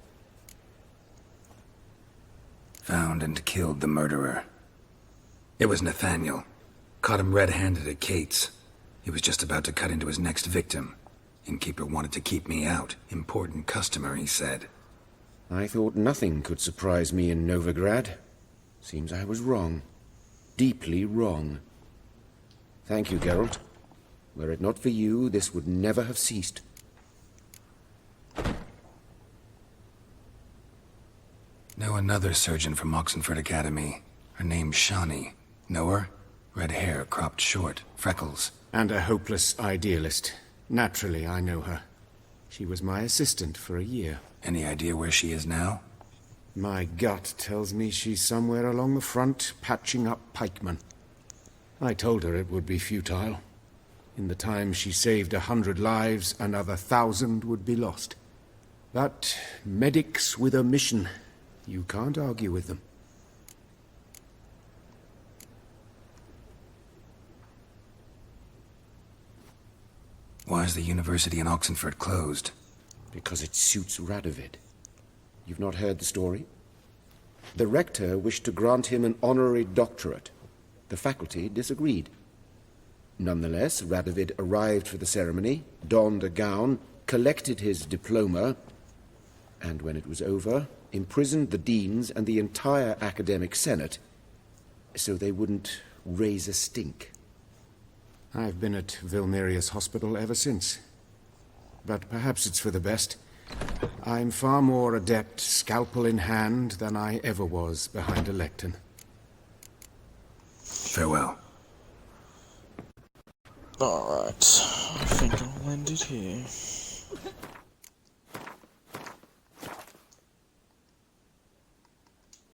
Found and killed the murderer. It was Nathaniel. Caught him red-handed at Kate's. He was just about to cut into his next victim. Innkeeper wanted to keep me out. Important customer, he said. I thought nothing could surprise me in Novigrad. Seems I was wrong. Deeply wrong. Thank you, Geralt. Were it not for you, this would never have ceased. Know another surgeon from Oxenford Academy. Her name's Shani. Know her? Red hair, cropped short, freckles. And a hopeless idealist. Naturally, I know her. She was my assistant for a year. Any idea where she is now? My gut tells me she's somewhere along the front, patching up pikemen. I told her it would be futile. In the time she saved 100 lives, another 1,000 would be lost. But medics with a mission, you can't argue with them. Why is the university in Oxenford closed? Because it suits Radovid. You've not heard the story? The rector wished to grant him an honorary doctorate. The faculty disagreed. Nonetheless, Radovid arrived for the ceremony, donned a gown, collected his diploma, and when it was over, imprisoned the deans and the entire academic senate so they wouldn't raise a stink. I've been at Vilmerius Hospital ever since. But perhaps it's for the best. I'm far more adept, scalpel in hand, than I ever was behind a lectern. Farewell. Alright, I think I'll end it here.